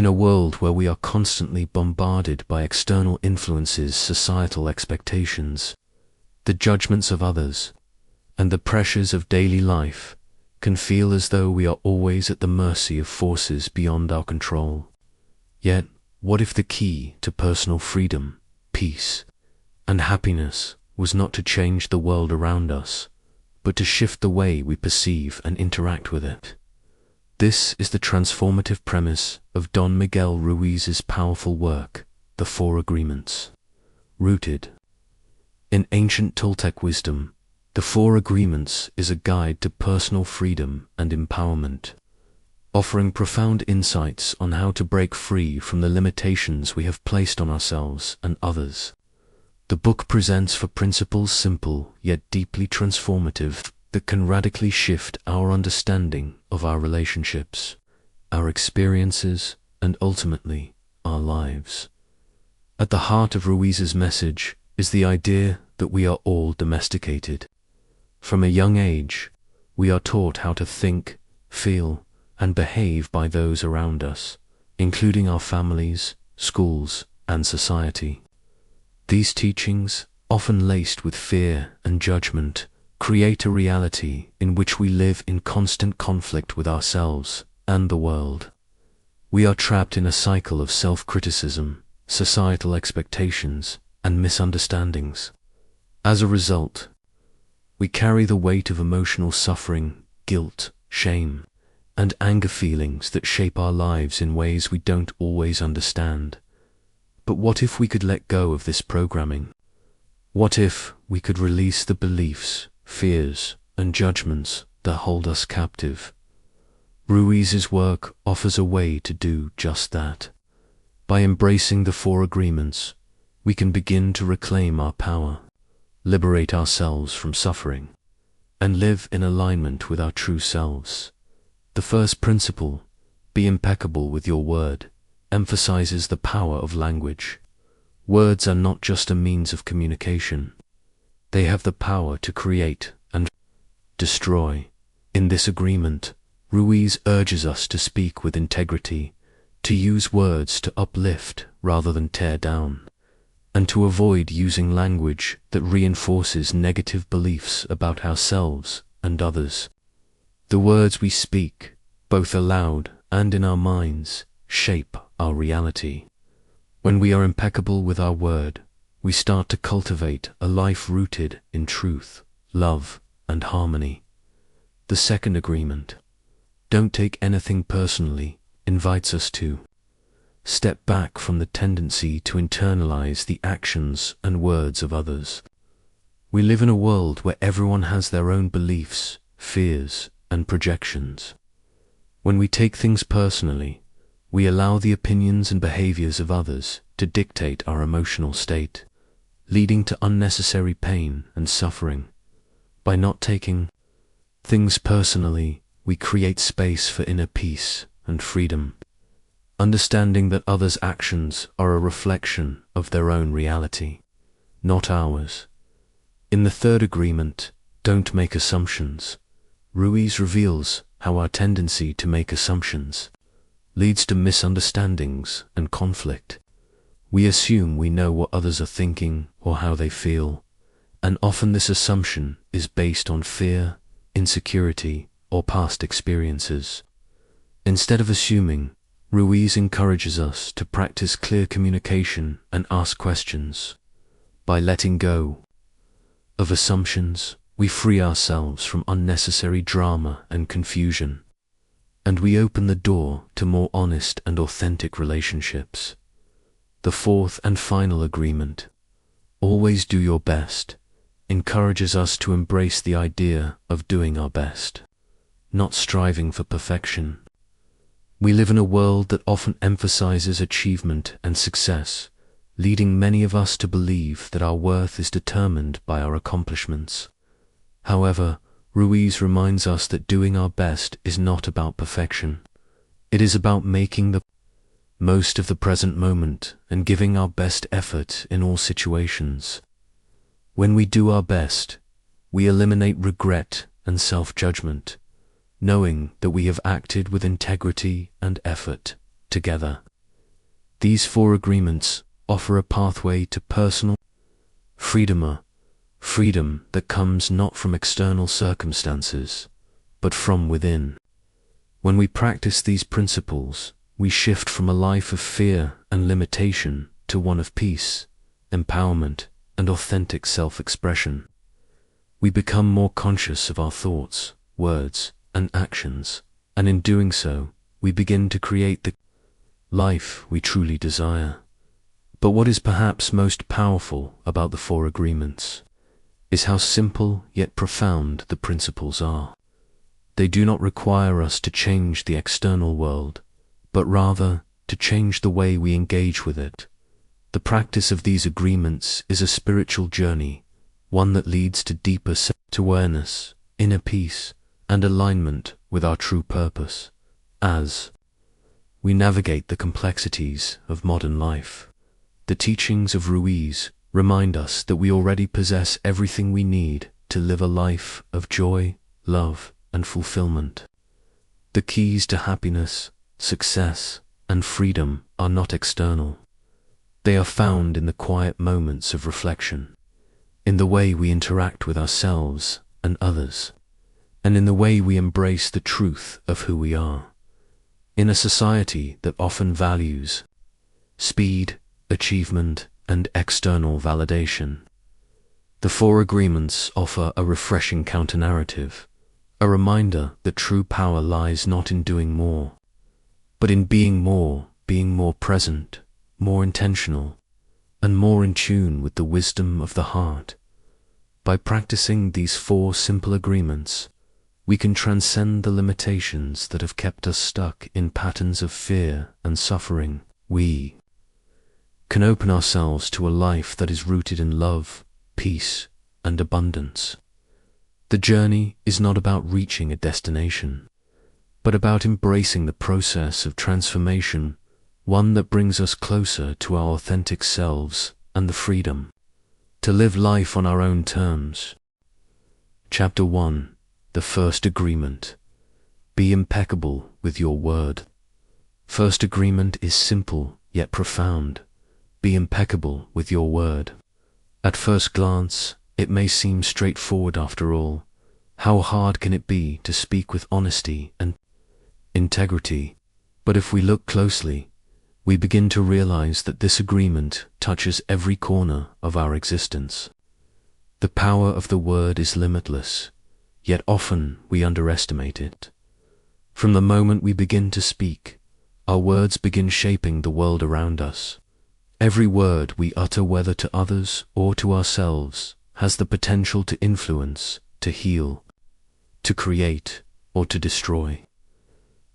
In a world where we are constantly bombarded by external influences, societal expectations, the judgments of others, and the pressures of daily life can feel as though we are always at the mercy of forces beyond our control. Yet, what if the key to personal freedom, peace, and happiness was not to change the world around us, but to shift the way we perceive and interact with it? This is the transformative premise of Don Miguel Ruiz's powerful work, The Four Agreements. Rooted in ancient Toltec wisdom, The Four Agreements is a guide to personal freedom and empowerment, offering profound insights on how to break free from the limitations we have placed on ourselves and others. The book presents four principles, simple yet deeply transformative, that can radically shift our understanding of our relationships, our experiences, and ultimately, our lives. At the heart of Ruiz's message is the idea that we are all domesticated. From a young age, we are taught how to think, feel, and behave by those around us, including our families, schools, and society. These teachings, often laced with fear and judgment, create a reality in which we live in constant conflict with ourselves and the world. We are trapped in a cycle of self-criticism, societal expectations, and misunderstandings. As a result, we carry the weight of emotional suffering, guilt, shame, and anger feelings that shape our lives in ways we don't always understand. But what if we could let go of this programming? What if we could release the beliefs, fears, and judgments that hold us captive? Ruiz's work offers a way to do just that. By embracing the Four Agreements, we can begin to reclaim our power, liberate ourselves from suffering, and live in alignment with our true selves. The first principle, be impeccable with your word, emphasizes the power of language. Words are not just a means of communication. They have the power to create and destroy. In this agreement, Ruiz urges us to speak with integrity, to use words to uplift rather than tear down, and to avoid using language that reinforces negative beliefs about ourselves and others. The words we speak, both aloud and in our minds, shape our reality. When we are impeccable with our word, we start to cultivate a life rooted in truth, love, and harmony. The second agreement, don't take anything personally, invites us to step back from the tendency to internalize the actions and words of others. We live in a world where everyone has their own beliefs, fears, and projections. When we take things personally, we allow the opinions and behaviors of others to dictate our emotional state, leading to unnecessary pain and suffering. By not taking things personally, we create space for inner peace and freedom, understanding that others' actions are a reflection of their own reality, not ours. In the third agreement, don't make assumptions, Ruiz reveals how our tendency to make assumptions leads to misunderstandings and conflict. We assume we know what others are thinking or how they feel, and often this assumption is based on fear, insecurity, or past experiences. Instead of assuming, Ruiz encourages us to practice clear communication and ask questions. By letting go of assumptions, we free ourselves from unnecessary drama and confusion, and we open the door to more honest and authentic relationships. The fourth and final agreement, always do your best, encourages us to embrace the idea of doing our best, not striving for perfection. We live in a world that often emphasizes achievement and success, leading many of us to believe that our worth is determined by our accomplishments. However, Ruiz reminds us that doing our best is not about perfection. It is about making the most of the present moment and giving our best effort in all situations. When we do our best, we eliminate regret and self-judgment, knowing that we have acted with integrity and effort together. These four agreements offer a pathway to personal freedom, a freedom that comes not from external circumstances, but from within. When we practice these principles, we shift from a life of fear and limitation to one of peace, empowerment, and authentic self-expression. We become more conscious of our thoughts, words, and actions, and in doing so, we begin to create the life we truly desire. But what is perhaps most powerful about the four agreements is how simple yet profound the principles are. They do not require us to change the external world, but rather to change the way we engage with it. The practice of these agreements is a spiritual journey, one that leads to deeper self-awareness, inner peace, and alignment with our true purpose. As we navigate the complexities of modern life, the teachings of Ruiz remind us that we already possess everything we need to live a life of joy, love, and fulfillment. The keys to happiness, success, and freedom are not external. They are found in the quiet moments of reflection, in the way we interact with ourselves and others, and in the way we embrace the truth of who we are. In a society that often values speed, achievement, and external validation, the four agreements offer a refreshing counter-narrative, a reminder that true power lies not in doing more, but in being more present, more intentional, and more in tune with the wisdom of the heart. By practicing these four simple agreements, we can transcend the limitations that have kept us stuck in patterns of fear and suffering. We can open ourselves to a life that is rooted in love, peace, and abundance. The journey is not about reaching a destination, but about embracing the process of transformation, one that brings us closer to our authentic selves and the freedom to live life on our own terms. Chapter 1. The First Agreement. Be impeccable with your word. First agreement is simple yet profound. Be impeccable with your word. At first glance, it may seem straightforward after all. How hard can it be to speak with honesty and integrity? But if we look closely, we begin to realize that this agreement touches every corner of our existence. The power of the word is limitless, yet often we underestimate it. From the moment we begin to speak, our words begin shaping the world around us. Every word we utter, whether to others or to ourselves, has the potential to influence, to heal, to create, or to destroy.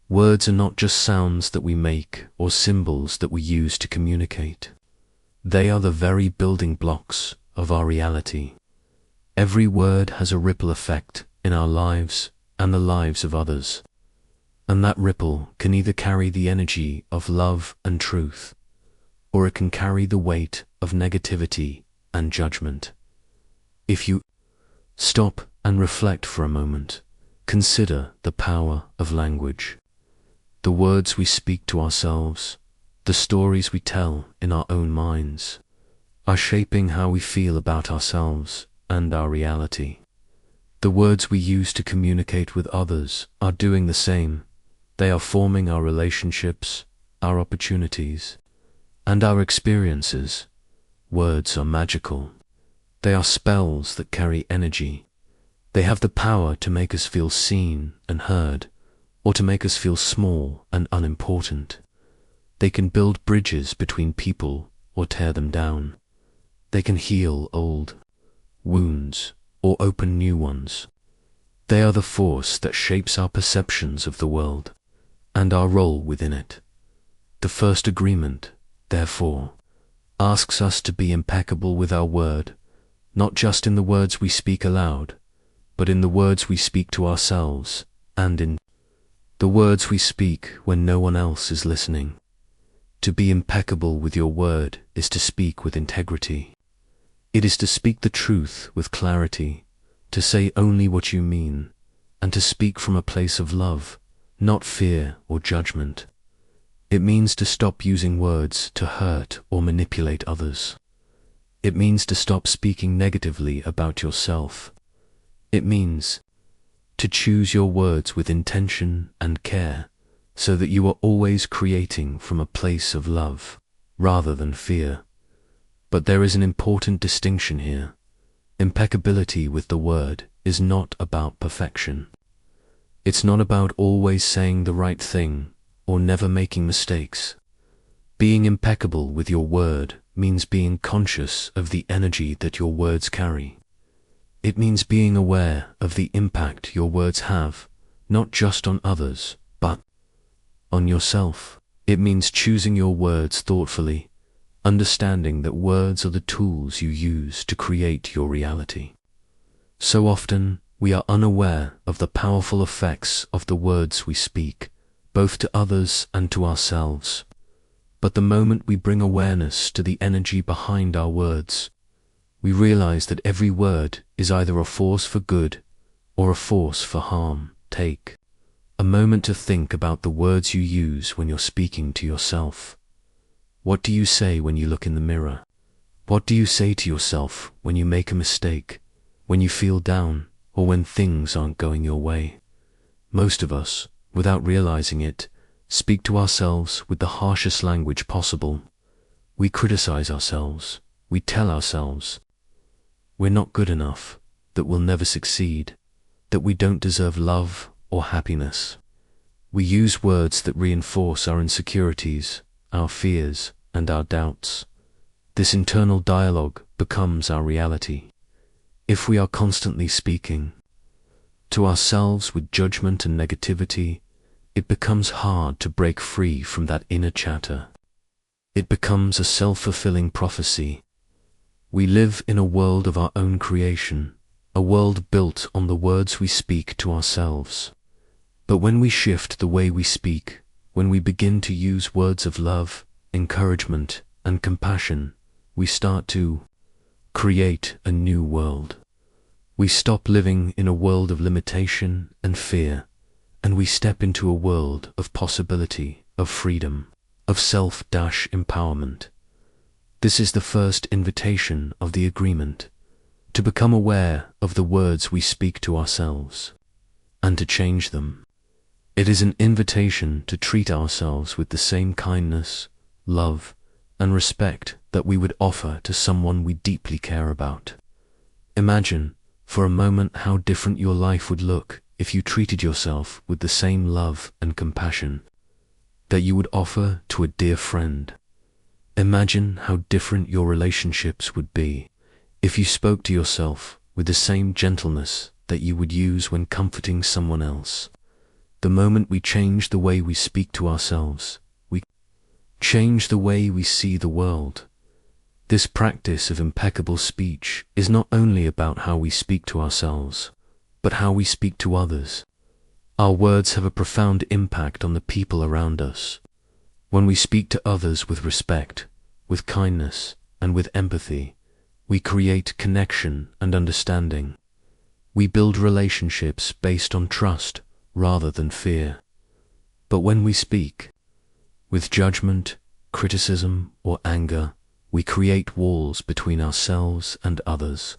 Words are not just sounds that we make or symbols that we use to communicate. They are the very building blocks of our reality. Every word has a ripple effect in our lives and the lives of others, and that ripple can either carry the energy of love and truth, or it can carry the weight of negativity and judgment. If you stop and reflect for a moment, consider the power of language. The words we speak to ourselves, the stories we tell in our own minds, are shaping how we feel about ourselves and our reality. The words we use to communicate with others are doing the same. They are forming our relationships, our opportunities, and our experiences. Words are magical. They are spells that carry energy. They have the power to make us feel seen and heard, or to make us feel small and unimportant. They can build bridges between people or tear them down. They can heal old wounds or open new ones. They are the force that shapes our perceptions of the world and our role within it. The first agreement, therefore, asks us to be impeccable with our word, not just in the words we speak aloud, but in the words we speak to ourselves and in the words we speak when no one else is listening. To be impeccable with your word is to speak with integrity. It is to speak the truth with clarity, to say only what you mean, and to speak from a place of love, not fear or judgment. It means to stop using words to hurt or manipulate others. It means to stop speaking negatively about yourself. It means to choose your words with intention and care, so that you are always creating from a place of love, rather than fear. But there is an important distinction here. Impeccability with the word is not about perfection. It's not about always saying the right thing or never making mistakes. Being impeccable with your word means being conscious of the energy that your words carry. It means being aware of the impact your words have, not just on others, but on yourself. It means choosing your words thoughtfully, understanding that words are the tools you use to create your reality. So often, we are unaware of the powerful effects of the words we speak, both to others and to ourselves. But the moment we bring awareness to the energy behind our words, we realize that every word is either a force for good or a force for harm. Take a moment to think about the words you use when you're speaking to yourself. What do you say when you look in the mirror? What do you say to yourself when you make a mistake, when you feel down, or when things aren't going your way? Most of us, without realizing it, speak to ourselves with the harshest language possible. We criticize ourselves. We tell ourselves we're not good enough, that we'll never succeed, that we don't deserve love or happiness. We use words that reinforce our insecurities, our fears, and our doubts. This internal dialogue becomes our reality. If we are constantly speaking to ourselves with judgment and negativity, it becomes hard to break free from that inner chatter. It becomes a self-fulfilling prophecy. We live in a world of our own creation, a world built on the words we speak to ourselves. But when we shift the way we speak, when we begin to use words of love, encouragement, and compassion, we start to create a new world. We stop living in a world of limitation and fear, and we step into a world of possibility, of freedom, of self-empowerment. This is the first invitation of the agreement, to become aware of the words we speak to ourselves, and to change them. It is an invitation to treat ourselves with the same kindness, love, and respect that we would offer to someone we deeply care about. Imagine, for a moment, how different your life would look if you treated yourself with the same love and compassion that you would offer to a dear friend. Imagine how different your relationships would be if you spoke to yourself with the same gentleness that you would use when comforting someone else. The moment we change the way we speak to ourselves, we change the way we see the world. This practice of impeccable speech is not only about how we speak to ourselves, but how we speak to others. Our words have a profound impact on the people around us. When we speak to others with respect, with kindness, and with empathy, we create connection and understanding. We build relationships based on trust rather than fear. But when we speak with judgment, criticism, or anger, we create walls between ourselves and others.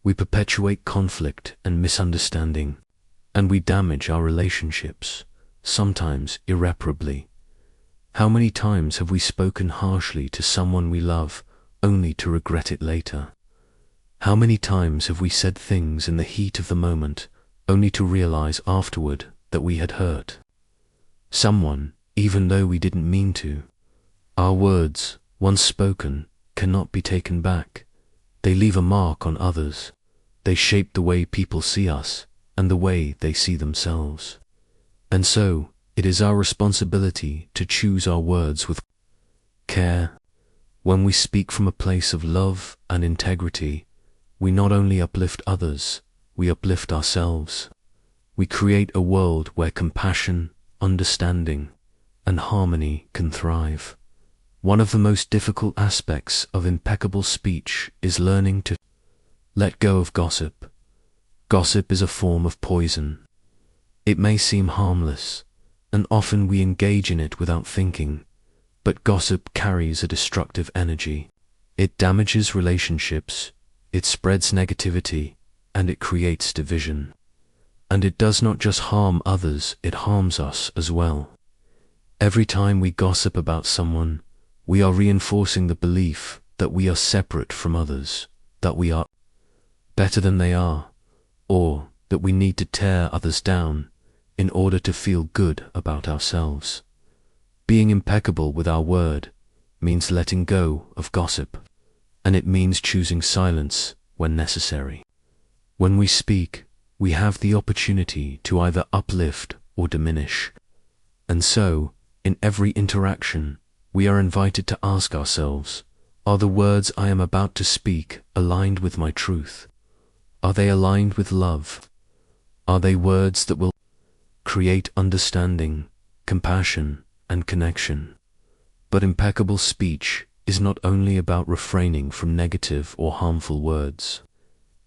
We perpetuate conflict and misunderstanding, and we damage our relationships, sometimes irreparably. How many times have we spoken harshly to someone we love, only to regret it later? How many times have we said things in the heat of the moment, only to realize afterward that we had hurt someone, even though we didn't mean to? Our words, once spoken, cannot be taken back. They leave a mark on others. They shape the way people see us and the way they see themselves. And so, it is our responsibility to choose our words with care. When we speak from a place of love and integrity, we not only uplift others, we uplift ourselves. We create a world where compassion, understanding, and harmony can thrive. One of the most difficult aspects of impeccable speech is learning to let go of gossip. Gossip is a form of poison. It may seem harmless, and often we engage in it without thinking. But gossip carries a destructive energy. It damages relationships, it spreads negativity, and it creates division. And it does not just harm others, it harms us as well. Every time we gossip about someone, we are reinforcing the belief that we are separate from others, that we are better than they are, or that we need to tear others down in order to feel good about ourselves. Being impeccable with our word means letting go of gossip, and it means choosing silence when necessary. When we speak, we have the opportunity to either uplift or diminish. And so, in every interaction, we are invited to ask ourselves, are the words I am about to speak aligned with my truth? Are they aligned with love? Are they words that will create understanding, compassion, and connection? But impeccable speech is not only about refraining from negative or harmful words.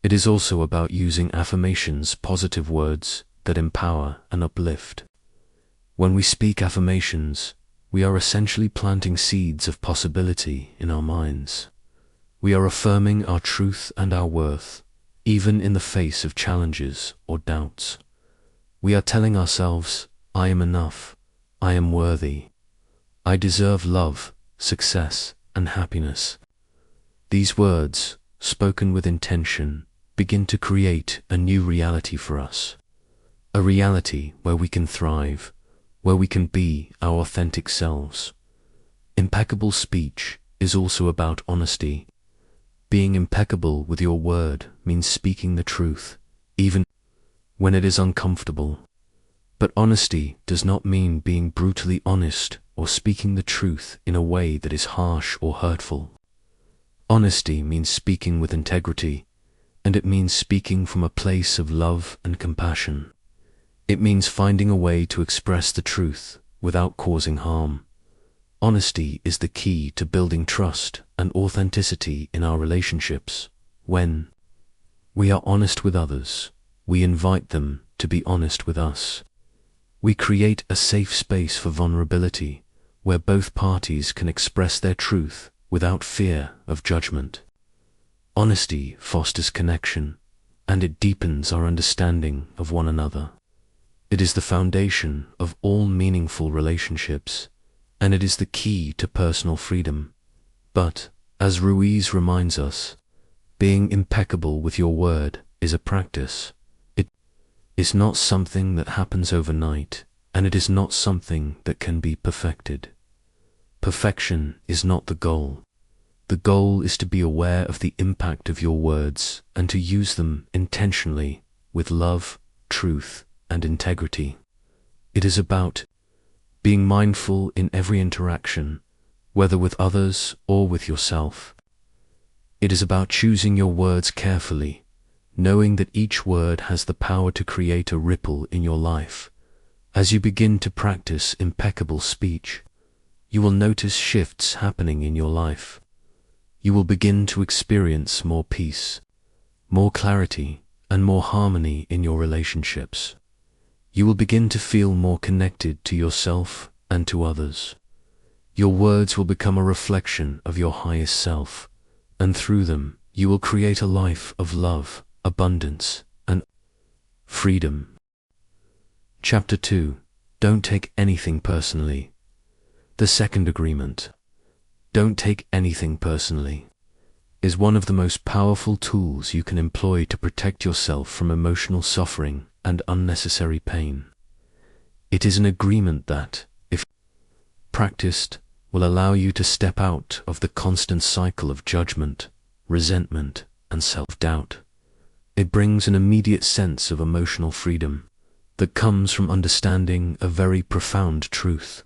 It is also about using affirmations, positive words that empower and uplift. When we speak affirmations, we are essentially planting seeds of possibility in our minds. We are affirming our truth and our worth, even in the face of challenges or doubts. We are telling ourselves, I am enough, I am worthy, I deserve love, success, and happiness. These words, spoken with intention, begin to create a new reality for us. A reality where we can thrive, where we can be our authentic selves. Impeccable speech is also about honesty. Being impeccable with your word means speaking the truth, even when it is uncomfortable. But honesty does not mean being brutally honest or speaking the truth in a way that is harsh or hurtful. Honesty means speaking with integrity, and it means speaking from a place of love and compassion. It means finding a way to express the truth without causing harm. Honesty is the key to building trust and authenticity in our relationships. When we are honest with others, we invite them to be honest with us. We create a safe space for vulnerability, where both parties can express their truth without fear of judgment. Honesty fosters connection, and it deepens our understanding of one another. It is the foundation of all meaningful relationships, and it is the key to personal freedom. But, as Ruiz reminds us, being impeccable with your word is a practice. It is not something that happens overnight, and it is not something that can be perfected. Perfection is not the goal. The goal is to be aware of the impact of your words and to use them intentionally with love, truth, and integrity. It is about being mindful in every interaction, whether with others or with yourself. It is about choosing your words carefully, knowing that each word has the power to create a ripple in your life. As you begin to practice impeccable speech, you will notice shifts happening in your life. You will begin to experience more peace, more clarity, and more harmony in your relationships. You will begin to feel more connected to yourself and to others. Your words will become a reflection of your highest self, and through them, you will create a life of love, abundance, and freedom. Chapter 2. Don't take anything personally. The second agreement, don't take anything personally, is one of the most powerful tools you can employ to protect yourself from emotional suffering and unnecessary pain. It is an agreement that, if practiced, will allow you to step out of the constant cycle of judgment, resentment, and self-doubt. It brings an immediate sense of emotional freedom that comes from understanding a very profound truth.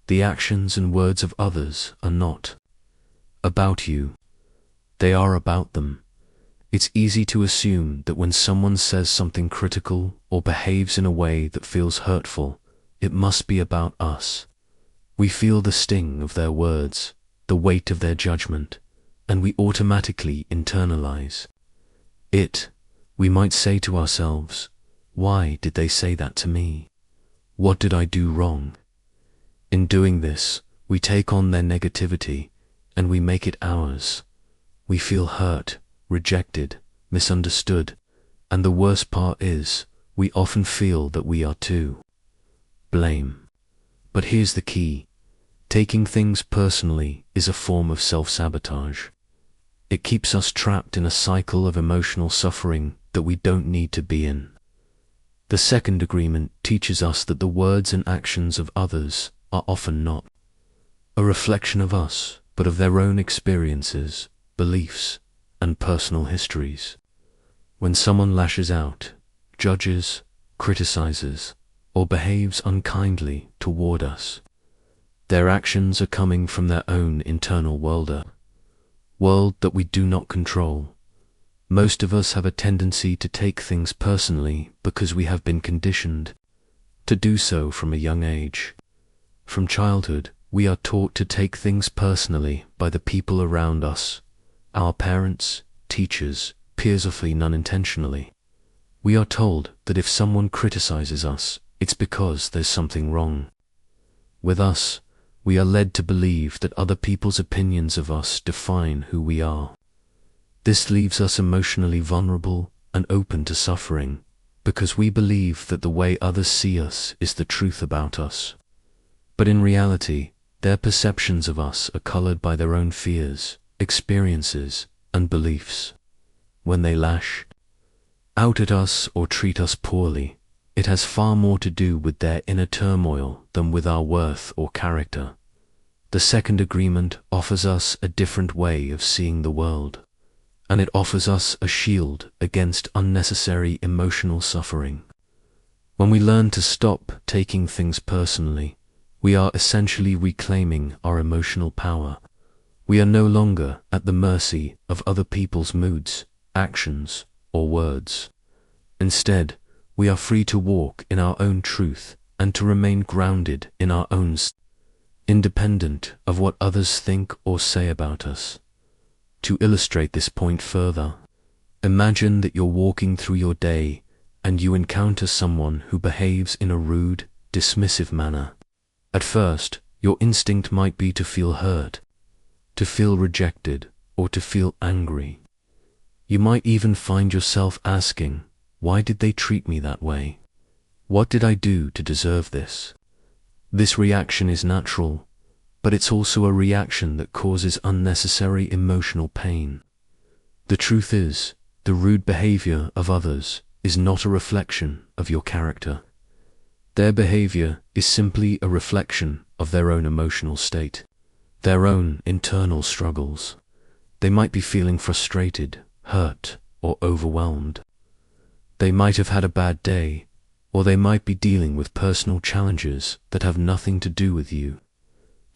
The actions and words of others are not about you. They are about them. It's easy to assume that when someone says something critical or behaves in a way that feels hurtful, it must be about us. We feel the sting of their words, the weight of their judgment, and we automatically internalize it. We might say to ourselves, why did they say that to me? What did I do wrong? In doing this, we take on their negativity and we make it ours. We feel hurt, rejected, misunderstood, and the worst part is, we often feel that we are to blame. But here's the key. Taking things personally is a form of self-sabotage. It keeps us trapped in a cycle of emotional suffering that we don't need to be in. The second agreement teaches us that the words and actions of others are often not a reflection of us, but of their own experiences, beliefs, and personal histories. When someone lashes out, judges, criticizes, or behaves unkindly toward us, their actions are coming from their own internal world that we do not control. Most of us have a tendency to take things personally because we have been conditioned to do so from a young age. From childhood, we are taught to take things personally by the people around us, our parents, teachers, peers, often unintentionally. We are told that if someone criticizes us, it's because there's something wrong with us. We are led to believe that other people's opinions of us define who we are. This leaves us emotionally vulnerable and open to suffering, because we believe that the way others see us is the truth about us. But in reality, their perceptions of us are colored by their own fears, experiences, and beliefs. When they lash out at us or treat us poorly, it has far more to do with their inner turmoil than with our worth or character. The second agreement offers us a different way of seeing the world, and it offers us a shield against unnecessary emotional suffering. When we learn to stop taking things personally, we are essentially reclaiming our emotional power. We are no longer at the mercy of other people's moods, actions, or words. Instead, we are free to walk in our own truth and to remain grounded in our own independent of what others think or say about us. To illustrate this point further, imagine that you're walking through your day and you encounter someone who behaves in a rude, dismissive manner. At first, your instinct might be to feel hurt, to feel rejected, or to feel angry. You might even find yourself asking, why did they treat me that way? What did I do to deserve this? This reaction is natural, but it's also a reaction that causes unnecessary emotional pain. The truth is, the rude behavior of others is not a reflection of your character. Their behavior is simply a reflection of their own emotional state, their own internal struggles. They might be feeling frustrated, hurt, or overwhelmed. They might have had a bad day, or they might be dealing with personal challenges that have nothing to do with you.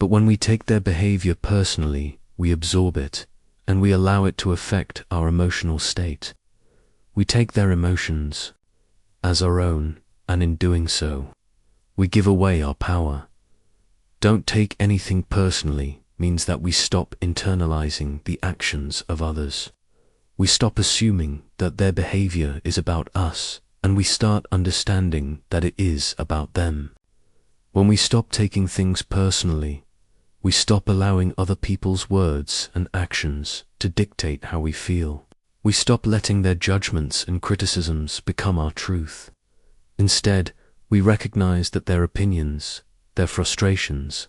But when we take their behavior personally, we absorb it, and we allow it to affect our emotional state. We take their emotions as our own, and in doing so, we give away our power. Don't take anything personally means that we stop internalizing the actions of others. We stop assuming that their behavior is about us, and we start understanding that it is about them. When we stop taking things personally, we stop allowing other people's words and actions to dictate how we feel. We stop letting their judgments and criticisms become our truth. Instead, we recognize that their opinions, their frustrations,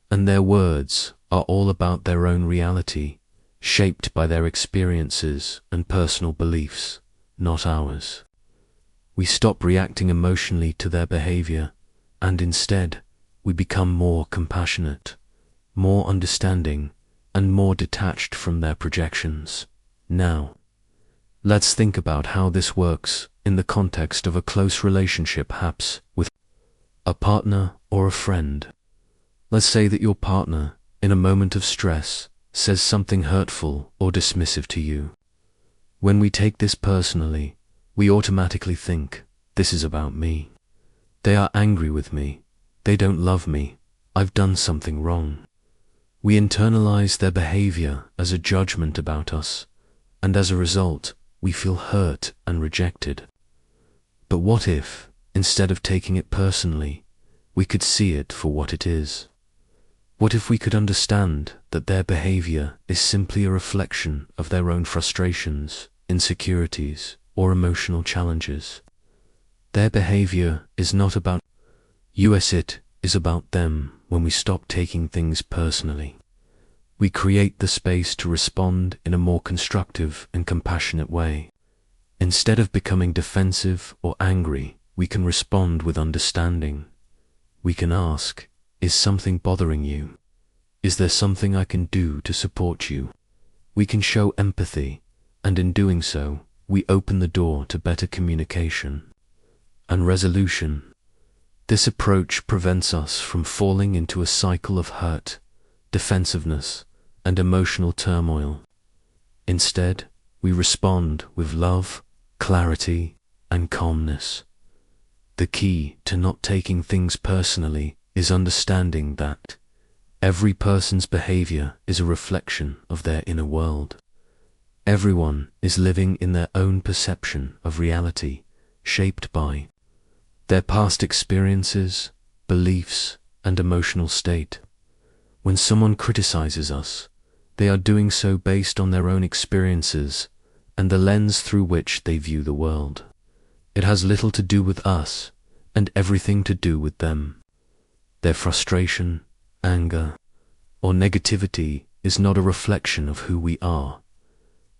and their words are all about their own reality, shaped by their experiences and personal beliefs, not ours. We stop reacting emotionally to their behavior, and instead, we become more compassionate, more understanding, and more detached from their projections. Now, let's think about how this works in the context of a close relationship, perhaps with a partner or a friend. Let's say that your partner, in a moment of stress, says something hurtful or dismissive to you. When we take this personally, we automatically think, this is about me. They are angry with me. They don't love me. I've done something wrong. We internalize their behavior as a judgment about us, and as a result, we feel hurt and rejected. But what if, Instead of taking it personally, we could see it for what it is. What if we could understand that their behavior is simply a reflection of their own frustrations, insecurities, or emotional challenges? Their behavior is not about us, it is about them. When we stop taking things personally, we create the space to respond in a more constructive and compassionate way. Instead of becoming defensive or angry, we can respond with understanding. We can ask, is something bothering you? Is there something I can do to support you? We can show empathy, and in doing so, we open the door to better communication and resolution. This approach prevents us from falling into a cycle of hurt, defensiveness, and emotional turmoil. Instead, we respond with love, clarity, and calmness. The key to not taking things personally is understanding that every person's behavior is a reflection of their inner world. Everyone is living in their own perception of reality, shaped by their past experiences, beliefs, and emotional state. When someone criticizes us, they are doing so based on their own experiences and the lens through which they view the world. It has little to do with us and everything to do with them. Their frustration, anger, or negativity is not a reflection of who we are,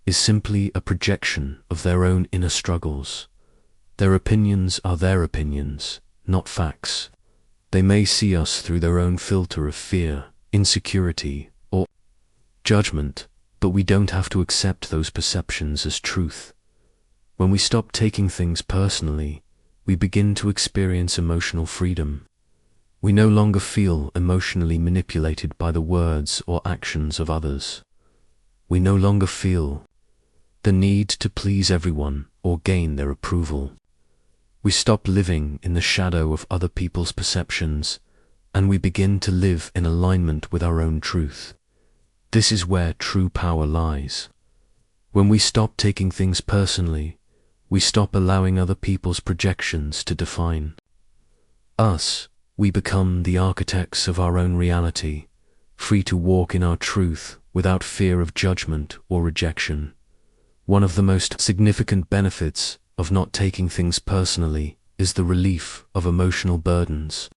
is simply a projection of their own inner struggles. Their opinions are their opinions, not facts. They may see us through their own filter of fear, insecurity, or judgment, but we don't have to accept those perceptions as truth. When we stop taking things personally, we begin to experience emotional freedom. We no longer feel emotionally manipulated by the words or actions of others. We no longer feel the need to please everyone or gain their approval. We stop living in the shadow of other people's perceptions, and we begin to live in alignment with our own truth. This is where true power lies. When we stop taking things personally, we stop allowing other people's projections to define us. We become the architects of our own reality, free to walk in our truth without fear of judgment or rejection. One of the most significant benefits of not taking things personally is the relief of emotional burdens.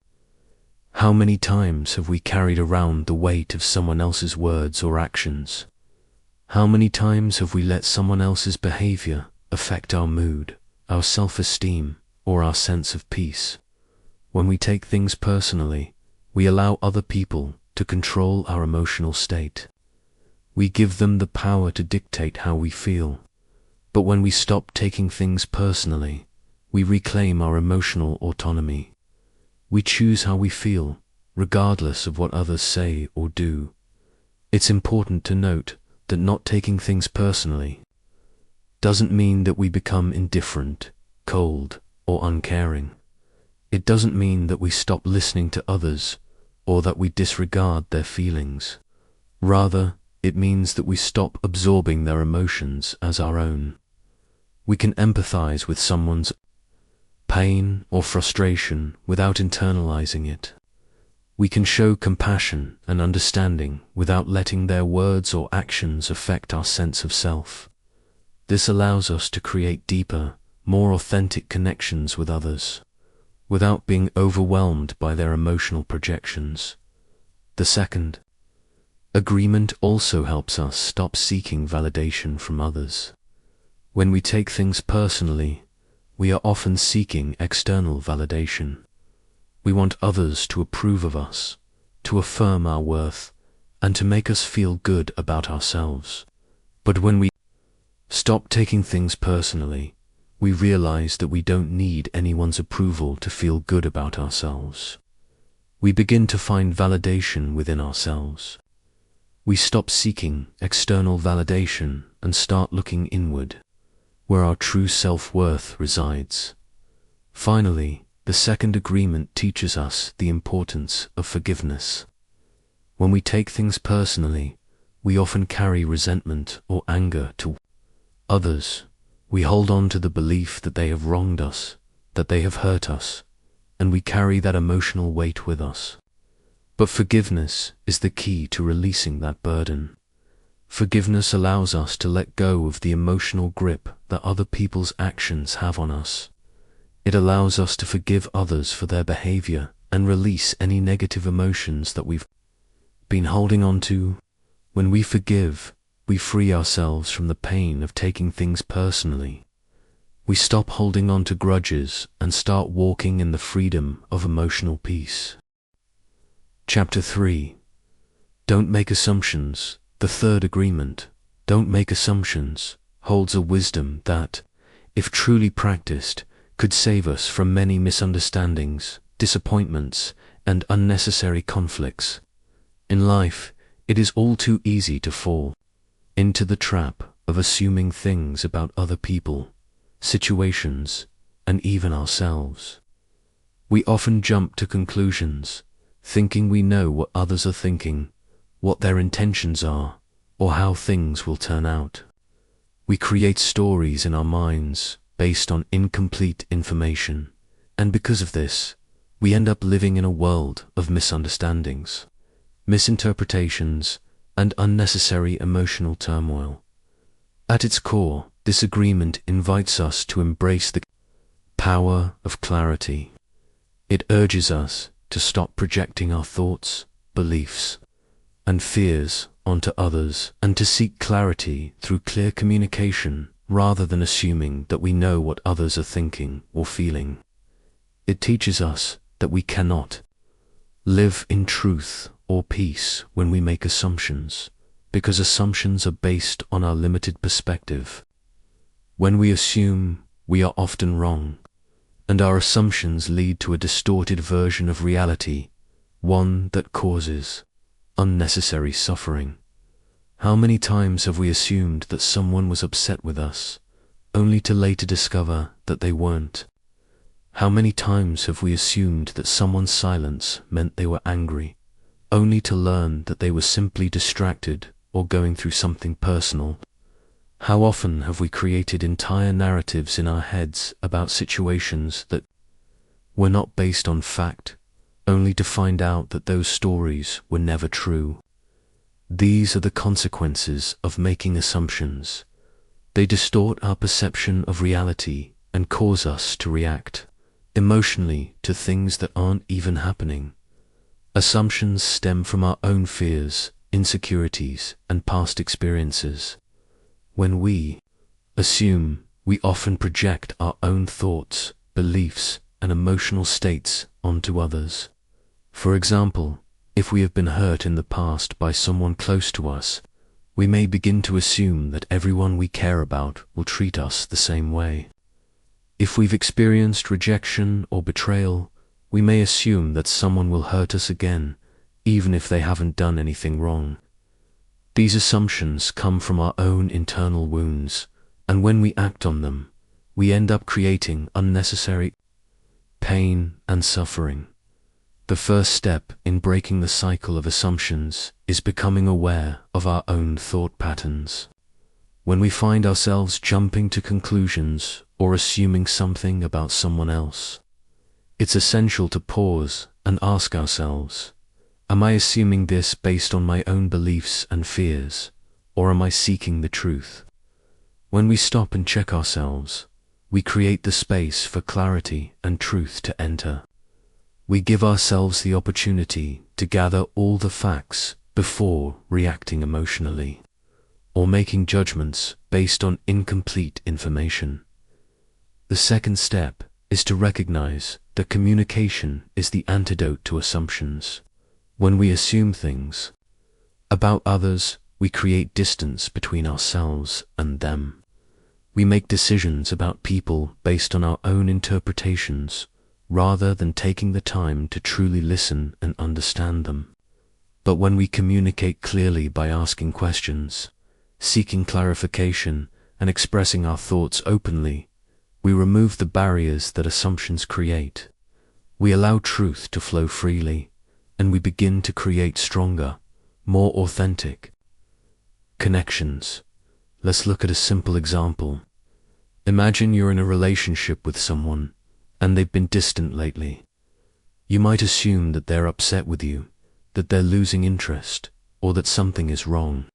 How many times have we carried around the weight of someone else's words or actions? How many times have we let someone else's behavior affect our mood, our self-esteem, or our sense of peace? When we take things personally, we allow other people to control our emotional state. We give them the power to dictate how we feel. But when we stop taking things personally, we reclaim our emotional autonomy. We choose how we feel, regardless of what others say or do. It's important to note that not taking things personally doesn't mean that we become indifferent, cold, or uncaring. It doesn't mean that we stop listening to others or that we disregard their feelings. Rather, it means that we stop absorbing their emotions as our own. We can empathize with someone's pain or frustration without internalizing it. We can show compassion and understanding without letting their words or actions affect our sense of self. This allows us to create deeper, more authentic connections with others, without being overwhelmed by their emotional projections. The second agreement also helps us stop seeking validation from others. When we take things personally, we are often seeking external validation. We want others to approve of us, to affirm our worth, and to make us feel good about ourselves. But when we stop taking things personally, we realize that we don't need anyone's approval to feel good about ourselves. We begin to find validation within ourselves. We stop seeking external validation and start looking inward, where our true self-worth resides. Finally, the second agreement teaches us the importance of forgiveness. When we take things personally, we often carry resentment or anger to others. We hold on to the belief that they have wronged us, that they have hurt us, and we carry that emotional weight with us. But forgiveness is the key to releasing that burden. Forgiveness allows us to let go of the emotional grip that other people's actions have on us. It allows us to forgive others for their behavior and release any negative emotions that we've been holding on to. When we forgive, we free ourselves from the pain of taking things personally. We stop holding on to grudges and start walking in the freedom of emotional peace. Chapter 3. Don't make assumptions. The third agreement, don't make assumptions, holds a wisdom that, if truly practiced, could save us from many misunderstandings, disappointments, and unnecessary conflicts. In life, it is all too easy to fall into the trap of assuming things about other people, situations, and even ourselves. We often jump to conclusions, thinking we know what others are thinking, what their intentions are, or how things will turn out. We create stories in our minds based on incomplete information, and because of this, we end up living in a world of misunderstandings, misinterpretations, and unnecessary emotional turmoil. At its core, this agreement invites us to embrace the power of clarity. It urges us to stop projecting our thoughts, beliefs, and fears onto others, and to seek clarity through clear communication rather than assuming that we know what others are thinking or feeling. It teaches us that we cannot live in truth or peace when we make assumptions, because assumptions are based on our limited perspective. When we assume, we are often wrong, and our assumptions lead to a distorted version of reality, one that causes unnecessary suffering. How many times have we assumed that someone was upset with us, only to later discover that they weren't? How many times have we assumed that someone's silence meant they were angry, only to learn that they were simply distracted or going through something personal? How often have we created entire narratives in our heads about situations that were not based on fact, only to find out that those stories were never true? These are the consequences of making assumptions. They distort our perception of reality and cause us to react emotionally to things that aren't even happening. Assumptions stem from our own fears, insecurities, and past experiences. When we assume, we often project our own thoughts, beliefs, and emotional states onto others. For example, if we have been hurt in the past by someone close to us, we may begin to assume that everyone we care about will treat us the same way. If we've experienced rejection or betrayal, we may assume that someone will hurt us again, even if they haven't done anything wrong. These assumptions come from our own internal wounds, and when we act on them, we end up creating unnecessary pain and suffering. The first step in breaking the cycle of assumptions is becoming aware of our own thought patterns. When we find ourselves jumping to conclusions or assuming something about someone else, it's essential to pause and ask ourselves, am I assuming this based on my own beliefs and fears, or am I seeking the truth? When we stop and check ourselves, we create the space for clarity and truth to enter. We give ourselves the opportunity to gather all the facts before reacting emotionally, or making judgments based on incomplete information. The second step is to recognize that communication is the antidote to assumptions. When we assume things about others, we create distance between ourselves and them. We make decisions about people based on our own interpretations, rather than taking the time to truly listen and understand them. But when we communicate clearly by asking questions, seeking clarification, and expressing our thoughts openly, we remove the barriers that assumptions create. We allow truth to flow freely, and we begin to create stronger, more authentic connections. Let's look at a simple example. Imagine you're in a relationship with someone, and they've been distant lately. You might assume that they're upset with you, that they're losing interest, or that something is wrong.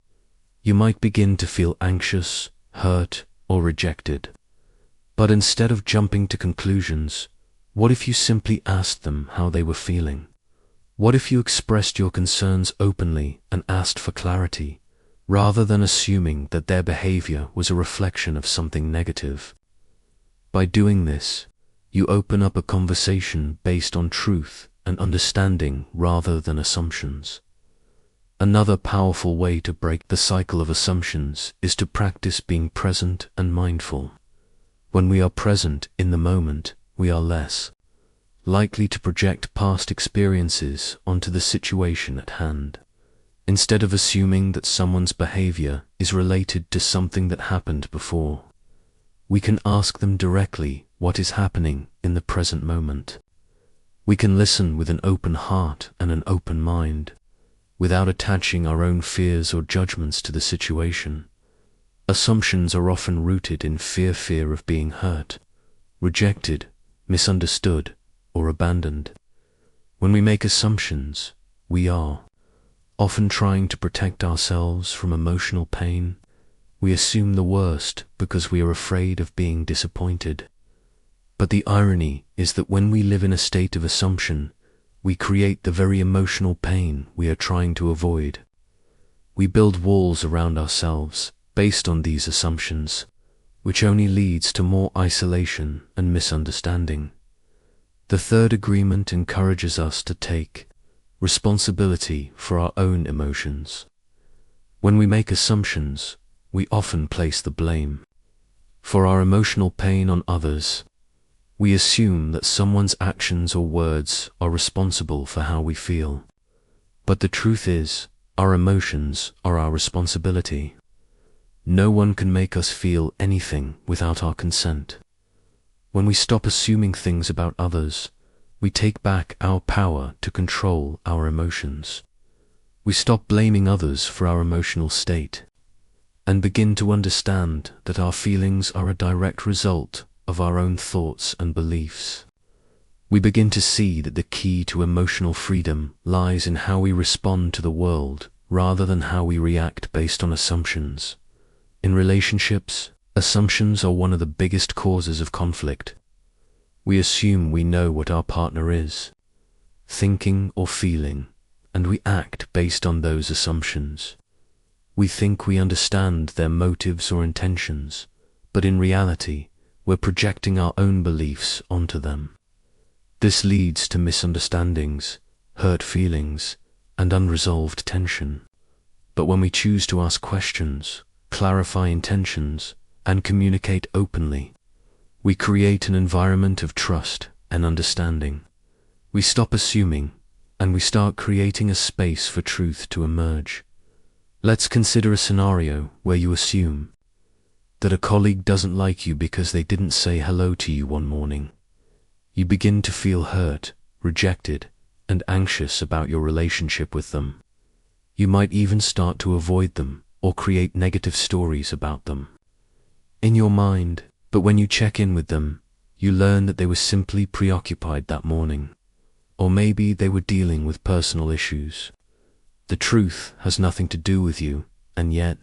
You might begin to feel anxious, hurt, or rejected. But instead of jumping to conclusions, what if you simply asked them how they were feeling? What if you expressed your concerns openly and asked for clarity, rather than assuming that their behavior was a reflection of something negative? By doing this, you open up a conversation based on truth and understanding rather than assumptions. Another powerful way to break the cycle of assumptions is to practice being present and mindful. When we are present in the moment, we are less likely to project past experiences onto the situation at hand. Instead of assuming that someone's behavior is related to something that happened before, we can ask them directly what is happening in the present moment. We can listen with an open heart and an open mind, without attaching our own fears or judgments to the situation. Assumptions are often rooted in fear of being hurt, rejected, misunderstood, or abandoned. When we make assumptions, we are often trying to protect ourselves from emotional pain. We assume the worst because we are afraid of being disappointed. But the irony is that when we live in a state of assumption, we create the very emotional pain we are trying to avoid. We build walls around ourselves based on these assumptions, which only leads to more isolation and misunderstanding. The third agreement encourages us to take responsibility for our own emotions. When we make assumptions, we often place the blame for our emotional pain on others. We assume that someone's actions or words are responsible for how we feel. But the truth is, our emotions are our responsibility. No one can make us feel anything without our consent. When we stop assuming things about others, we take back our power to control our emotions. We stop blaming others for our emotional state, and begin to understand that our feelings are a direct result of our own thoughts and beliefs. We begin to see that the key to emotional freedom lies in how we respond to the world rather than how we react based on assumptions. In relationships, assumptions are one of the biggest causes of conflict. We assume we know what our partner is thinking or feeling, and we act based on those assumptions. We think we understand their motives or intentions, but in reality, we're projecting our own beliefs onto them. This leads to misunderstandings, hurt feelings, and unresolved tension. But when we choose to ask questions, clarify intentions, and communicate openly, we create an environment of trust and understanding. We stop assuming, and we start creating a space for truth to emerge. Let's consider a scenario where you assume that a colleague doesn't like you because they didn't say hello to you one morning. You begin to feel hurt, rejected, and anxious about your relationship with them. You might even start to avoid them or create negative stories about them in your mind, but when you check in with them, you learn that they were simply preoccupied that morning, or maybe they were dealing with personal issues. The truth has nothing to do with you, and yet,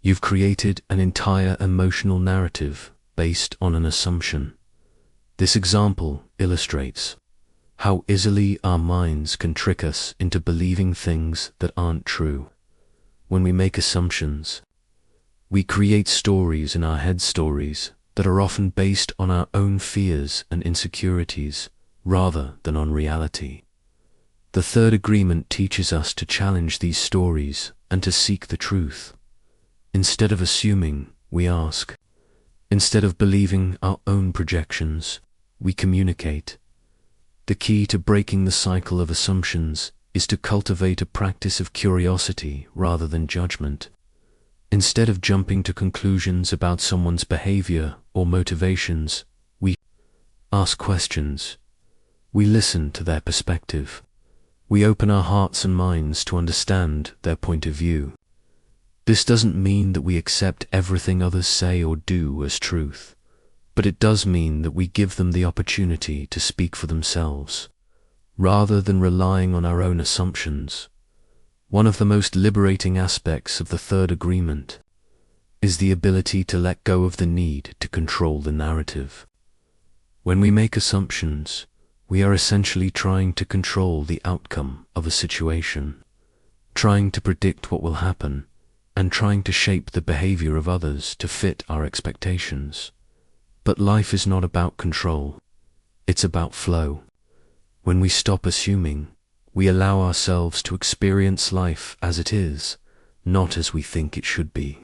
you've created an entire emotional narrative based on an assumption. This example illustrates how easily our minds can trick us into believing things that aren't true. When we make assumptions, we create stories in our head, stories that are often based on our own fears and insecurities rather than on reality. The third agreement teaches us to challenge these stories and to seek the truth. Instead of assuming, we ask. Instead of believing our own projections, we communicate. The key to breaking the cycle of assumptions is to cultivate a practice of curiosity rather than judgment. Instead of jumping to conclusions about someone's behavior or motivations, we ask questions. We listen to their perspective. We open our hearts and minds to understand their point of view. This doesn't mean that we accept everything others say or do as truth, but it does mean that we give them the opportunity to speak for themselves, rather than relying on our own assumptions. One of the most liberating aspects of the third agreement is the ability to let go of the need to control the narrative. When we make assumptions, we are essentially trying to control the outcome of a situation, trying to predict what will happen, and trying to shape the behavior of others to fit our expectations. But life is not about control, it's about flow. When we stop assuming, we allow ourselves to experience life as it is, not as we think it should be.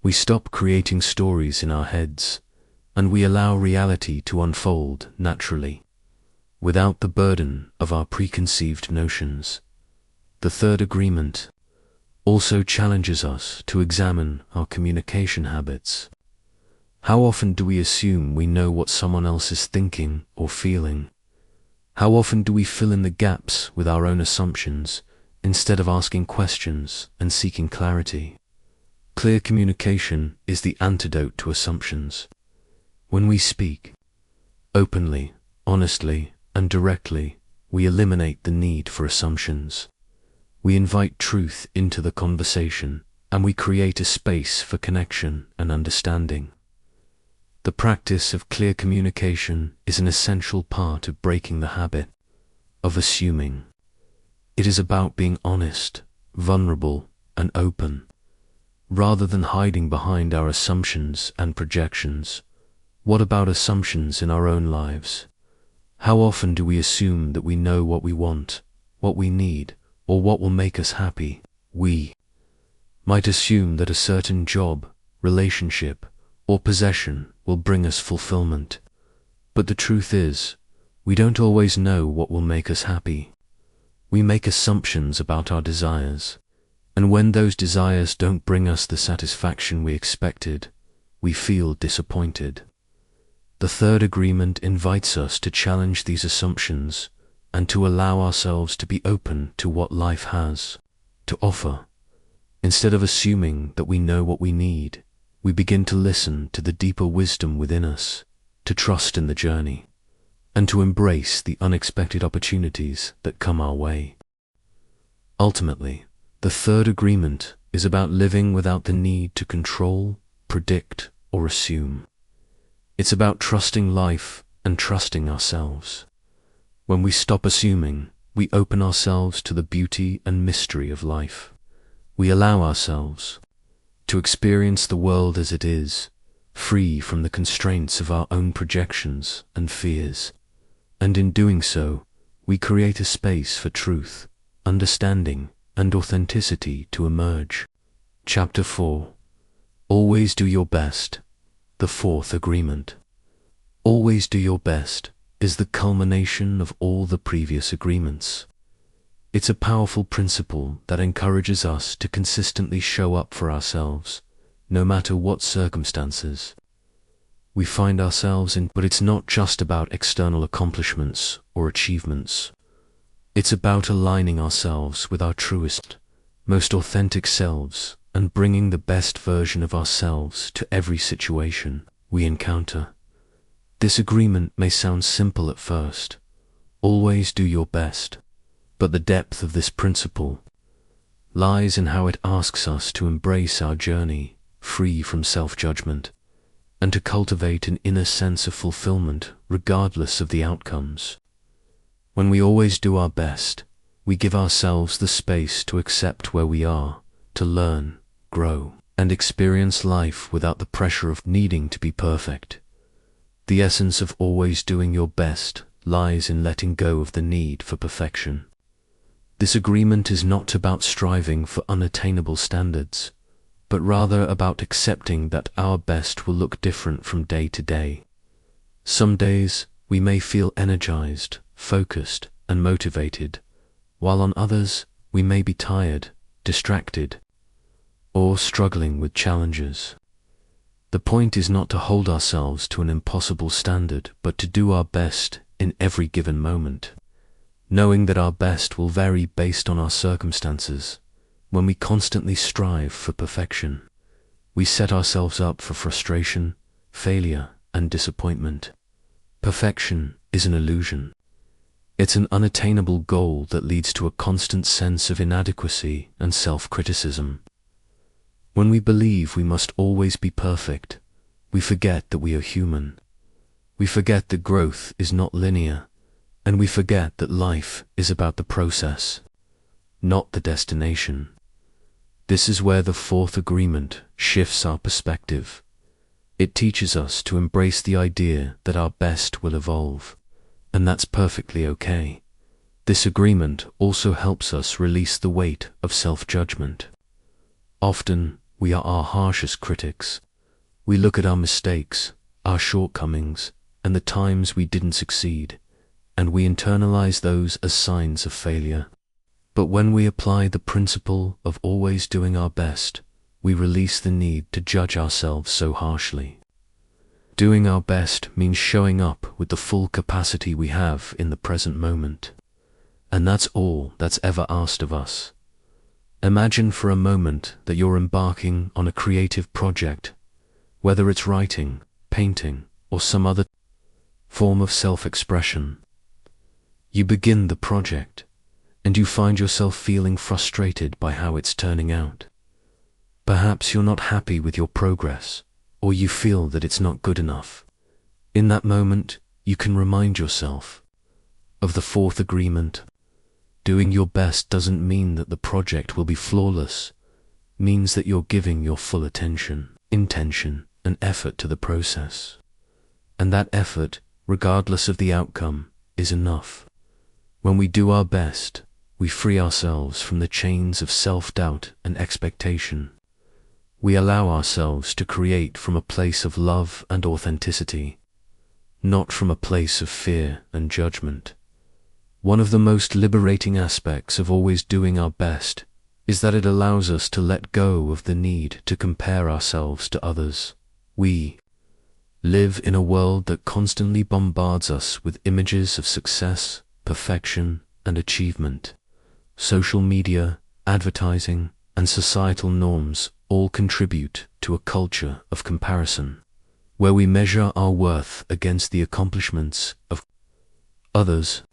We stop creating stories in our heads, and we allow reality to unfold naturally, without the burden of our preconceived notions. The third agreement also challenges us to examine our communication habits. How often do we assume we know what someone else is thinking or feeling? How often do we fill in the gaps with our own assumptions instead of asking questions and seeking clarity? Clear communication is the antidote to assumptions. When we speak openly, honestly, and directly, we eliminate the need for assumptions. We invite truth into the conversation, and we create a space for connection and understanding. The practice of clear communication is an essential part of breaking the habit of assuming. It is about being honest, vulnerable, and open, rather than hiding behind our assumptions and projections. What about assumptions in our own lives? How often do we assume that we know what we want, what we need, or what will make us happy? We might assume that a certain job, relationship, or possession will bring us fulfillment. But the truth is, we don't always know what will make us happy. We make assumptions about our desires, and when those desires don't bring us the satisfaction we expected, we feel disappointed. The third agreement invites us to challenge these assumptions and to allow ourselves to be open to what life has to offer. Instead of assuming that we know what we need, we begin to listen to the deeper wisdom within us, to trust in the journey, and to embrace the unexpected opportunities that come our way. Ultimately, the third agreement is about living without the need to control, predict, or assume. It's about trusting life and trusting ourselves. When we stop assuming, we open ourselves to the beauty and mystery of life. We allow ourselves to experience the world as it is, free from the constraints of our own projections and fears. And in doing so, we create a space for truth, understanding, and authenticity to emerge. Chapter 4. Always do your best. The fourth agreement. Always do your best is the culmination of all the previous agreements. It's a powerful principle that encourages us to consistently show up for ourselves, no matter what circumstances we find ourselves in. But it's not just about external accomplishments or achievements. It's about aligning ourselves with our truest, most authentic selves and bringing the best version of ourselves to every situation we encounter. This agreement may sound simple at first. Always do your best. But the depth of this principle lies in how it asks us to embrace our journey, free from self-judgment, and to cultivate an inner sense of fulfillment regardless of the outcomes. When we always do our best, we give ourselves the space to accept where we are, to learn, grow, and experience life without the pressure of needing to be perfect. The essence of always doing your best lies in letting go of the need for perfection. This agreement is not about striving for unattainable standards, but rather about accepting that our best will look different from day to day. Some days we may feel energized, focused, and motivated, while on others we may be tired, distracted, or struggling with challenges. The point is not to hold ourselves to an impossible standard, but to do our best in every given moment, knowing that our best will vary based on our circumstances. When we constantly strive for perfection, we set ourselves up for frustration, failure, and disappointment. Perfection is an illusion. It's an unattainable goal that leads to a constant sense of inadequacy and self-criticism. When we believe we must always be perfect, we forget that we are human. We forget that growth is not linear, and we forget that life is about the process, not the destination. This is where the fourth agreement shifts our perspective. It teaches us to embrace the idea that our best will evolve, and that's perfectly okay. This agreement also helps us release the weight of self-judgment. Often, we are our harshest critics. We look at our mistakes, our shortcomings, and the times we didn't succeed, and we internalize those as signs of failure. But when we apply the principle of always doing our best, we release the need to judge ourselves so harshly. Doing our best means showing up with the full capacity we have in the present moment. And that's all that's ever asked of us. Imagine for a moment that you're embarking on a creative project, whether it's writing, painting, or some other form of self-expression. You begin the project, and you find yourself feeling frustrated by how it's turning out. Perhaps you're not happy with your progress, or you feel that it's not good enough. In that moment, you can remind yourself of the fourth agreement. Doing your best doesn't mean that the project will be flawless. It means that you're giving your full attention, intention, and effort to the process. And that effort, regardless of the outcome, is enough. When we do our best, we free ourselves from the chains of self-doubt and expectation. We allow ourselves to create from a place of love and authenticity, not from a place of fear and judgment. One of the most liberating aspects of always doing our best is that it allows us to let go of the need to compare ourselves to others. We live in a world that constantly bombards us with images of success, perfection, and achievement. Social media, advertising, and societal norms all contribute to a culture of comparison, where we measure our worth against the accomplishments of others.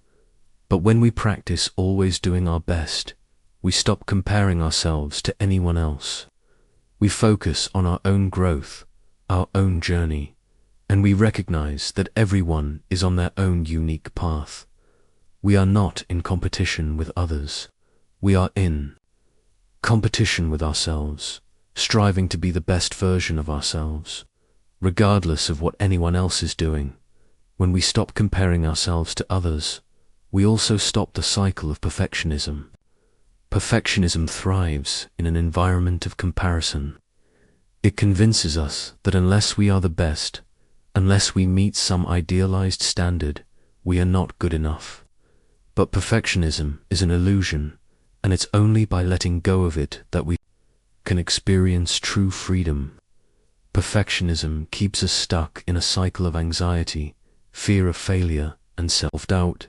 But when we practice always doing our best, we stop comparing ourselves to anyone else. We focus on our own growth, our own journey, and we recognize that everyone is on their own unique path. We are not in competition with others. We are in competition with ourselves, striving to be the best version of ourselves, regardless of what anyone else is doing. When we stop comparing ourselves to others, we also stop the cycle of perfectionism. Perfectionism thrives in an environment of comparison. It convinces us that unless we are the best, unless we meet some idealized standard, we are not good enough. But perfectionism is an illusion, and it's only by letting go of it that we can experience true freedom. Perfectionism keeps us stuck in a cycle of anxiety, fear of failure, and self-doubt.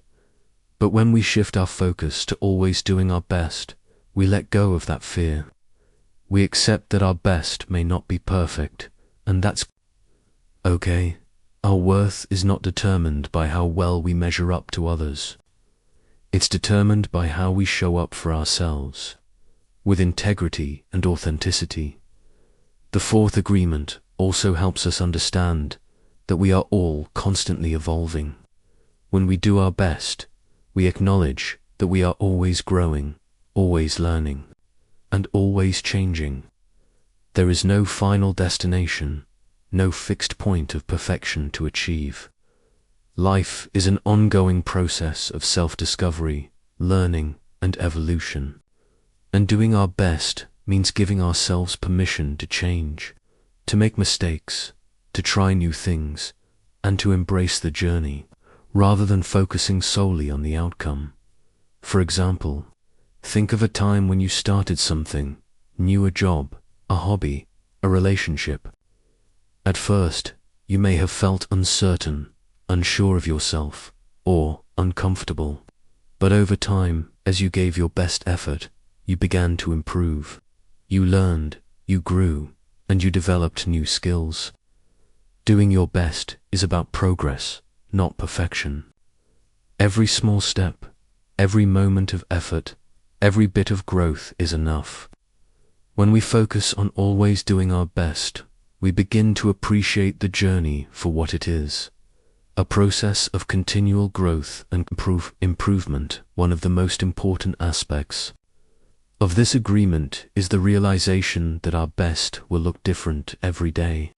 But when we shift our focus to always doing our best, we let go of that fear. We accept that our best may not be perfect, and that's okay. Our worth is not determined by how well we measure up to others. It's determined by how we show up for ourselves, with integrity and authenticity. The fourth agreement also helps us understand that we are all constantly evolving. When we do our best, we acknowledge that we are always growing, always learning, and always changing. There is no final destination, no fixed point of perfection to achieve. Life is an ongoing process of self-discovery, learning, and evolution. And doing our best means giving ourselves permission to change, to make mistakes, to try new things, and to embrace the journey, rather than focusing solely on the outcome. For example, think of a time when you started something, new, a job, a hobby, a relationship. At first, you may have felt uncertain, unsure of yourself, or uncomfortable. But over time, as you gave your best effort, you began to improve. You learned, you grew, and you developed new skills. Doing your best is about progress, not perfection. Every small step, every moment of effort, every bit of growth is enough. When we focus on always doing our best, we begin to appreciate the journey for what it is. A process of continual growth and improvement. One of the most important aspects of this agreement is the realization that our best will look different every day.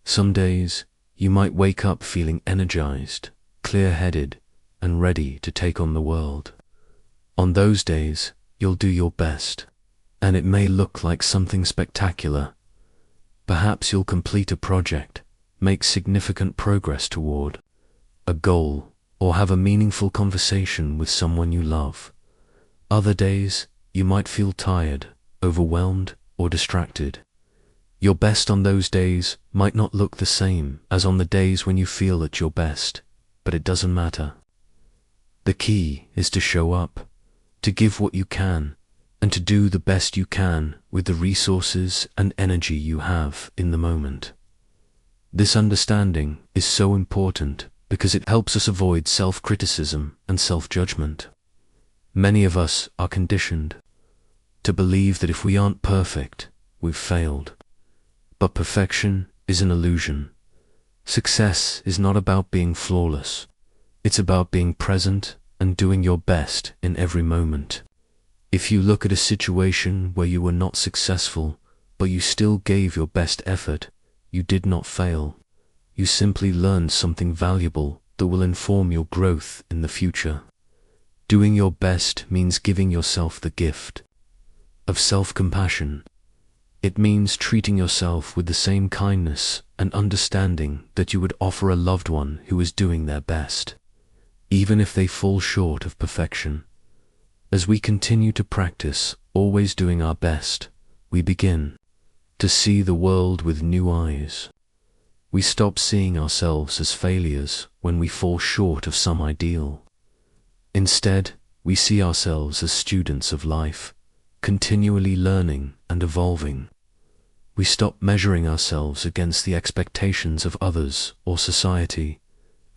Some days, you might wake up feeling energized, clear-headed, and ready to take on the world. On those days, you'll do your best, and it may look like something spectacular. Perhaps you'll complete a project, make significant progress toward a goal, or have a meaningful conversation with someone you love. Other days, you might feel tired, overwhelmed, or distracted. Your best on those days might not look the same as on the days when you feel at your best, but it doesn't matter. The key is to show up, to give what you can, and to do the best you can with the resources and energy you have in the moment. This understanding is so important because it helps us avoid self-criticism and self-judgment. Many of us are conditioned to believe that if we aren't perfect, we've failed. But perfection is an illusion. Success is not about being flawless. It's about being present and doing your best in every moment. If you look at a situation where you were not successful, but you still gave your best effort, you did not fail. You simply learned something valuable that will inform your growth in the future. Doing your best means giving yourself the gift of self-compassion. It means treating yourself with the same kindness and understanding that you would offer a loved one who is doing their best, even if they fall short of perfection. As we continue to practice always doing our best, we begin to see the world with new eyes. We stop seeing ourselves as failures when we fall short of some ideal. Instead, we see ourselves as students of life, continually learning and evolving. We stop measuring ourselves against the expectations of others or society,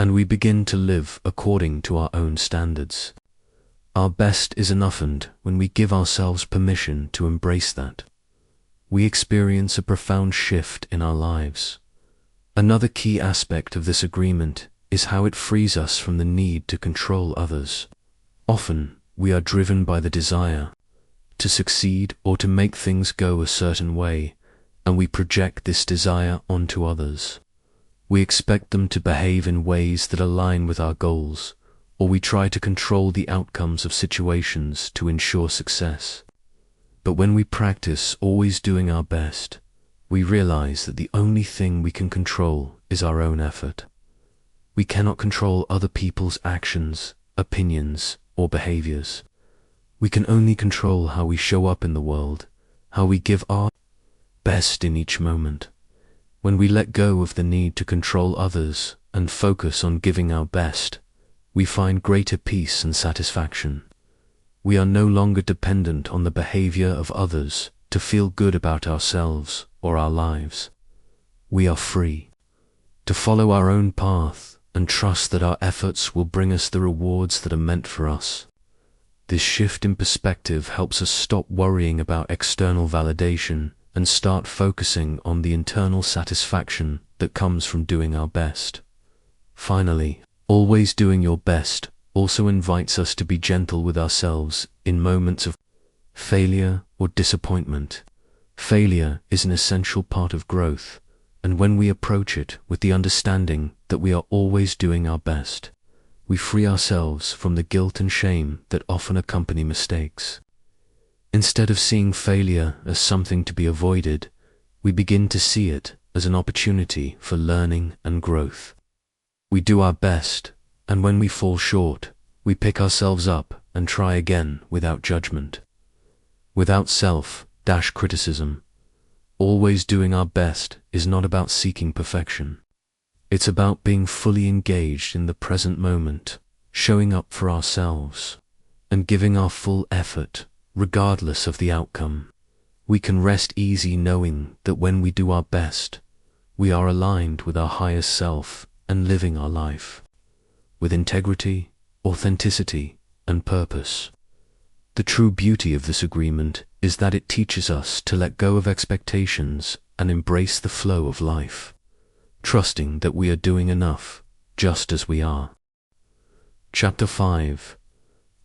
and we begin to live according to our own standards. Our best is enoughened when we give ourselves permission to embrace that. We experience a profound shift in our lives. Another key aspect of this agreement is how it frees us from the need to control others. Often, we are driven by the desire to succeed or to make things go a certain way, and we project this desire onto others. We expect them to behave in ways that align with our goals, or we try to control the outcomes of situations to ensure success. But when we practice always doing our best, we realize that the only thing we can control is our own effort. We cannot control other people's actions, opinions, or behaviors. We can only control how we show up in the world, how we give our best in each moment. When we let go of the need to control others and focus on giving our best, we find greater peace and satisfaction. We are no longer dependent on the behavior of others to feel good about ourselves or our lives. We are free to follow our own path and trust that our efforts will bring us the rewards that are meant for us. This shift in perspective helps us stop worrying about external validation and start focusing on the internal satisfaction that comes from doing our best. Finally, always doing your best also invites us to be gentle with ourselves in moments of failure or disappointment. Failure is an essential part of growth, and when we approach it with the understanding that we are always doing our best, we free ourselves from the guilt and shame that often accompany mistakes. Instead of seeing failure as something to be avoided, we begin to see it as an opportunity for learning and growth. We do our best, and when we fall short, we pick ourselves up and try again without judgment, without self-criticism. Always doing our best is not about seeking perfection. It's about being fully engaged in the present moment, showing up for ourselves, and giving our full effort, regardless of the outcome. We can rest easy knowing that when we do our best, we are aligned with our highest self and living our life with integrity, authenticity, and purpose. The true beauty of this agreement is that it teaches us to let go of expectations and embrace the flow of life, trusting that we are doing enough just as we are. Chapter 5.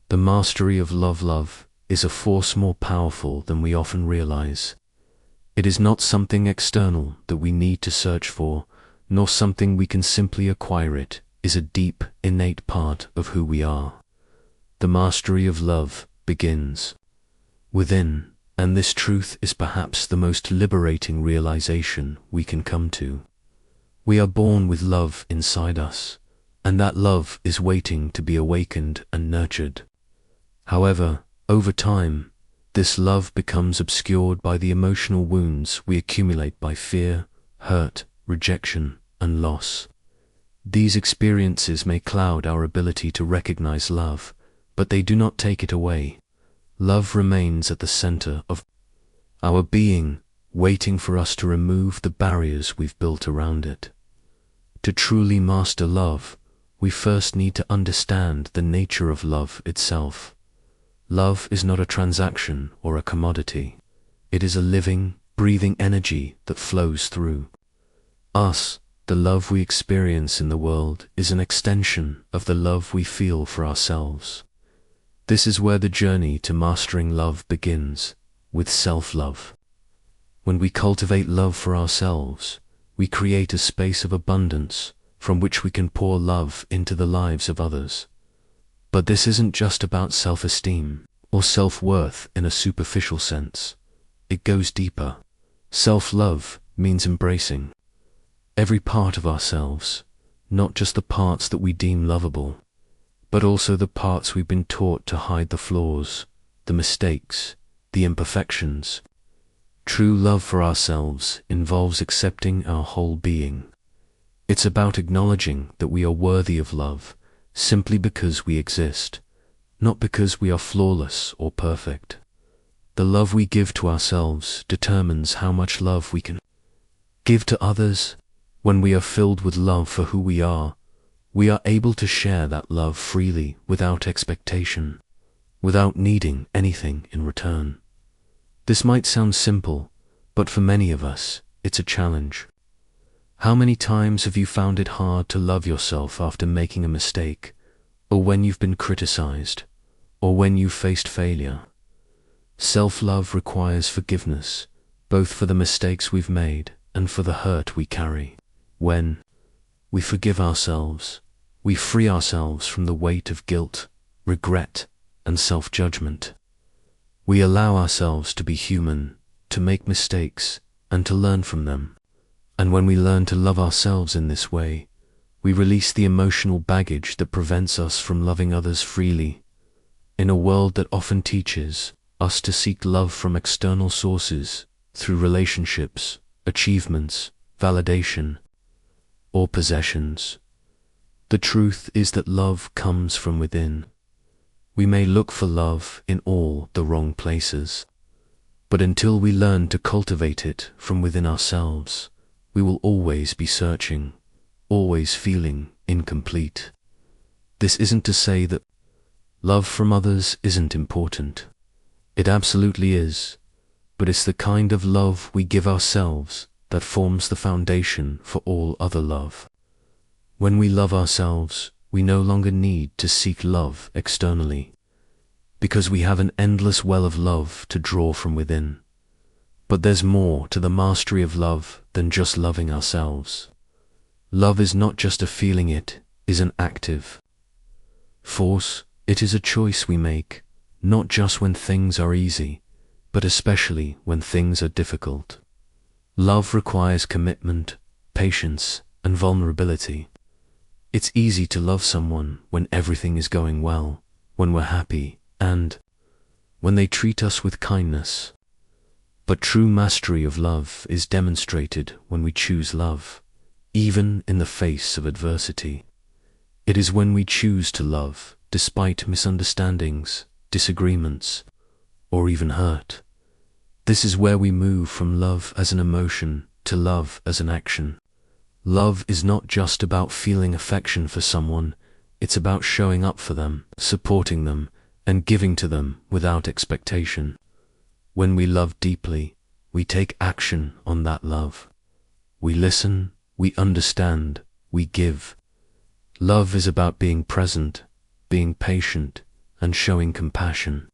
The Mastery of Love. Love is a force more powerful than we often realize. It is not something external that we need to search for, nor something we can simply acquire. It is a deep, innate part of who we are. The mastery of love begins within, and this truth is perhaps the most liberating realization we can come to. We are born with love inside us, and that love is waiting to be awakened and nurtured. However, over time, this love becomes obscured by the emotional wounds we accumulate by fear, hurt, rejection, and loss. These experiences may cloud our ability to recognize love, but they do not take it away. Love remains at the center of our being, waiting for us to remove the barriers we've built around it. To truly master love, we first need to understand the nature of love itself. Love is not a transaction or a commodity. It is a living, breathing energy that flows through us. The love we experience in the world is an extension of the love we feel for ourselves. This is where the journey to mastering love begins, with self-love. When we cultivate love for ourselves, we create a space of abundance from which we can pour love into the lives of others. But this isn't just about self-esteem or self-worth in a superficial sense. It goes deeper. Self-love means embracing every part of ourselves, not just the parts that we deem lovable, but also the parts we've been taught to hide the flaws, the mistakes, the imperfections. True love for ourselves involves accepting our whole being. It's about acknowledging that we are worthy of love simply because we exist, not because we are flawless or perfect. The love we give to ourselves determines how much love we can give to others. When we are filled with love for who we are able to share that love freely without expectation, without needing anything in return. This might sound simple, but for many of us, it's a challenge. How many times have you found it hard to love yourself after making a mistake, or when you've been criticized, or when you've faced failure? Self-love requires forgiveness, both for the mistakes we've made and for the hurt we carry. When we forgive ourselves, we free ourselves from the weight of guilt, regret, and self-judgment. We allow ourselves to be human, to make mistakes, and to learn from them. And when we learn to love ourselves in this way, we release the emotional baggage that prevents us from loving others freely. In a world that often teaches us to seek love from external sources, through relationships, achievements, validation, or possessions, the truth is that love comes from within. We may look for love in all the wrong places, but until we learn to cultivate it from within ourselves, we will always be searching, always feeling incomplete. This isn't to say that love from others isn't important. It absolutely is, but it's the kind of love we give ourselves that forms the foundation for all other love. When we love ourselves, we no longer need to seek love externally, because we have an endless well of love to draw from within. But there's more to the mastery of love than just loving ourselves. Love is not just a feeling, it is an active force. It is a choice we make, not just when things are easy, but especially when things are difficult. Love requires commitment, patience, and vulnerability. It's easy to love someone when everything is going well, when we're happy, and when they treat us with kindness. But true mastery of love is demonstrated when we choose love, even in the face of adversity. It is when we choose to love, despite misunderstandings, disagreements, or even hurt. This is where we move from love as an emotion to love as an action. Love is not just about feeling affection for someone, it's about showing up for them, supporting them, and giving to them without expectation. When we love deeply, we take action on that love. We listen, we understand, we give. Love is about being present, being patient, and showing compassion.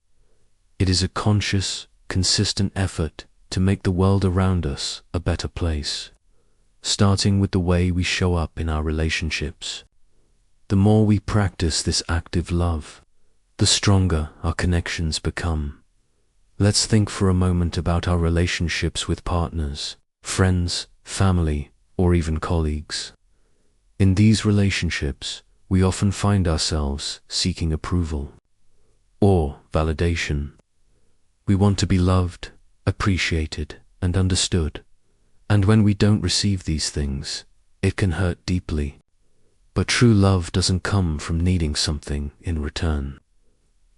It is a conscious, consistent effort to make the world around us a better place, starting with the way we show up in our relationships. The more we practice this active love, the stronger our connections become. Let's think for a moment about our relationships with partners, friends, family, or even colleagues. In these relationships, we often find ourselves seeking approval or validation. We want to be loved, appreciated, and understood. And when we don't receive these things, it can hurt deeply. But true love doesn't come from needing something in return.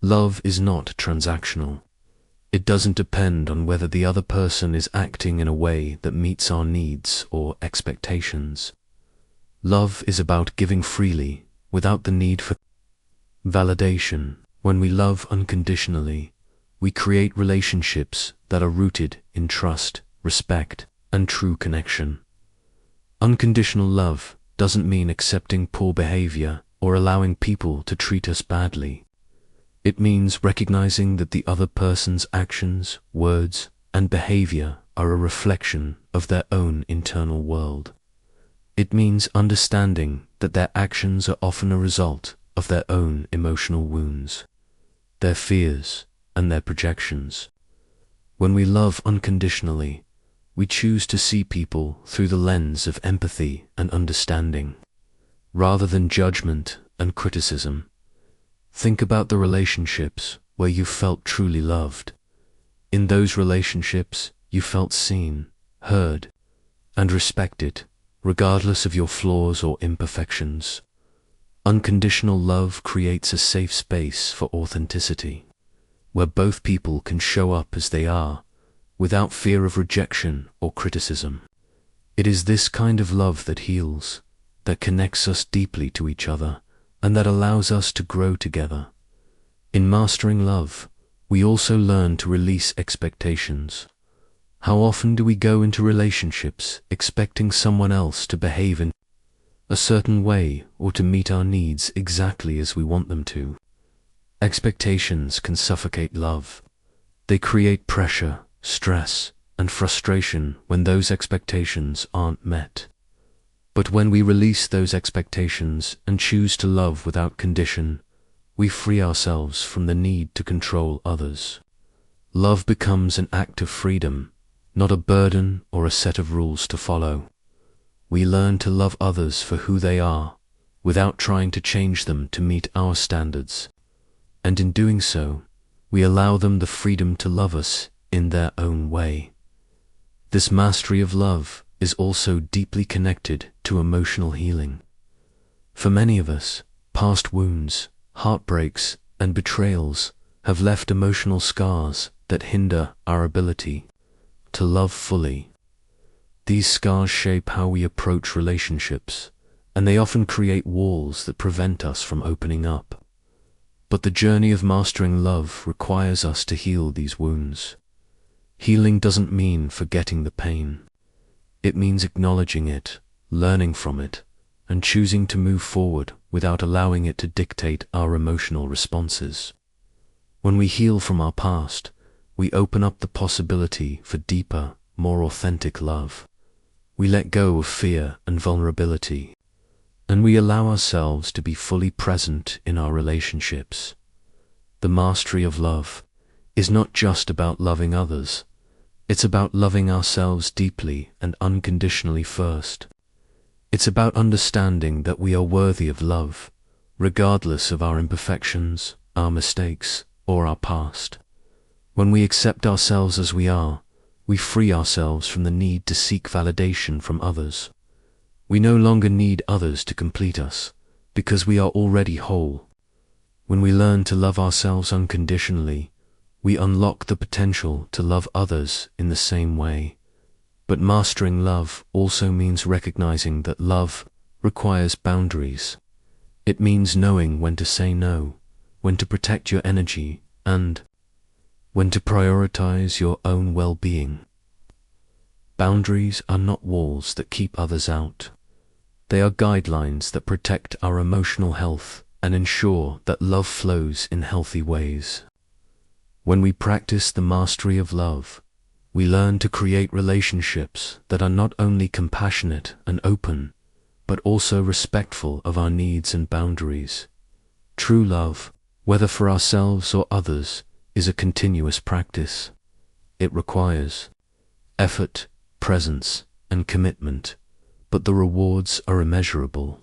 Love is not transactional. It doesn't depend on whether the other person is acting in a way that meets our needs or expectations. Love is about giving freely, without the need for validation. When we love unconditionally, we create relationships that are rooted in trust, respect, and true connection. Unconditional love doesn't mean accepting poor behavior or allowing people to treat us badly. It means recognizing that the other person's actions, words, and behavior are a reflection of their own internal world. It means understanding that their actions are often a result of their own emotional wounds, their fears, and their projections. When we love unconditionally, we choose to see people through the lens of empathy and understanding, rather than judgment and criticism. Think about the relationships where you felt truly loved. In those relationships, you felt seen, heard, and respected, regardless of your flaws or imperfections. Unconditional love creates a safe space for authenticity, where both people can show up as they are, without fear of rejection or criticism. It is this kind of love that heals, that connects us deeply to each other, and that allows us to grow together. In mastering love, we also learn to release expectations. How often do we go into relationships expecting someone else to behave in a certain way or to meet our needs exactly as we want them to? Expectations can suffocate love. They create pressure, stress, and frustration when those expectations aren't met. But when we release those expectations and choose to love without condition, we free ourselves from the need to control others. Love becomes an act of freedom, not a burden or a set of rules to follow. We learn to love others for who they are, without trying to change them to meet our standards. And in doing so, we allow them the freedom to love us in their own way. This mastery of love is also deeply connected to emotional healing. For many of us, past wounds, heartbreaks, and betrayals have left emotional scars that hinder our ability to love fully. These scars shape how we approach relationships, and they often create walls that prevent us from opening up. But the journey of mastering love requires us to heal these wounds. Healing doesn't mean forgetting the pain. It means acknowledging it, learning from it, and choosing to move forward without allowing it to dictate our emotional responses. When we heal from our past, we open up the possibility for deeper, more authentic love. We let go of fear and vulnerability, and we allow ourselves to be fully present in our relationships. The mastery of love is not just about loving others. It's about loving ourselves deeply and unconditionally first. It's about understanding that we are worthy of love, regardless of our imperfections, our mistakes, or our past. When we accept ourselves as we are, we free ourselves from the need to seek validation from others. We no longer need others to complete us, because we are already whole. When we learn to love ourselves unconditionally, we unlock the potential to love others in the same way. But mastering love also means recognizing that love requires boundaries. It means knowing when to say no, when to protect your energy, and when to prioritize your own well-being. Boundaries are not walls that keep others out. They are guidelines that protect our emotional health and ensure that love flows in healthy ways. When we practice the mastery of love, we learn to create relationships that are not only compassionate and open, but also respectful of our needs and boundaries. True love, whether for ourselves or others, is a continuous practice. It requires effort, presence, and commitment, but the rewards are immeasurable.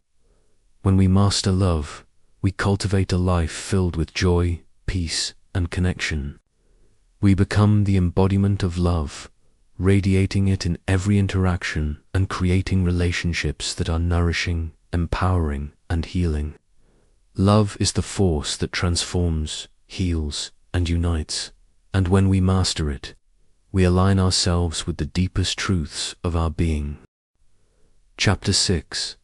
When we master love, we cultivate a life filled with joy, peace, and connection. We become the embodiment of love, radiating it in every interaction and creating relationships that are nourishing, empowering, and healing. Love is the force that transforms, heals, and unites, and when we master it, we align ourselves with the deepest truths of our being. Chapter 6.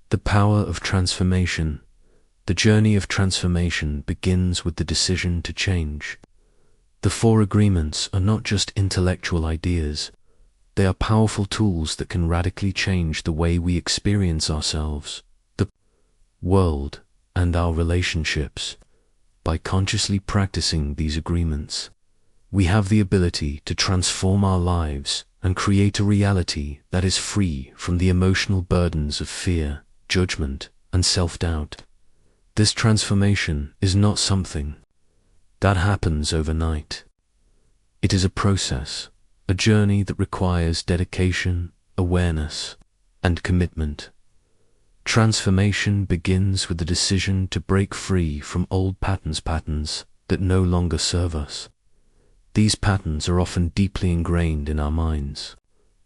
The Power of Transformation. The journey of transformation begins with the decision to change. The 4 agreements are not just intellectual ideas. They are powerful tools that can radically change the way we experience ourselves, the world, and our relationships. By consciously practicing these agreements, we have the ability to transform our lives and create a reality that is free from the emotional burdens of fear, judgment, and self-doubt. This transformation is not something that happens overnight. It is a process, a journey that requires dedication, awareness, and commitment. Transformation begins with the decision to break free from old patterns that no longer serve us. These patterns are often deeply ingrained in our minds,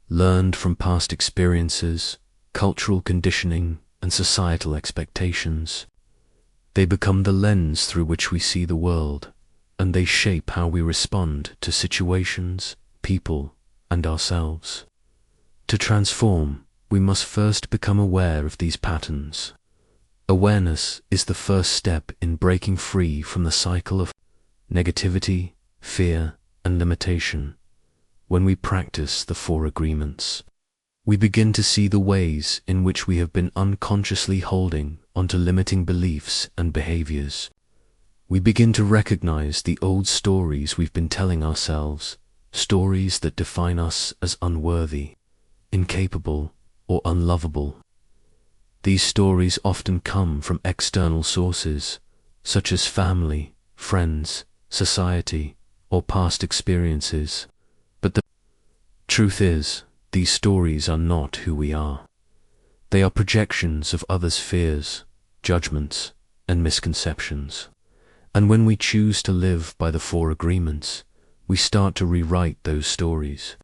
learned from past experiences, cultural conditioning, and societal expectations. They become the lens through which we see the world, and they shape how we respond to situations, people, and ourselves. To transform, we must first become aware of these patterns. Awareness is the first step in breaking free from the cycle of negativity, fear, and limitation. When we practice the 4 agreements, we begin to see the ways in which we have been unconsciously holding onto limiting beliefs and behaviors. We begin to recognize the old stories we've been telling ourselves, stories that define us as unworthy, incapable, or unlovable. These stories often come from external sources, such as family, friends, society, or past experiences. But the truth is, these stories are not who we are. They are projections of others' fears, judgments, and misconceptions. And when we choose to live by the 4 agreements, we start to rewrite those stories.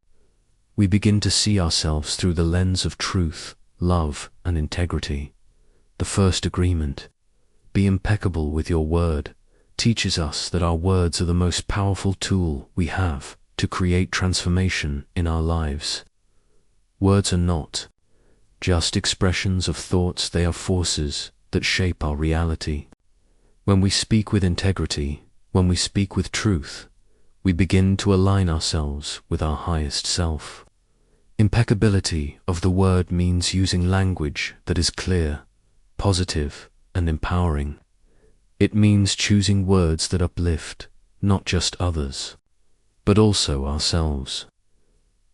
We begin to see ourselves through the lens of truth, love, and integrity. The first agreement, be impeccable with your word, teaches us that our words are the most powerful tool we have to create transformation in our lives. Words are not just expressions of thoughts, they are forces that shape our reality. When we speak with integrity, when we speak with truth, we begin to align ourselves with our highest self. Impeccability of the word means using language that is clear, positive, and empowering. It means choosing words that uplift not just others, but also ourselves.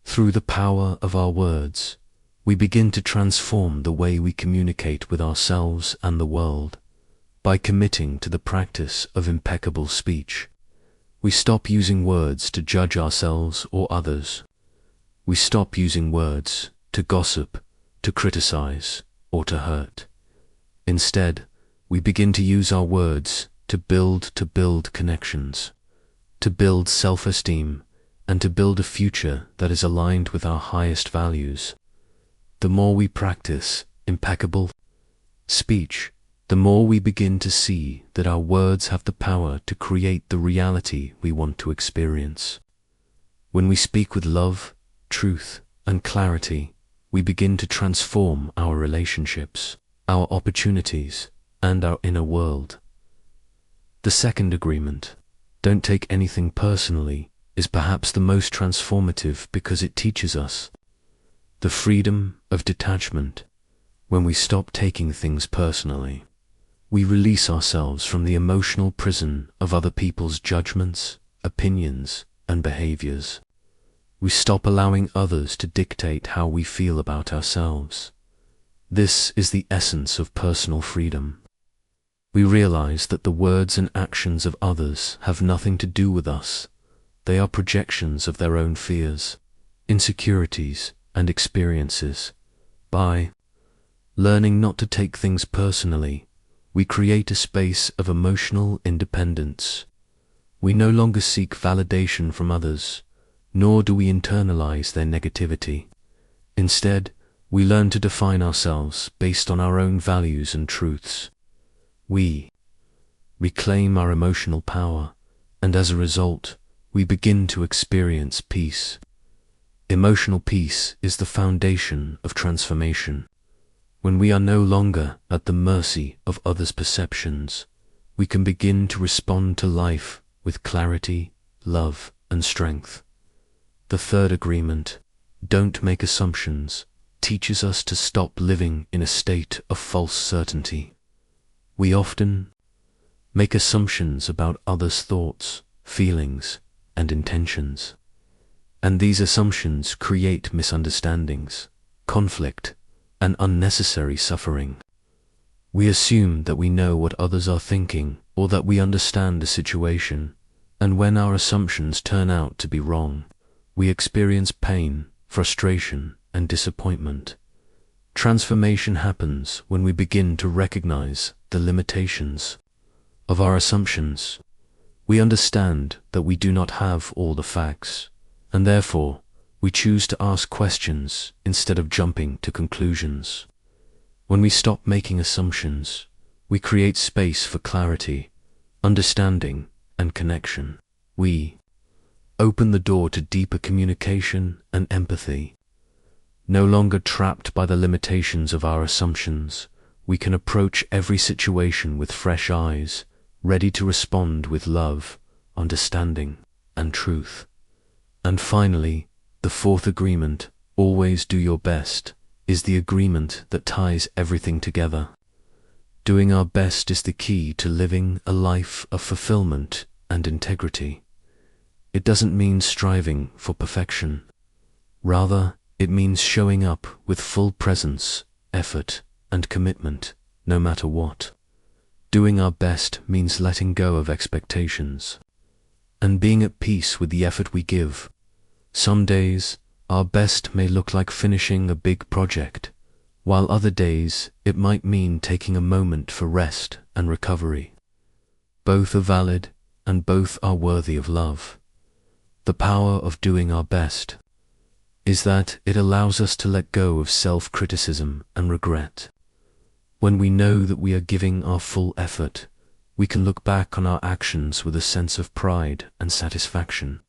Through the power of our words, we begin to transform the way we communicate with ourselves and the world. By committing to the practice of impeccable speech, we stop using words to judge ourselves or others. We stop using words to gossip, to criticize, or to hurt. Instead, we begin to use our words to build connections, to build self-esteem, and to build a future that is aligned with our highest values. The more we practice impeccable speech, the more we begin to see that our words have the power to create the reality we want to experience. When we speak with love, truth, and clarity, we begin to transform our relationships, our opportunities, and our inner world. The second agreement, don't take anything personally, is perhaps the most transformative because it teaches us the freedom of detachment. When we stop taking things personally, we release ourselves from the emotional prison of other people's judgments, opinions, and behaviors. We stop allowing others to dictate how we feel about ourselves. This is the essence of personal freedom. We realize that the words and actions of others have nothing to do with us. They are projections of their own fears, insecurities, and experiences. By learning not to take things personally, we create a space of emotional independence. We no longer seek validation from others, nor do we internalize their negativity. Instead, we learn to define ourselves based on our own values and truths. We reclaim our emotional power, and as a result, we begin to experience peace. Emotional peace is the foundation of transformation. When we are no longer at the mercy of others' perceptions, we can begin to respond to life with clarity, love, and strength. The third agreement, don't make assumptions, teaches us to stop living in a state of false certainty. We often make assumptions about others' thoughts, feelings, and intentions. And these assumptions create misunderstandings, conflict, and unnecessary suffering. We assume that we know what others are thinking or that we understand the situation, and when our assumptions turn out to be wrong, we experience pain, frustration, and disappointment. Transformation happens when we begin to recognize the limitations of our assumptions. We understand that we do not have all the facts, and therefore we choose to ask questions instead of jumping to conclusions. When we stop making assumptions, we create space for clarity, understanding, and connection. We open the door to deeper communication and empathy. No longer trapped by the limitations of our assumptions, we can approach every situation with fresh eyes, ready to respond with love, understanding, and truth. And finally, the fourth agreement, always do your best, is the agreement that ties everything together. Doing our best is the key to living a life of fulfillment and integrity. It doesn't mean striving for perfection. Rather, it means showing up with full presence, effort, and commitment, no matter what. Doing our best means letting go of expectations and being at peace with the effort we give. Some days, our best may look like finishing a big project, while other days it might mean taking a moment for rest and recovery. Both are valid, and both are worthy of love. The power of doing our best is that it allows us to let go of self-criticism and regret. When we know that we are giving our full effort, we can look back on our actions with a sense of pride and satisfaction.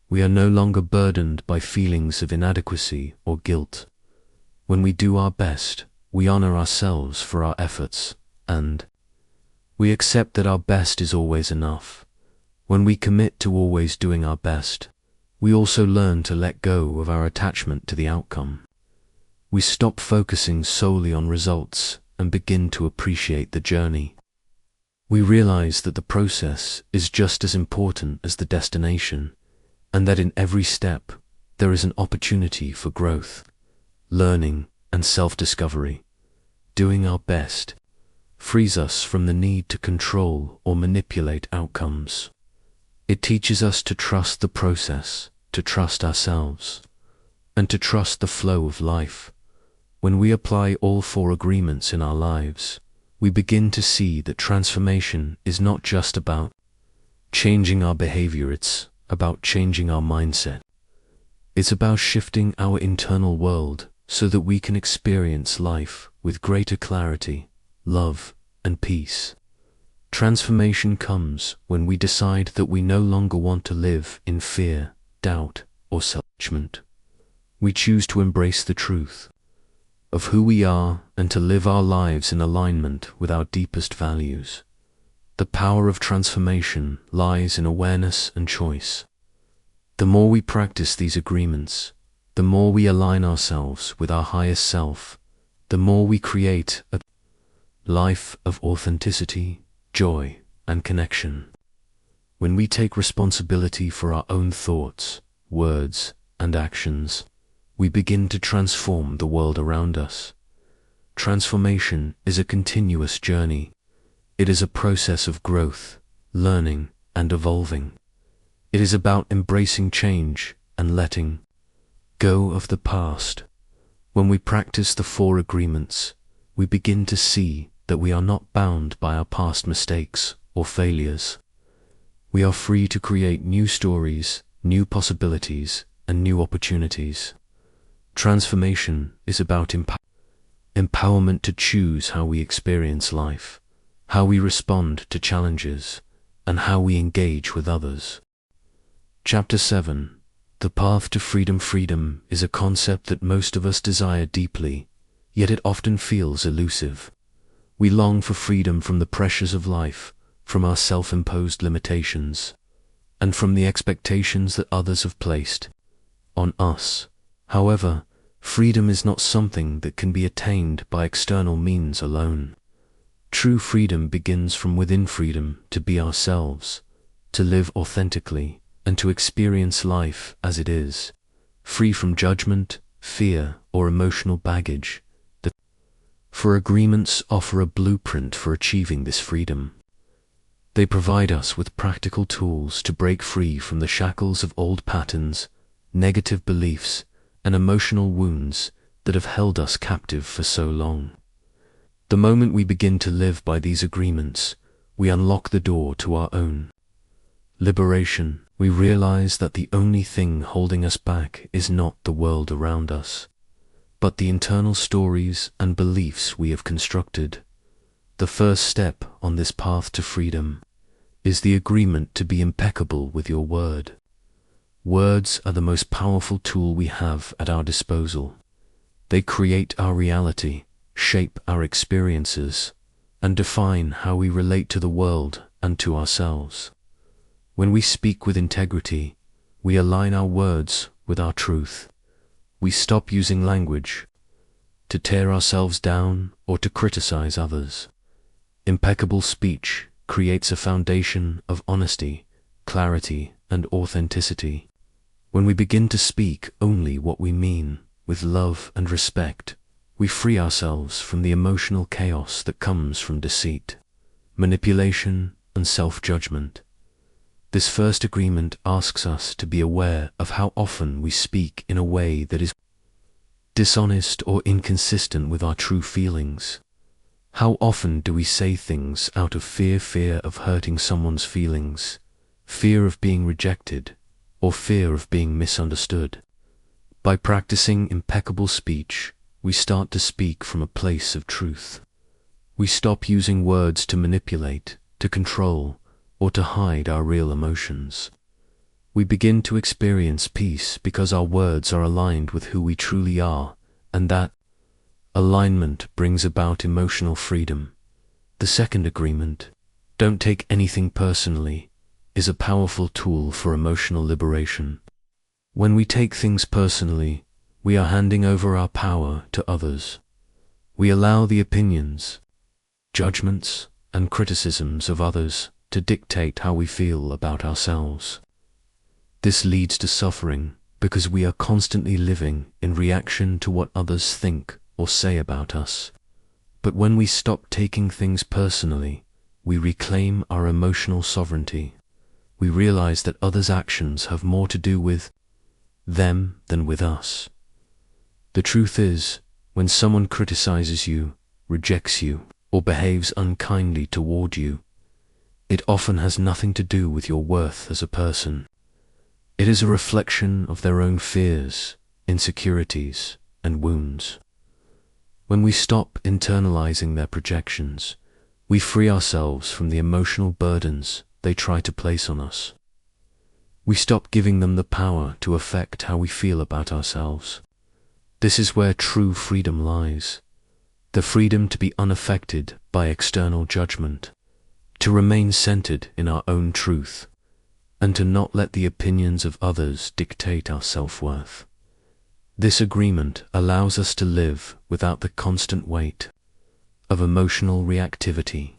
We are no longer burdened by feelings of inadequacy or guilt. When we do our best, we honor ourselves for our efforts, and we accept that our best is always enough. When we commit to always doing our best, we also learn to let go of our attachment to the outcome. We stop focusing solely on results and begin to appreciate the journey. We realize that the process is just as important as the destination, and that in every step there is an opportunity for growth, learning, and self-discovery. Doing our best frees us from the need to control or manipulate outcomes. It teaches us to trust the process, to trust ourselves, and to trust the flow of life. When we apply all four agreements in our lives, we begin to see that transformation is not just about changing our behavior, it's about changing our mindset. It's about shifting our internal world so that we can experience life with greater clarity, love, and peace. Transformation comes when we decide that we no longer want to live in fear, doubt, or self-judgment. We choose to embrace the truth of who we are and to live our lives in alignment with our deepest values. The power of transformation lies in awareness and choice. The more we practice these agreements, the more we align ourselves with our highest self, the more we create a life of authenticity, joy, and connection. When we take responsibility for our own thoughts, words, and actions, we begin to transform the world around us. Transformation is a continuous journey. It is a process of growth, learning, and evolving. It is about embracing change and letting go of the past. When we practice the 4 agreements, we begin to see that we are not bound by our past mistakes or failures. We are free to create new stories, new possibilities, and new opportunities. Transformation is about empowerment to choose how we experience life, how we respond to challenges, and how we engage with others. Chapter 7. The Path to Freedom. Freedom is a concept that most of us desire deeply, yet it often feels elusive. We long for freedom from the pressures of life, from our self-imposed limitations, and from the expectations that others have placed on us. However, freedom is not something that can be attained by external means alone. True freedom begins from within. Freedom to be ourselves, to live authentically, and to experience life as it is, free from judgment, fear, or emotional baggage. The 4 agreements offer a blueprint for achieving this freedom. They provide us with practical tools to break free from the shackles of old patterns, negative beliefs, and emotional wounds that have held us captive for so long. The moment we begin to live by these agreements, we unlock the door to our own liberation. We realize that the only thing holding us back is not the world around us, but the internal stories and beliefs we have constructed. The first step on this path to freedom is the agreement to be impeccable with your word. Words are the most powerful tool we have at our disposal. They create our reality, shape our experiences, and define how we relate to the world and to ourselves. When we speak with integrity, we align our words with our truth. We stop using language to tear ourselves down or to criticize others. Impeccable speech creates a foundation of honesty, clarity, and authenticity. When we begin to speak only what we mean, with love and respect, we free ourselves from the emotional chaos that comes from deceit, manipulation, and self-judgment. This first agreement asks us to be aware of how often we speak in a way that is dishonest or inconsistent with our true feelings. How often do we say things out of fear of hurting someone's feelings, fear of being rejected, or fear of being misunderstood? By practicing impeccable speech, we start to speak from a place of truth. We stop using words to manipulate, to control, or to hide our real emotions. We begin to experience peace because our words are aligned with who we truly are, and that alignment brings about emotional freedom. The second agreement, don't take anything personally, is a powerful tool for emotional liberation. When we take things personally, we are handing over our power to others. We allow the opinions, judgments, and criticisms of others to dictate how we feel about ourselves. This leads to suffering because we are constantly living in reaction to what others think or say about us. But when we stop taking things personally, we reclaim our emotional sovereignty. We realize that others' actions have more to do with them than with us. The truth is, when someone criticizes you, rejects you, or behaves unkindly toward you, it often has nothing to do with your worth as a person. It is a reflection of their own fears, insecurities, and wounds. When we stop internalizing their projections, we free ourselves from the emotional burdens they try to place on us. We stop giving them the power to affect how we feel about ourselves. This is where true freedom lies. The freedom to be unaffected by external judgment, to remain centered in our own truth, and to not let the opinions of others dictate our self-worth. This agreement allows us to live without the constant weight of emotional reactivity.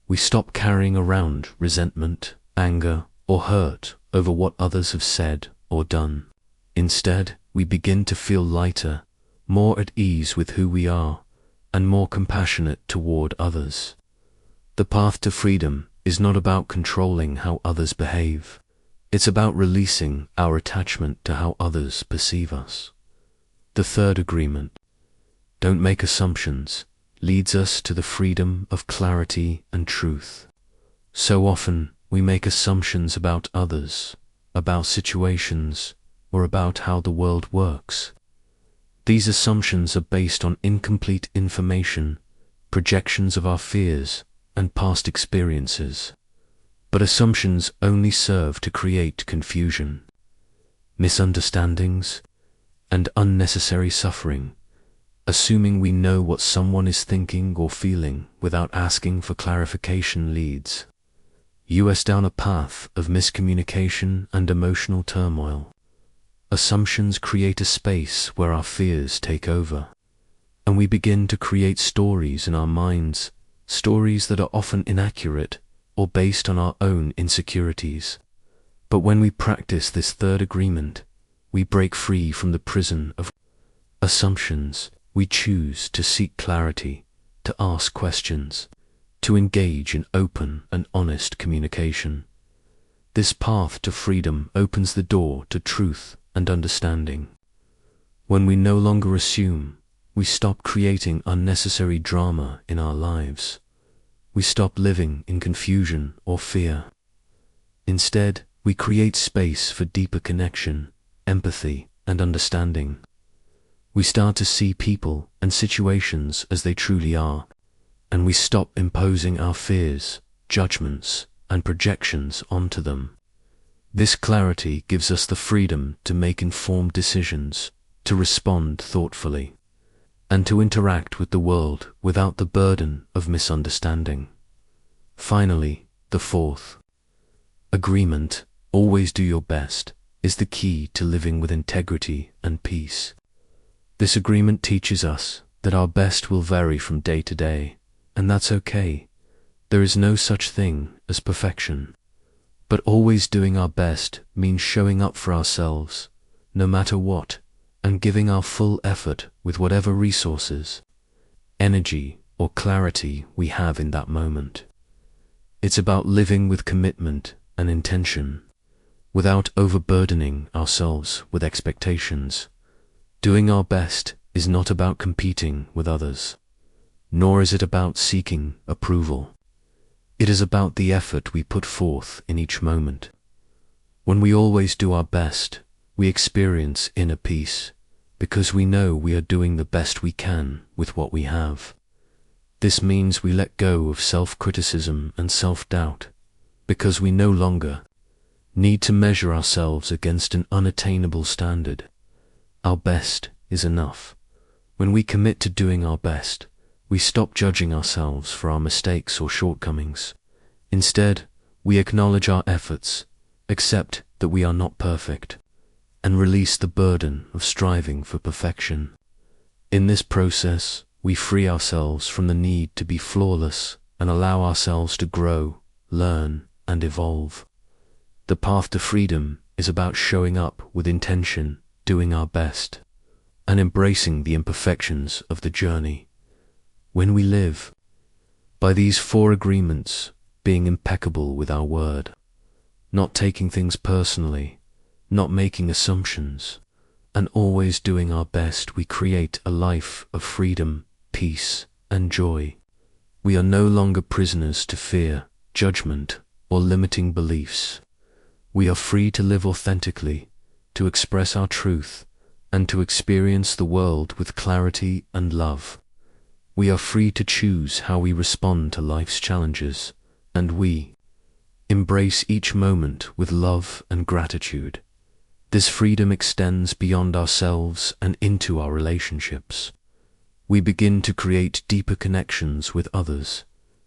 We stop carrying around resentment, anger, or hurt over what others have said or done. Instead, we begin to feel lighter, more at ease with who we are, and more compassionate toward others. The path to freedom is not about controlling how others behave. It's about releasing our attachment to how others perceive us. The third agreement, don't make assumptions, leads us to the freedom of clarity and truth. So often, we make assumptions about others, about situations, or about how the world works. These assumptions are based on incomplete information, projections of our fears, and past experiences. But assumptions only serve to create confusion, misunderstandings, and unnecessary suffering. Assuming we know what someone is thinking or feeling without asking for clarification leads us down a path of miscommunication and emotional turmoil. Assumptions create a space where our fears take over, and we begin to create stories in our minds, stories that are often inaccurate or based on our own insecurities. But when we practice this third agreement, we break free from the prison of assumptions. We choose to seek clarity, to ask questions, to engage in open and honest communication. This path to freedom opens the door to truth and understanding. When we no longer assume, we stop creating unnecessary drama in our lives. We stop living in confusion or fear. Instead, we create space for deeper connection, empathy, and understanding. We start to see people and situations as they truly are, and we stop imposing our fears, judgments, and projections onto them. This clarity gives us the freedom to make informed decisions, to respond thoughtfully, and to interact with the world without the burden of misunderstanding. Finally, the fourth agreement, always do your best, is the key to living with integrity and peace. This agreement teaches us that our best will vary from day to day, and that's okay. There is no such thing as perfection. But always doing our best means showing up for ourselves, no matter what, and giving our full effort with whatever resources, energy, or clarity we have in that moment. It's about living with commitment and intention, without overburdening ourselves with expectations. Doing our best is not about competing with others, nor is it about seeking approval. It is about the effort we put forth in each moment. When we always do our best, we experience inner peace, because we know we are doing the best we can with what we have. This means we let go of self-criticism and self-doubt, because we no longer need to measure ourselves against an unattainable standard. Our best is enough. When we commit to doing our best, we stop judging ourselves for our mistakes or shortcomings. Instead, we acknowledge our efforts, accept that we are not perfect, and release the burden of striving for perfection. In this process, we free ourselves from the need to be flawless and allow ourselves to grow, learn, and evolve. The path to freedom is about showing up with intention, doing our best, and embracing the imperfections of the journey. When we live by these four agreements, being impeccable with our word, not taking things personally, not making assumptions, and always doing our best, we create a life of freedom, peace, and joy. We are no longer prisoners to fear, judgment, or limiting beliefs. We are free to live authentically, to express our truth, and to experience the world with clarity and love. We are free to choose how we respond to life's challenges, and we embrace each moment with love and gratitude. This freedom extends beyond ourselves and into our relationships. We begin to create deeper connections with others,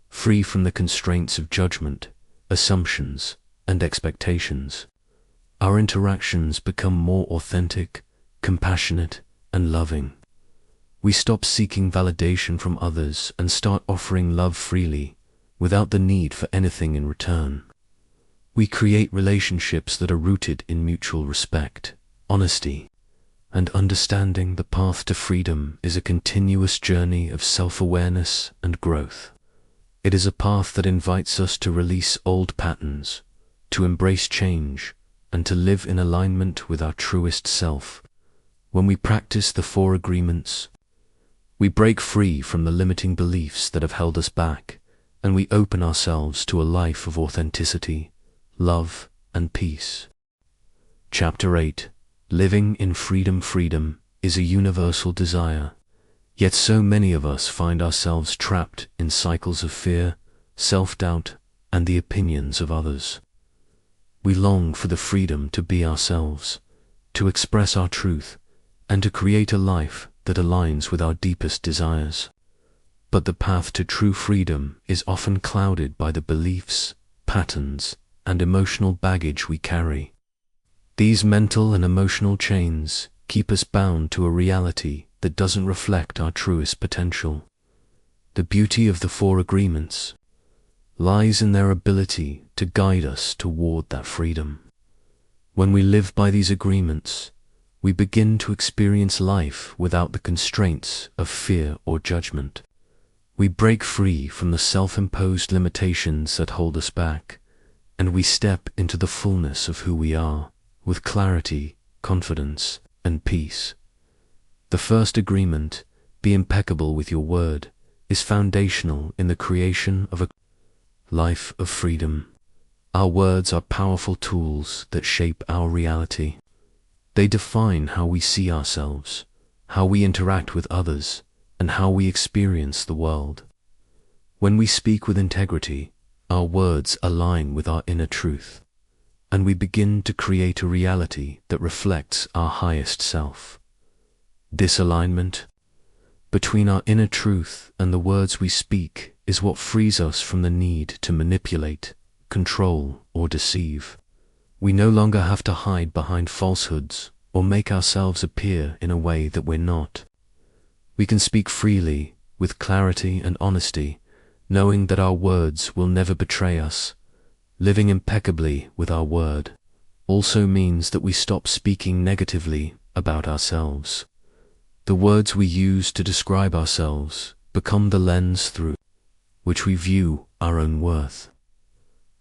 free from the constraints of judgment, assumptions, and expectations. Our interactions become more authentic, compassionate, and loving. We stop seeking validation from others and start offering love freely, without the need for anything in return. We create relationships that are rooted in mutual respect, honesty, and understanding. The path to freedom is a continuous journey of self-awareness and growth. It is a path that invites us to release old patterns, to embrace change, and to live in alignment with our truest self. When we practice the 4 agreements, we break free from the limiting beliefs that have held us back, and we open ourselves to a life of authenticity, love, and peace. Chapter 8. Living in freedom. Freedom is a universal desire, yet so many of us find ourselves trapped in cycles of fear, self-doubt, and the opinions of others. We long for the freedom to be ourselves, to express our truth, and to create a life that aligns with our deepest desires. But the path to true freedom is often clouded by the beliefs, patterns, and emotional baggage we carry. These mental and emotional chains keep us bound to a reality that doesn't reflect our truest potential. The beauty of the 4 agreements lies in their ability to guide us toward that freedom. When we live by these agreements, we begin to experience life without the constraints of fear or judgment. We break free from the self-imposed limitations that hold us back, and we step into the fullness of who we are, with clarity, confidence, and peace. The first agreement, be impeccable with your word, is foundational in the creation of a life of freedom. Our words are powerful tools that shape our reality. They define how we see ourselves, how we interact with others, and how we experience the world. When we speak with integrity, our words align with our inner truth, and we begin to create a reality that reflects our highest self. This alignment between our inner truth and the words we speak is what frees us from the need to manipulate, control, or deceive. We no longer have to hide behind falsehoods or make ourselves appear in a way that we're not. We can speak freely, with clarity and honesty, knowing that our words will never betray us. Living impeccably with our word also means that we stop speaking negatively about ourselves. The words we use to describe ourselves become the lens through which we view our own worth.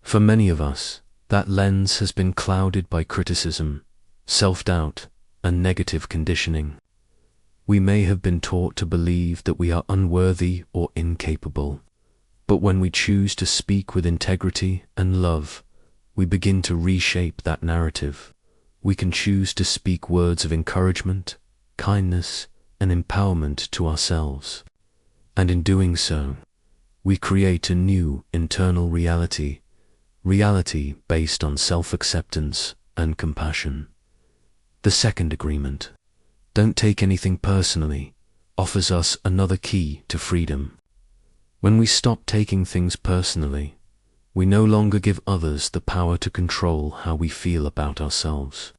For many of us, that lens has been clouded by criticism, self-doubt, and negative conditioning. We may have been taught to believe that we are unworthy or incapable. But when we choose to speak with integrity and love, we begin to reshape that narrative. We can choose to speak words of encouragement, kindness, and empowerment to ourselves. And in doing so, we create a new internal reality based on self-acceptance and compassion. The second agreement, don't take anything personally, offers us another key to freedom. When we stop taking things personally, we no longer give others the power to control how we feel about ourselves.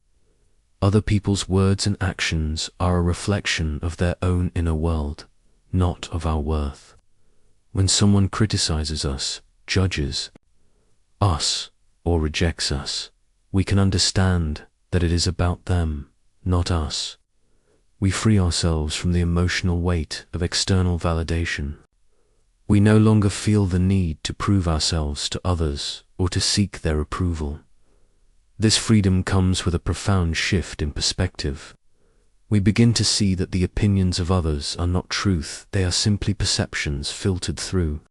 Other people's words and actions are a reflection of their own inner world, not of our worth. When someone criticizes us, judges us, or rejects us, we can understand that it is about them, not us. We free ourselves from the emotional weight of external validation. We no longer feel the need to prove ourselves to others or to seek their approval. This freedom comes with a profound shift in perspective. We begin to see that the opinions of others are not truth, they are simply perceptions filtered through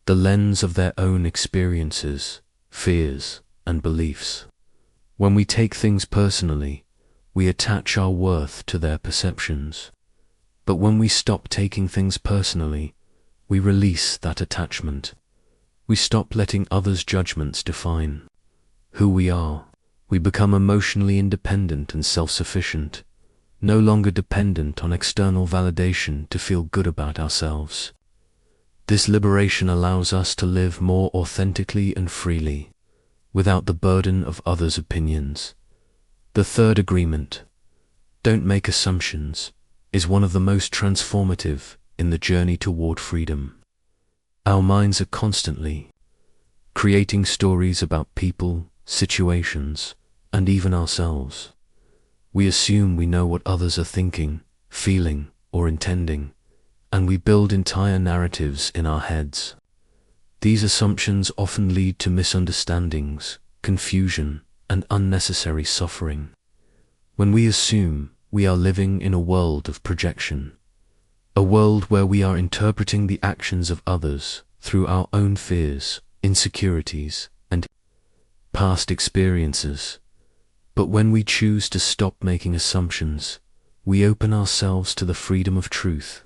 the lens of their own experiences, fears, and beliefs. When we take things personally, we attach our worth to their perceptions. But when we stop taking things personally, we release that attachment. We stop letting others' judgments define who we are, We become emotionally independent and self-sufficient, no longer dependent on external validation to feel good about ourselves. This liberation allows us to live more authentically and freely, without the burden of others' opinions. The third agreement, don't make assumptions, is one of the most transformative in the journey toward freedom. Our minds are constantly creating stories about people, situations, and even ourselves. We assume we know what others are thinking, feeling, or intending, and we build entire narratives in our heads. These assumptions often lead to misunderstandings, confusion, and unnecessary suffering. When we assume, we are living in a world of projection, a world where we are interpreting the actions of others through our own fears, insecurities, and past experiences. But when we choose to stop making assumptions, we open ourselves to the freedom of truth.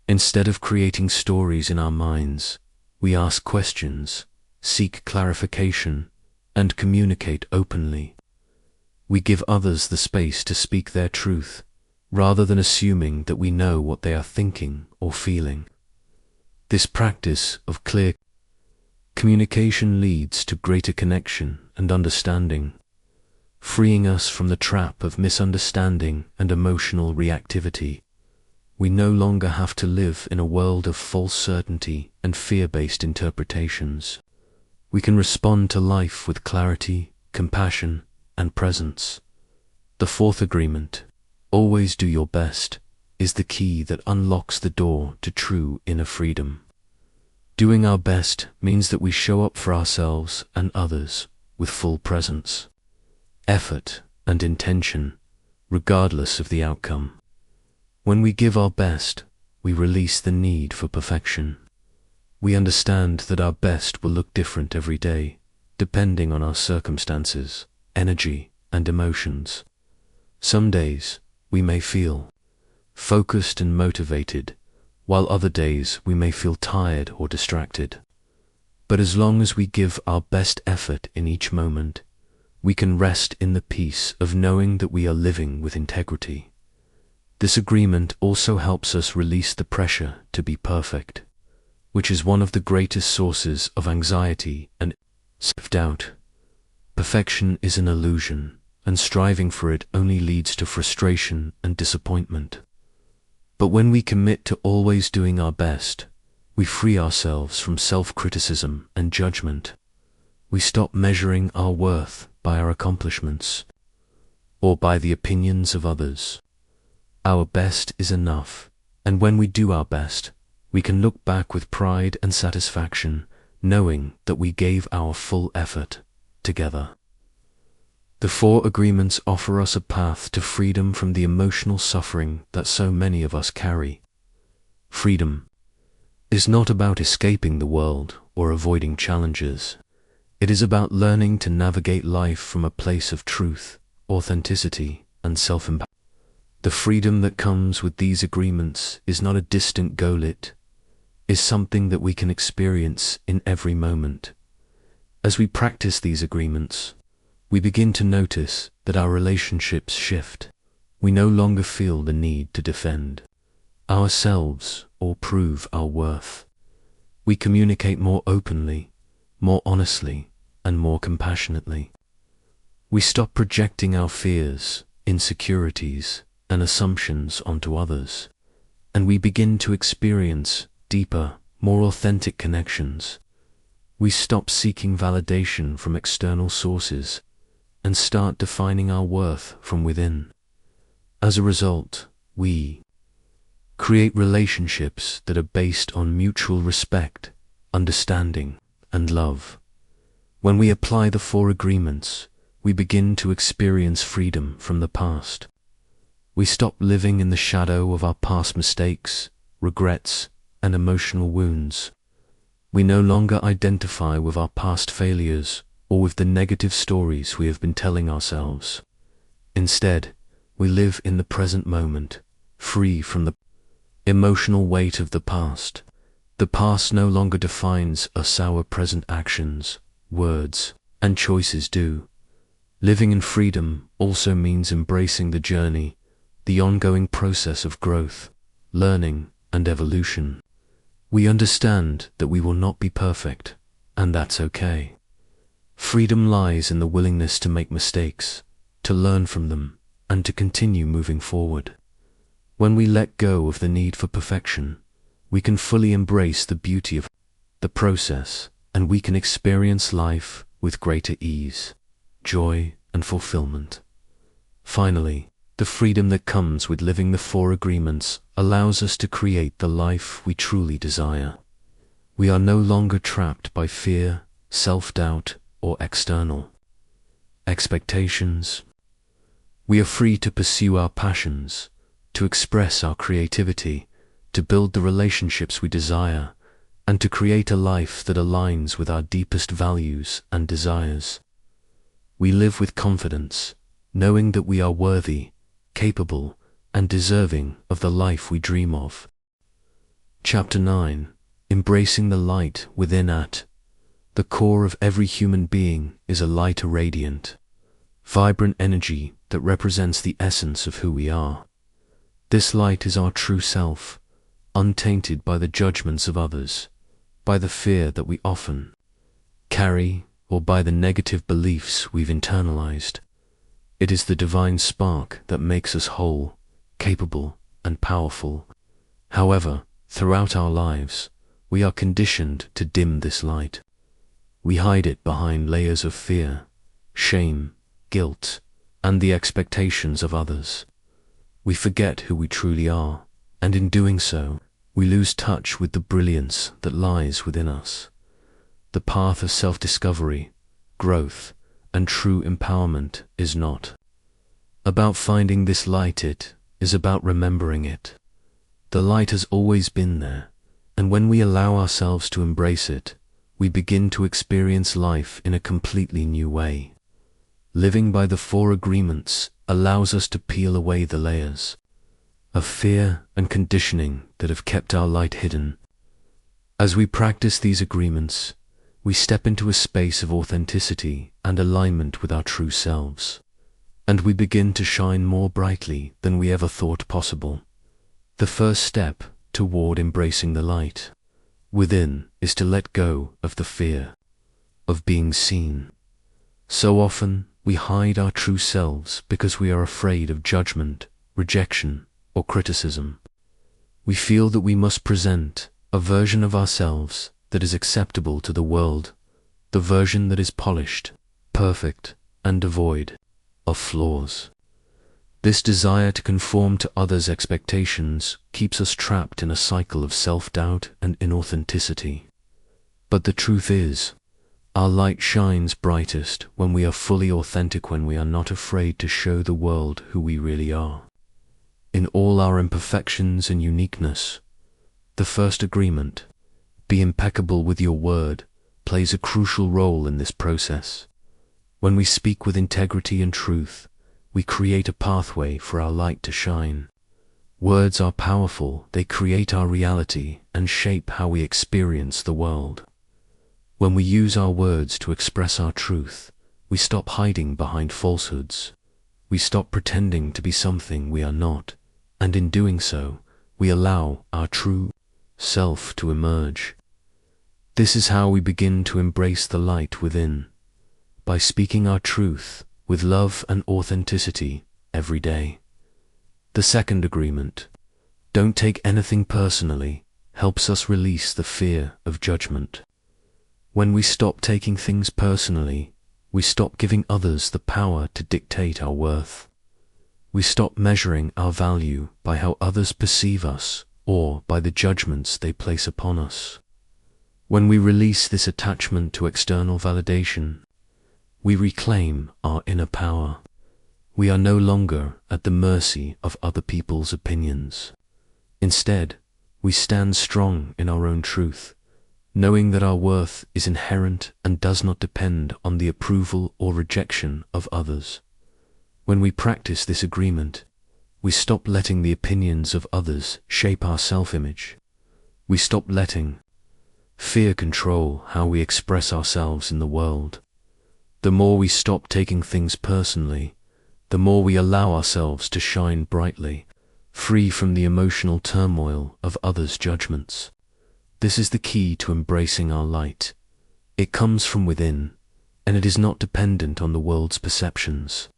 Instead of creating stories in our minds, we ask questions, seek clarification, and communicate openly. We give others the space to speak their truth, rather than assuming that we know what they are thinking or feeling. This practice of clear communication leads to greater connection and understanding, freeing us from the trap of misunderstanding and emotional reactivity. We no longer have to live in a world of false certainty and fear-based interpretations. We can respond to life with clarity, compassion, and presence. The fourth agreement, always do your best, is the key that unlocks the door to true inner freedom. Doing our best means that we show up for ourselves and others with full presence, effort, and intention, regardless of the outcome. When we give our best, we release the need for perfection. We understand that our best will look different every day, depending on our circumstances, energy, and emotions. Some days, we may feel focused and motivated, while other days we may feel tired or distracted. But as long as we give our best effort in each moment, we can rest in the peace of knowing that we are living with integrity. This agreement also helps us release the pressure to be perfect, which is one of the greatest sources of anxiety and self-doubt. Perfection is an illusion, and striving for it only leads to frustration and disappointment. But when we commit to always doing our best, we free ourselves from self-criticism and judgment. We stop measuring our worth by our accomplishments or by the opinions of others. Our best is enough, and when we do our best, we can look back with pride and satisfaction, knowing that we gave our full effort together. The four agreements offer us a path to freedom from the emotional suffering that so many of us carry. Freedom is not about escaping the world or avoiding challenges. It is about learning to navigate life from a place of truth, authenticity, and self-empowerment. The freedom that comes with these agreements is not a distant goal, it is something that we can experience in every moment. As we practice these agreements, we begin to notice that our relationships shift. We no longer feel the need to defend ourselves or prove our worth. We communicate more openly, more honestly, and more compassionately. We stop projecting our fears, insecurities, and assumptions onto others, and we begin to experience deeper, more authentic connections. We stop seeking validation from external sources and start defining our worth from within. As a result, we create relationships that are based on mutual respect, understanding, and love. When we apply the four agreements, we begin to experience freedom from the past. We stop living in the shadow of our past mistakes, regrets, and emotional wounds. We no longer identify with our past failures or with the negative stories we have been telling ourselves. Instead, we live in the present moment, free from the emotional weight of the past. The past no longer defines us, our present actions, words, and choices do. Living in freedom also means embracing the journey, the ongoing process of growth, learning, and evolution. We understand that we will not be perfect, and that's okay. Freedom lies in the willingness to make mistakes, to learn from them, and to continue moving forward. When we let go of the need for perfection, we can fully embrace the beauty of the process, and we can experience life with greater ease, joy, and fulfillment. Finally, the freedom that comes with living the 4 agreements allows us to create the life we truly desire. We are no longer trapped by fear, self-doubt, or external expectations. We are free to pursue our passions, to express our creativity, to build the relationships we desire, and to create a life that aligns with our deepest values and desires. We live with confidence, knowing that we are worthy, capable, and deserving of the life we dream of. Chapter 9. Embracing the light within. At the core of every human being is a light, a radiant, vibrant energy that represents the essence of who we are. This light is our true self, untainted by the judgments of others, by the fear that we often carry, or by the negative beliefs we've internalized. It is the divine spark that makes us whole, capable, and powerful. However, throughout our lives, we are conditioned to dim this light. We hide it behind layers of fear, shame, guilt, and the expectations of others. We forget who we truly are, and in doing so, we lose touch with the brilliance that lies within us. The path of self-discovery, growth, and true empowerment is not about finding this light, it is about remembering it. The light has always been there, and when we allow ourselves to embrace it, we begin to experience life in a completely new way. Living by the 4 agreements allows us to peel away the layers of fear and conditioning that have kept our light hidden. As we practice these agreements, we step into a space of authenticity and alignment with our true selves, and we begin to shine more brightly than we ever thought possible. The first step toward embracing the light within is to let go of the fear of being seen. So often, we hide our true selves because we are afraid of judgment, rejection, or criticism. We feel that we must present a version of ourselves that is acceptable to the world, the version that is polished, perfect, and devoid of flaws. This desire to conform to others' expectations keeps us trapped in a cycle of self-doubt and inauthenticity. But the truth is, our light shines brightest when we are fully authentic, when we are not afraid to show the world who we really are. In all our imperfections and uniqueness, the first agreement, be impeccable with your word, plays a crucial role in this process. When we speak with integrity and truth, we create a pathway for our light to shine. Words are powerful, they create our reality and shape how we experience the world. When we use our words to express our truth, we stop hiding behind falsehoods. We stop pretending to be something we are not, and in doing so, we allow our true self to emerge. This is how we begin to embrace the light within, by speaking our truth with love and authenticity every day. The second agreement, don't take anything personally, helps us release the fear of judgment. When we stop taking things personally, we stop giving others the power to dictate our worth. We stop measuring our value by how others perceive us or by the judgments they place upon us. When we release this attachment to external validation, we reclaim our inner power. We are no longer at the mercy of other people's opinions. Instead, we stand strong in our own truth, knowing that our worth is inherent and does not depend on the approval or rejection of others. When we practice this agreement, we stop letting the opinions of others shape our self-image. We stop letting fear control how we express ourselves in the world. The more we stop taking things personally, the more we allow ourselves to shine brightly, free from the emotional turmoil of others' judgments. This is the key to embracing our light. It comes from within, and it is not dependent on the world's perceptions.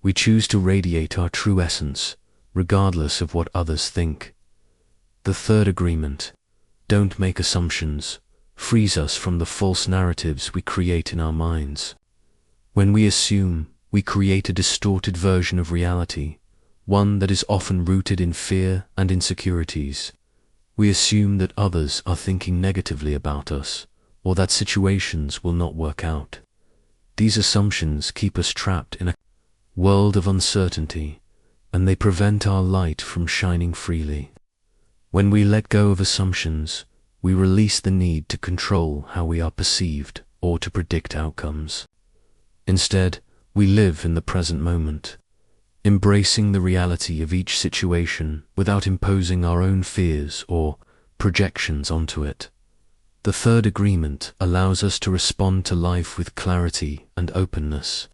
We choose to radiate our true essence, regardless of what others think. The third agreement, don't make assumptions, frees us from the false narratives we create in our minds. When we assume, we create a distorted version of reality, one that is often rooted in fear and insecurities. We assume that others are thinking negatively about us, or that situations will not work out. These assumptions keep us trapped in a world of uncertainty, and they prevent our light from shining freely. When we let go of assumptions, we release the need to control how we are perceived or to predict outcomes. Instead, we live in the present moment, embracing the reality of each situation without imposing our own fears or projections onto it. The third agreement allows us to respond to life with clarity and openness.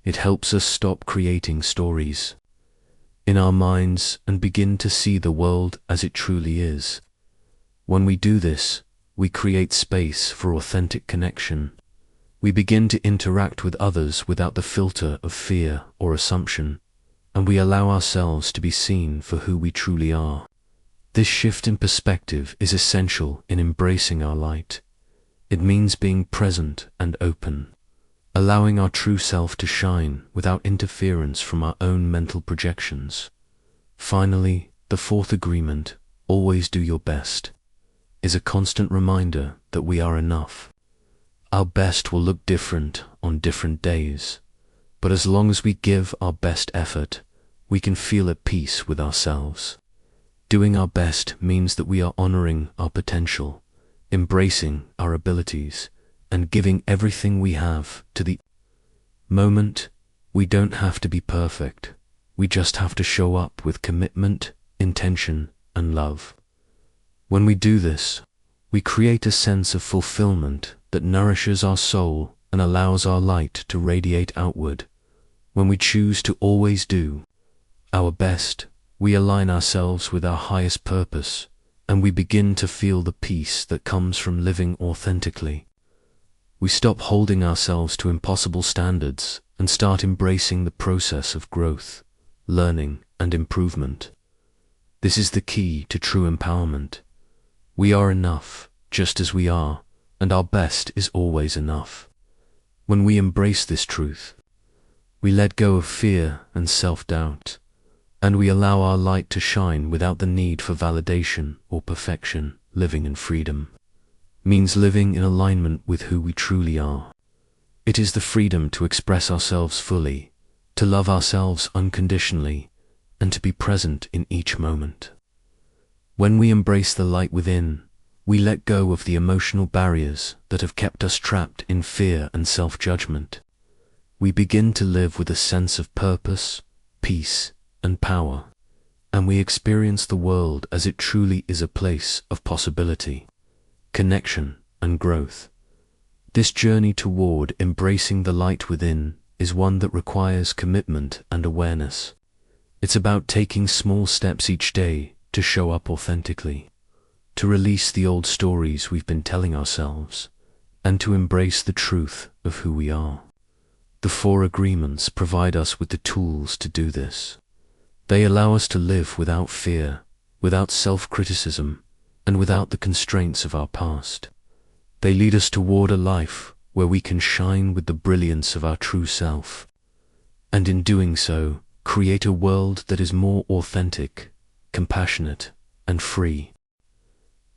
It helps us stop creating stories in our minds and begin to see the world as it truly is. When we do this, we create space for authentic connection. We begin to interact with others without the filter of fear or assumption, and we allow ourselves to be seen for who we truly are. This shift in perspective is essential in embracing our light. It means being present and open, allowing our true self to shine without interference from our own mental projections. Finally, the fourth agreement, always do your best, is a constant reminder that we are enough. Our best will look different on different days, but as long as we give our best effort, we can feel at peace with ourselves. Doing our best means that we are honoring our potential, embracing our abilities, and giving everything we have to the moment. We don't have to be perfect. We just have to show up with commitment, intention, and love. When we do this, we create a sense of fulfillment that nourishes our soul and allows our light to radiate outward. When we choose to always do our best, we align ourselves with our highest purpose, and we begin to feel the peace that comes from living authentically. We stop holding ourselves to impossible standards and start embracing the process of growth, learning, and improvement. This is the key to true empowerment. We are enough, just as we are, and our best is always enough. When we embrace this truth, we let go of fear and self-doubt, and we allow our light to shine without the need for validation or perfection. Living in freedom means living in alignment with who we truly are. It is the freedom to express ourselves fully, to love ourselves unconditionally, and to be present in each moment. When we embrace the light within, we let go of the emotional barriers that have kept us trapped in fear and self-judgment. We begin to live with a sense of purpose, peace, and power, and we experience the world as it truly is, a place of possibility, connection, and growth. This journey toward embracing the light within is one that requires commitment and awareness. It's about taking small steps each day to show up authentically, to release the old stories we've been telling ourselves, and to embrace the truth of who we are. The four agreements provide us with the tools to do this. They allow us to live without fear, without self-criticism, and without the constraints of our past. They lead us toward a life where we can shine with the brilliance of our true self, and in doing so, create a world that is more authentic, compassionate, and free.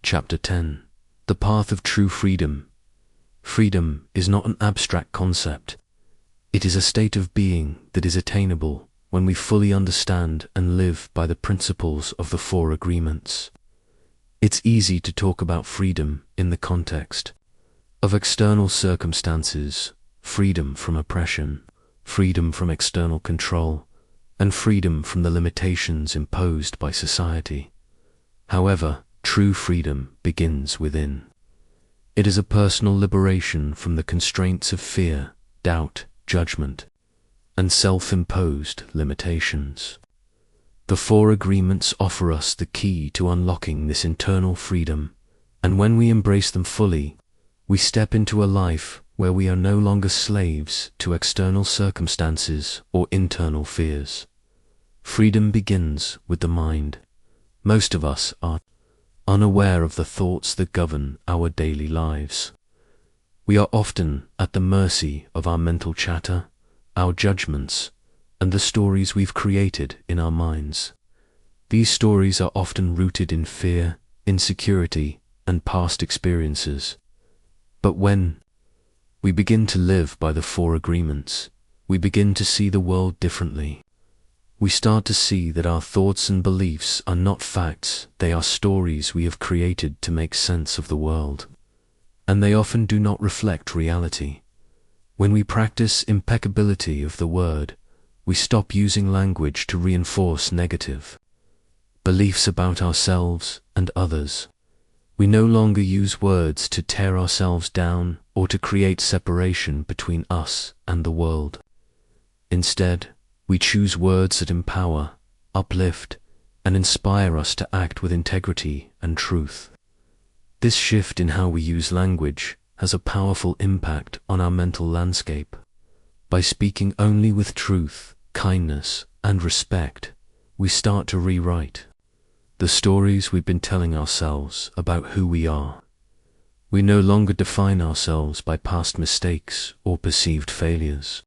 Chapter 10. The Path of True Freedom. Freedom is not an abstract concept. It is a state of being that is attainable when we fully understand and live by the principles of the four agreements. It's easy to talk about freedom in the context of external circumstances, freedom from oppression, freedom from external control, and freedom from the limitations imposed by society. However, true freedom begins within. It is a personal liberation from the constraints of fear, doubt, judgment, and self-imposed limitations. The four agreements offer us the key to unlocking this internal freedom, and when we embrace them fully, we step into a life where we are no longer slaves to external circumstances or internal fears. Freedom begins with the mind. Most of us are unaware of the thoughts that govern our daily lives. We are often at the mercy of our mental chatter, our judgments, and the stories we've created in our minds. These stories are often rooted in fear, insecurity, and past experiences. But when we begin to live by the four agreements, we begin to see the world differently. We start to see that our thoughts and beliefs are not facts, they are stories we have created to make sense of the world. And they often do not reflect reality. When we practice impeccability of the word, we stop using language to reinforce negative beliefs about ourselves and others. We no longer use words to tear ourselves down or to create separation between us and the world. Instead, we choose words that empower, uplift, and inspire us to act with integrity and truth. This shift in how we use language has a powerful impact on our mental landscape. By speaking only with truth, kindness, and respect, we start to rewrite the stories we've been telling ourselves about who we are. We no longer define ourselves by past mistakes or perceived failures.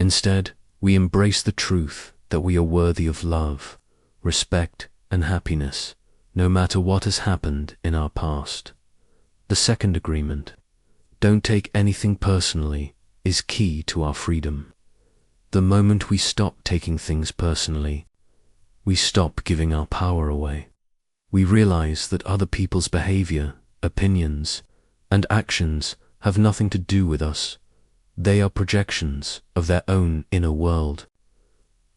Instead, we embrace the truth that we are worthy of love, respect, and happiness, no matter what has happened in our past. The second agreement, don't take anything personally, is key to our freedom. The moment we stop taking things personally, we stop giving our power away. We realize that other people's behavior, opinions, and actions have nothing to do with us. They are projections of their own inner world.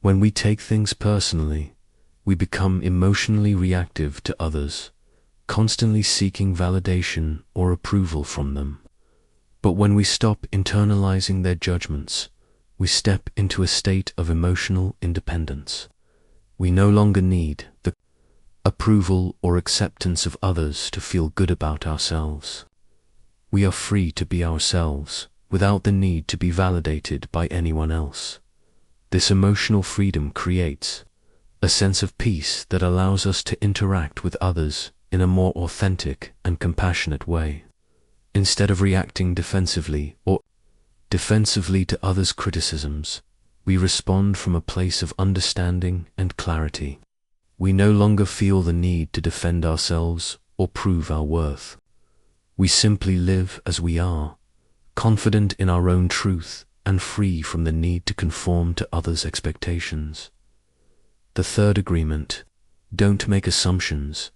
When we take things personally, we become emotionally reactive to others, constantly seeking validation or approval from them. But when we stop internalizing their judgments, we step into a state of emotional independence. We no longer need the approval or acceptance of others to feel good about ourselves. We are free to be ourselves without the need to be validated by anyone else. This emotional freedom creates a sense of peace that allows us to interact with others in a more authentic and compassionate way. Instead of reacting defensively to others' criticisms, we respond from a place of understanding and clarity. We no longer feel the need to defend ourselves or prove our worth. We simply live as we are, confident in our own truth and free from the need to conform to others' expectations. The third agreement, don't make assumptions,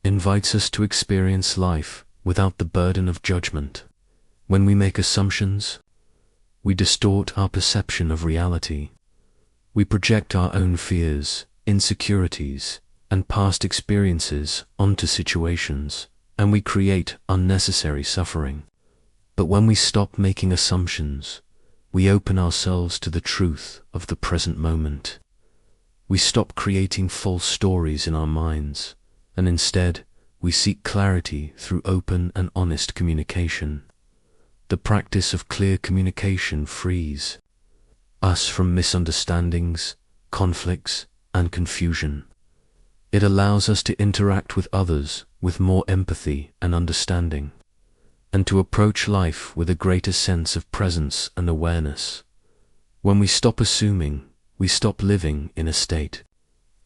invites us to experience life without the burden of judgment. When we make assumptions, we distort our perception of reality. We project our own fears, insecurities, and past experiences onto situations, and we create unnecessary suffering. But when we stop making assumptions, we open ourselves to the truth of the present moment. We stop creating false stories in our minds, and instead, we seek clarity through open and honest communication. The practice of clear communication frees us from misunderstandings, conflicts, and confusion. It allows us to interact with others with more empathy and understanding, and to approach life with a greater sense of presence and awareness. When we stop assuming, we stop living in a state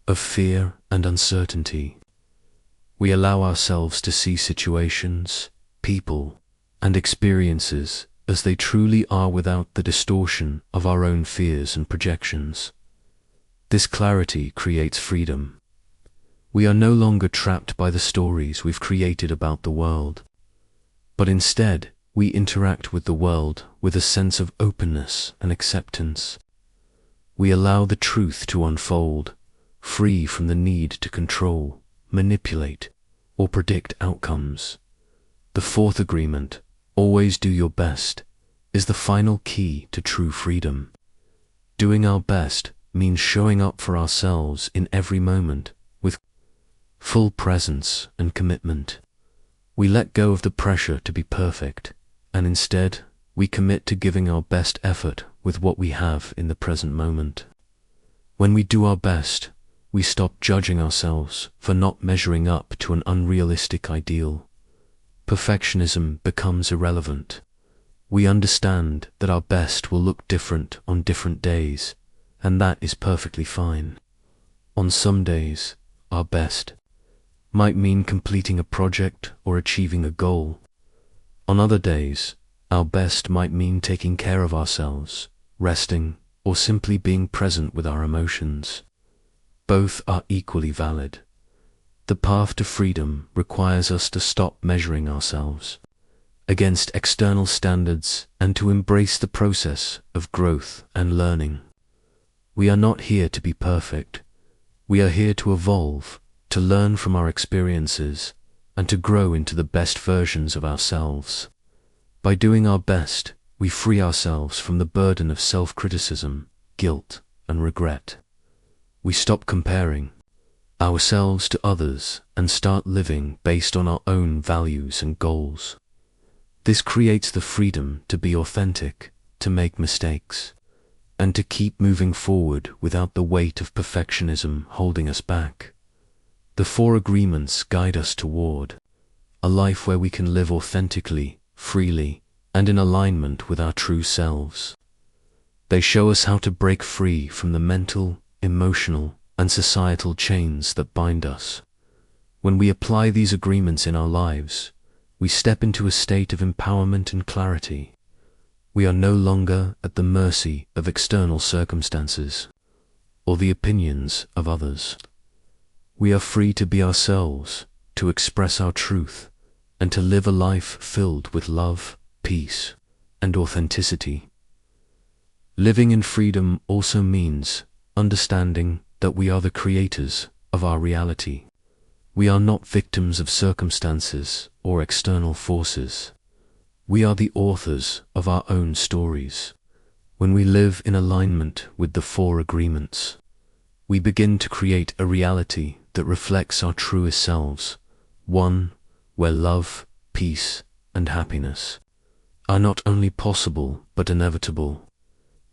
of fear and uncertainty. We allow ourselves to see situations, people, and experiences as they truly are without the distortion of our own fears and projections. This clarity creates freedom. We are no longer trapped by the stories we've created about the world, but instead we interact with the world with a sense of openness and acceptance. We allow the truth to unfold, free from the need to control, manipulate, or predict outcomes. The fourth agreement, always do your best, is the final key to true freedom. Doing our best means showing up for ourselves in every moment with full presence and commitment. We let go of the pressure to be perfect, and instead we commit to giving our best effort with what we have in the present moment. When we do our best, we stop judging ourselves for not measuring up to an unrealistic ideal. Perfectionism becomes irrelevant. We understand that our best will look different on different days, and that is perfectly fine. On some days, our best might mean completing a project or achieving a goal. On other days, our best might mean taking care of ourselves, resting, or simply being present with our emotions. Both are equally valid. The path to freedom requires us to stop measuring ourselves against external standards and to embrace the process of growth and learning. We are not here to be perfect. We are here to evolve, to learn from our experiences, and to grow into the best versions of ourselves. By doing our best, we free ourselves from the burden of self-criticism, guilt, and regret. We stop comparing ourselves to others and start living based on our own values and goals. This creates the freedom to be authentic, to make mistakes, and to keep moving forward without the weight of perfectionism holding us back. The 4 agreements guide us toward a life where we can live authentically, freely, and in alignment with our true selves. They show us how to break free from the mental, emotional, and societal chains that bind us. When we apply these agreements in our lives, we step into a state of empowerment and clarity. We are no longer at the mercy of external circumstances or the opinions of others. We are free to be ourselves, to express our truth, and to live a life filled with love, peace, and authenticity. Living in freedom also means understanding that we are the creators of our reality. We are not victims of circumstances or external forces. We are the authors of our own stories. When we live in alignment with the 4 agreements, we begin to create a reality that reflects our truest selves, one where love, peace, and happiness are not only possible but inevitable.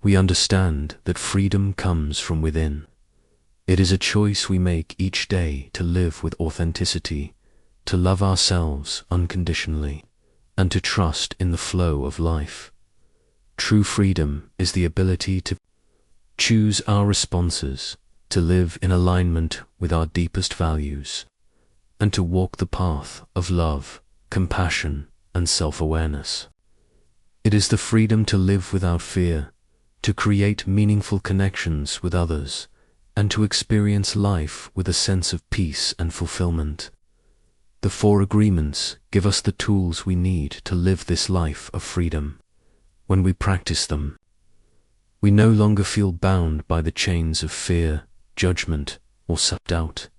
We understand that freedom comes from within. It is a choice we make each day to live with authenticity, to love ourselves unconditionally, and to trust in the flow of life. True freedom is the ability to choose our responses, to live in alignment with our deepest values, and to walk the path of love, compassion, and self-awareness. It is the freedom to live without fear, to create meaningful connections with others, and to experience life with a sense of peace and fulfillment. The 4 agreements give us the tools we need to live this life of freedom. When we practice them, we no longer feel bound by the chains of fear, judgment, or self-doubt.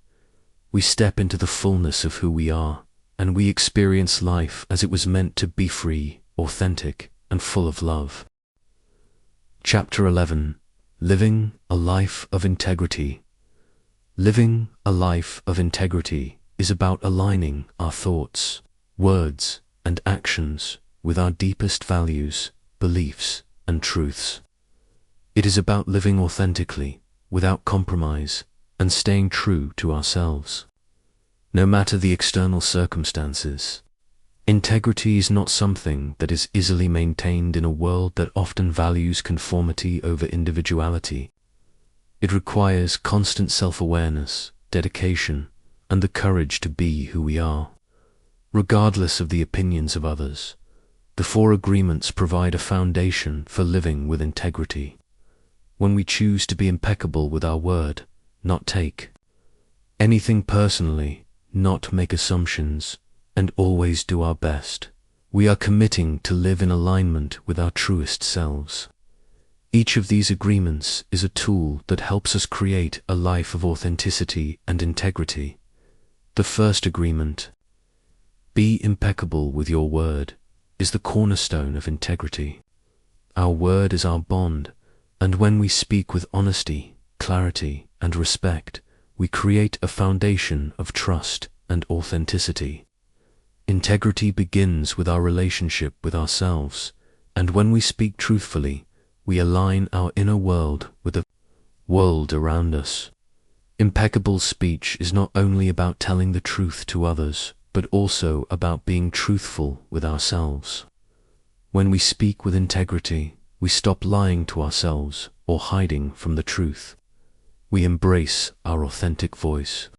We step into the fullness of who we are, and we experience life as it was meant to be, free, authentic, and full of love. Chapter 11. Living a Life of Integrity. Living a life of integrity is about aligning our thoughts, words, and actions with our deepest values, beliefs, and truths. It is about living authentically, without compromise, and staying true to ourselves. No matter the external circumstances, integrity is not something that is easily maintained in a world that often values conformity over individuality. It requires constant self-awareness, dedication, and the courage to be who we are, regardless of the opinions of others. The 4 agreements provide a foundation for living with integrity. When we choose to be impeccable with our word, not take anything personally, not make assumptions, and always do our best, we are committing to live in alignment with our truest selves. Each of these agreements is a tool that helps us create a life of authenticity and integrity. The first agreement, be impeccable with your word, is the cornerstone of integrity. Our word is our bond, and when we speak with honesty, clarity, and respect, we create a foundation of trust and authenticity. Integrity begins with our relationship with ourselves, and when we speak truthfully, we align our inner world with the world around us. Impeccable speech is not only about telling the truth to others, but also about being truthful with ourselves. When we speak with integrity, we stop lying to ourselves or hiding from the truth. We embrace our authentic voice,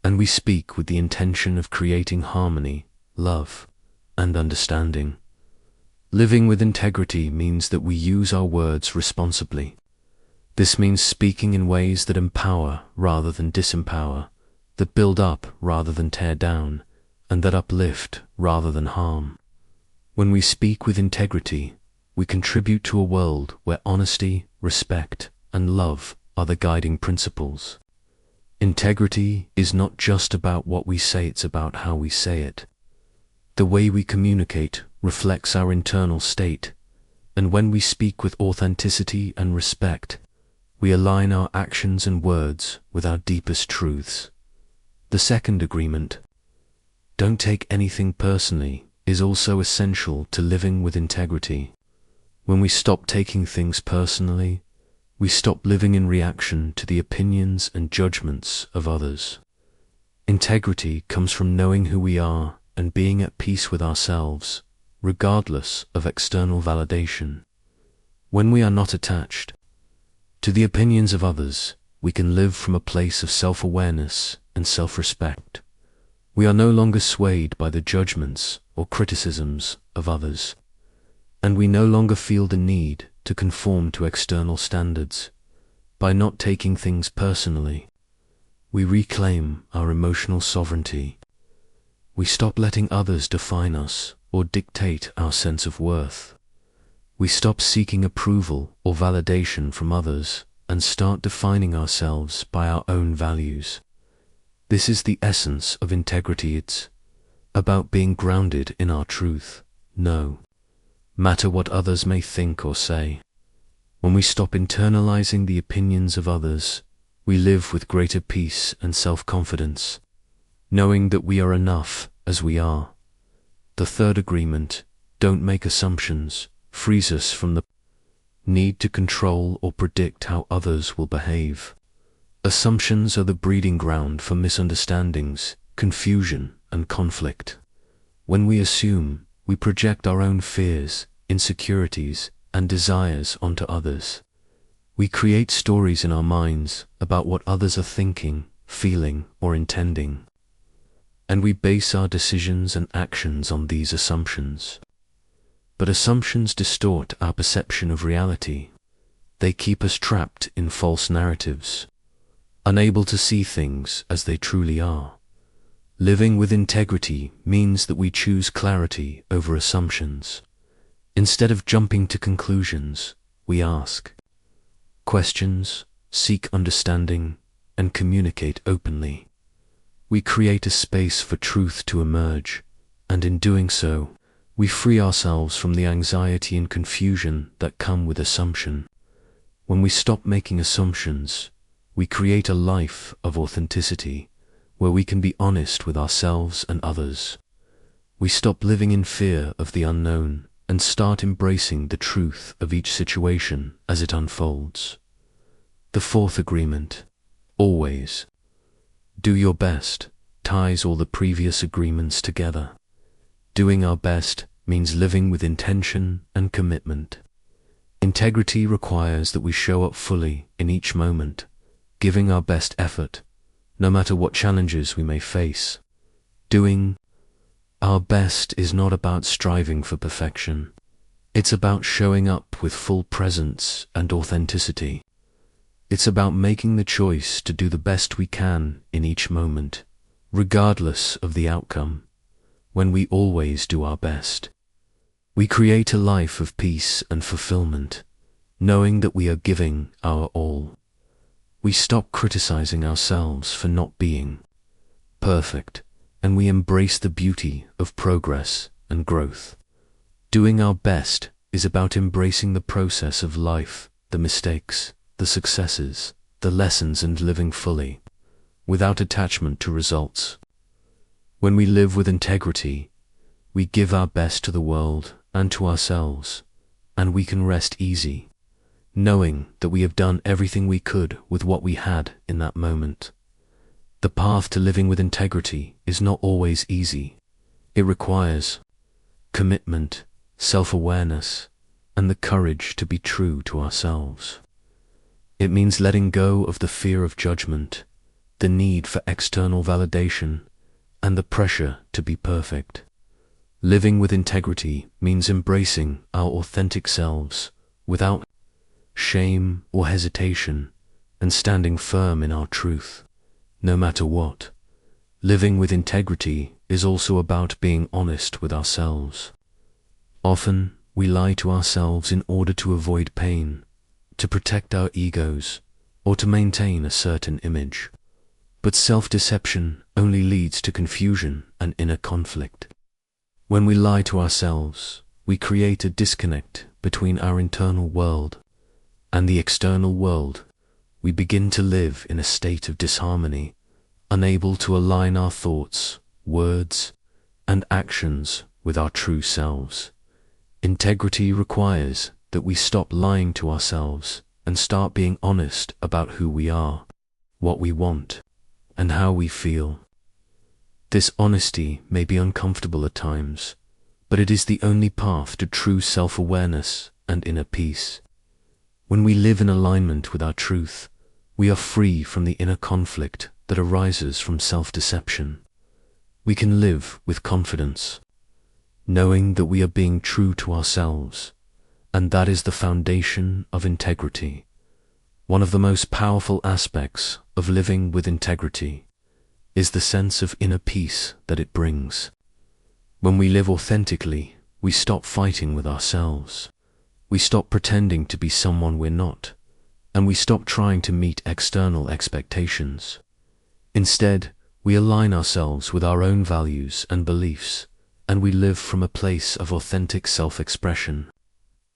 and we speak with the intention of creating harmony, love, and understanding. Living with integrity means that we use our words responsibly. This means speaking in ways that empower rather than disempower, that build up rather than tear down, and that uplift rather than harm. When we speak with integrity, we contribute to a world where honesty, respect, and love are the guiding principles. Integrity is not just about what we say, it's about how we say it. The way we communicate reflects our internal state, and when we speak with authenticity and respect, we align our actions and words with our deepest truths. The second agreement, don't take anything personally, is also essential to living with integrity. When we stop taking things personally, we stop living in reaction to the opinions and judgments of others. Integrity comes from knowing who we are and being at peace with ourselves, regardless of external validation. When we are not attached to the opinions of others, we can live from a place of self-awareness and self-respect. We are no longer swayed by the judgments or criticisms of others, and we no longer feel the need to conform to external standards. By not taking things personally, we reclaim our emotional sovereignty. We stop letting others define us or dictate our sense of worth. We stop seeking approval or validation from others and start defining ourselves by our own values. This is the essence of integrity. It's about being grounded in our truth, no matter what others may think or say. When we stop internalizing the opinions of others, we live with greater peace and self-confidence, knowing that we are enough as we are. The third agreement, don't make assumptions, frees us from the need to control or predict how others will behave. Assumptions are the breeding ground for misunderstandings, confusion, and conflict. When we assume, we project our own fears, insecurities, and desires onto others. We create stories in our minds about what others are thinking, feeling, or intending, and we base our decisions and actions on these assumptions. But assumptions distort our perception of reality. They keep us trapped in false narratives, unable to see things as they truly are. Living with integrity means that we choose clarity over assumptions. Instead of jumping to conclusions, we ask questions, seek understanding, and communicate openly. We create a space for truth to emerge, and in doing so, we free ourselves from the anxiety and confusion that come with assumption. When we stop making assumptions, we create a life of authenticity, where we can be honest with ourselves and others. We stop living in fear of the unknown and start embracing the truth of each situation as it unfolds. The fourth agreement, always do your best, ties all the previous agreements together. Doing our best means living with intention and commitment. Integrity requires that we show up fully in each moment, giving our best effort, no matter what challenges we may face. Doing our best is not about striving for perfection. It's about showing up with full presence and authenticity. It's about making the choice to do the best we can in each moment, regardless of the outcome. When we always do our best, we create a life of peace and fulfillment, knowing that we are giving our all. We stop criticizing ourselves for not being perfect, and we embrace the beauty of progress and growth. Doing our best is about embracing the process of life, the mistakes, the successes, the lessons, and living fully, without attachment to results. When we live with integrity, we give our best to the world and to ourselves, and we can rest easy, knowing that we have done everything we could with what we had in that moment. The path to living with integrity is not always easy. It requires commitment, self-awareness, and the courage to be true to ourselves. It means letting go of the fear of judgment, the need for external validation, and the pressure to be perfect. Living with integrity means embracing our authentic selves without shame or hesitation, and standing firm in our truth, no matter what. Living with integrity is also about being honest with ourselves. Often, we lie to ourselves in order to avoid pain, to protect our egos, or to maintain a certain image. But self-deception only leads to confusion and inner conflict. When we lie to ourselves, we create a disconnect between our internal world and the external world. We begin to live in a state of disharmony, unable to align our thoughts, words, and actions with our true selves. Integrity requires that we stop lying to ourselves and start being honest about who we are, what we want, and how we feel. This honesty may be uncomfortable at times, but it is the only path to true self-awareness and inner peace. When we live in alignment with our truth, we are free from the inner conflict that arises from self-deception. We can live with confidence, knowing that we are being true to ourselves, and that is the foundation of integrity. One of the most powerful aspects of living with integrity is the sense of inner peace that it brings. When we live authentically, we stop fighting with ourselves. We stop pretending to be someone we're not, and we stop trying to meet external expectations. Instead, we align ourselves with our own values and beliefs, and we live from a place of authentic self-expression.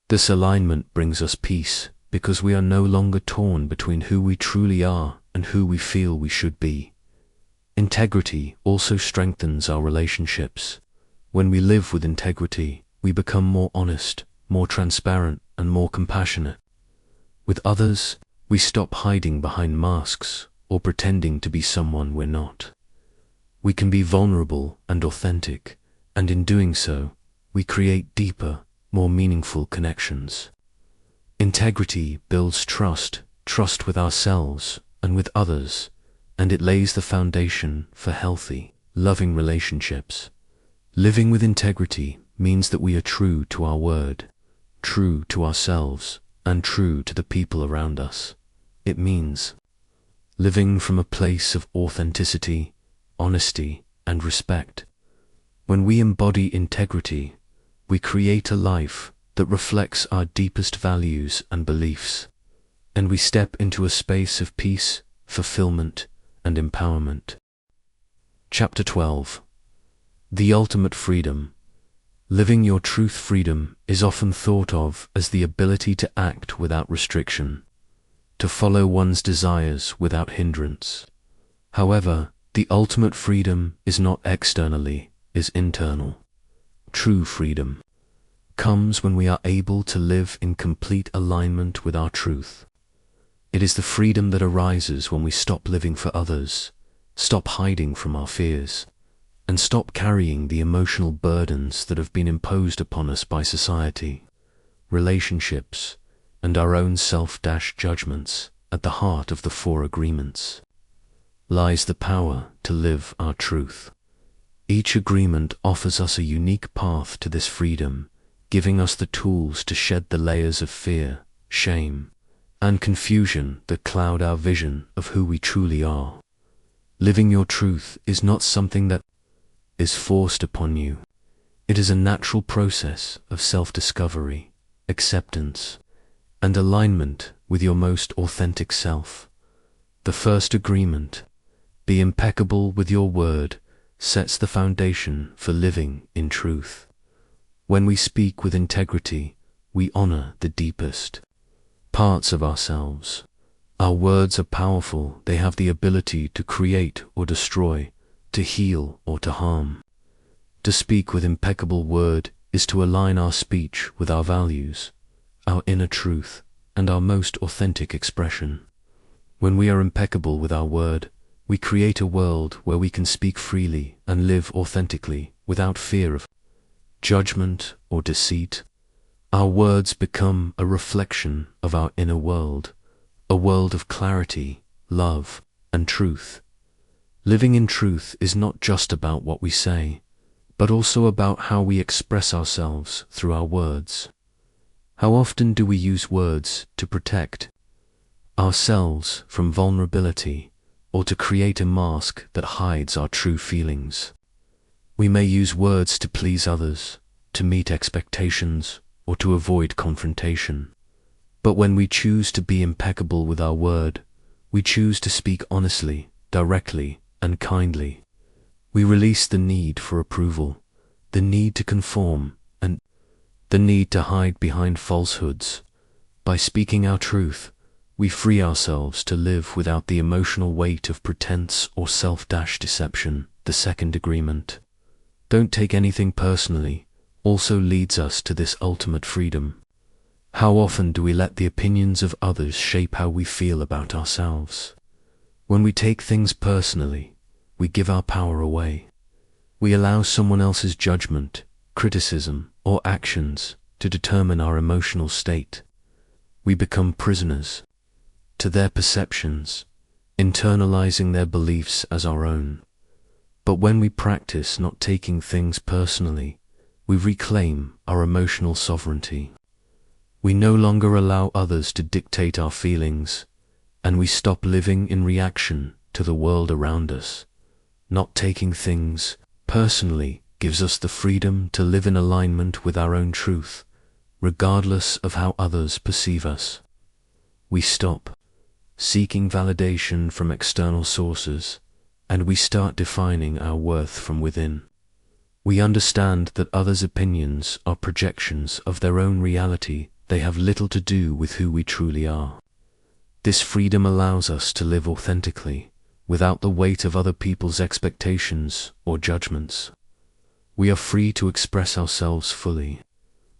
This alignment brings us peace because we are no longer torn between who we truly are and who we feel we should be. Integrity also strengthens our relationships. When we live with integrity, we become more honest, more transparent, and more compassionate. With others, we stop hiding behind masks or pretending to be someone we're not. We can be vulnerable and authentic, and in doing so, we create deeper, more meaningful connections. Integrity builds trust with ourselves and with others, and it lays the foundation for healthy, loving relationships. Living with integrity means that we are true to our word, true to ourselves, and true to the people around us. It means living from a place of authenticity, honesty, and respect. When we embody integrity, we create a life that reflects our deepest values and beliefs, and we step into a space of peace, fulfillment, and empowerment. Chapter 12. The Ultimate Freedom. Living your truth. Freedom is often thought of as the ability to act without restriction, to follow one's desires without hindrance. However, the ultimate freedom is not externally, is internal. True freedom comes when we are able to live in complete alignment with our truth. It is the freedom that arises when we stop living for others, stop hiding from our fears, and stop carrying the emotional burdens that have been imposed upon us by society, relationships, and our own self-judgments. At the heart of the 4 agreements lies the power to live our truth. Each agreement offers us a unique path to this freedom, giving us the tools to shed the layers of fear, shame, and confusion that cloud our vision of who we truly are. Living your truth is not something that is forced upon you. It is a natural process of self-discovery, acceptance, and alignment with your most authentic self. The first agreement, be impeccable with your word, sets the foundation for living in truth. When we speak with integrity, we honor the deepest parts of ourselves. Our words are powerful. They have the ability to create or destroy, to heal or to harm. To speak with impeccable word is to align our speech with our values, our inner truth, and our most authentic expression. When we are impeccable with our word, we create a world where we can speak freely and live authentically without fear of judgment or deceit. Our words become a reflection of our inner world, a world of clarity, love, and truth. Living in truth is not just about what we say, but also about how we express ourselves through our words. How often do we use words to protect ourselves from vulnerability, or to create a mask that hides our true feelings? We may use words to please others, to meet expectations, or to avoid confrontation. But when we choose to be impeccable with our word, we choose to speak honestly, directly, and kindly. We release the need for approval, the need to conform, and the need to hide behind falsehoods. By speaking our truth, we free ourselves to live without the emotional weight of pretense or self-deception. The second agreement, don't take anything personally, also leads us to this ultimate freedom. How often do we let the opinions of others shape how we feel about ourselves? When we take things personally, we give our power away. We allow someone else's judgment, criticism, or actions to determine our emotional state. We become prisoners to their perceptions, internalizing their beliefs as our own. But when we practice not taking things personally, we reclaim our emotional sovereignty. We no longer allow others to dictate our feelings, and we stop living in reaction to the world around us. Not taking things personally gives us the freedom to live in alignment with our own truth, regardless of how others perceive us. We stop seeking validation from external sources, and we start defining our worth from within. We understand that others' opinions are projections of their own reality. They have little to do with who we truly are. This freedom allows us to live authentically, without the weight of other people's expectations or judgments. We are free to express ourselves fully,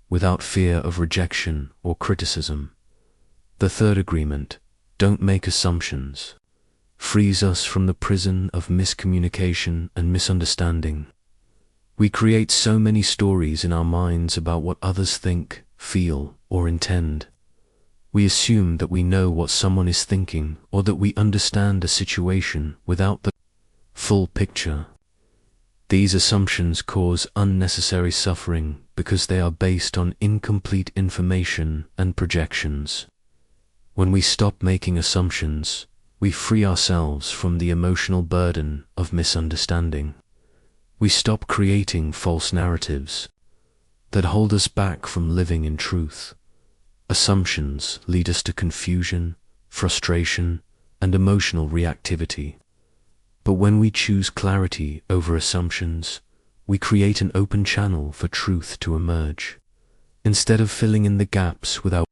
without fear of rejection or criticism. The third agreement, don't make assumptions, frees us from the prison of miscommunication and misunderstanding. We create so many stories in our minds about what others think, feel, or intend. We assume that we know what someone is thinking or that we understand a situation without the full picture. These assumptions cause unnecessary suffering because they are based on incomplete information and projections. When we stop making assumptions, we free ourselves from the emotional burden of misunderstanding. We stop creating false narratives that hold us back from living in truth. Assumptions lead us to confusion, frustration, and emotional reactivity. But when we choose clarity over assumptions, we create an open channel for truth to emerge. Instead of filling in the gaps with our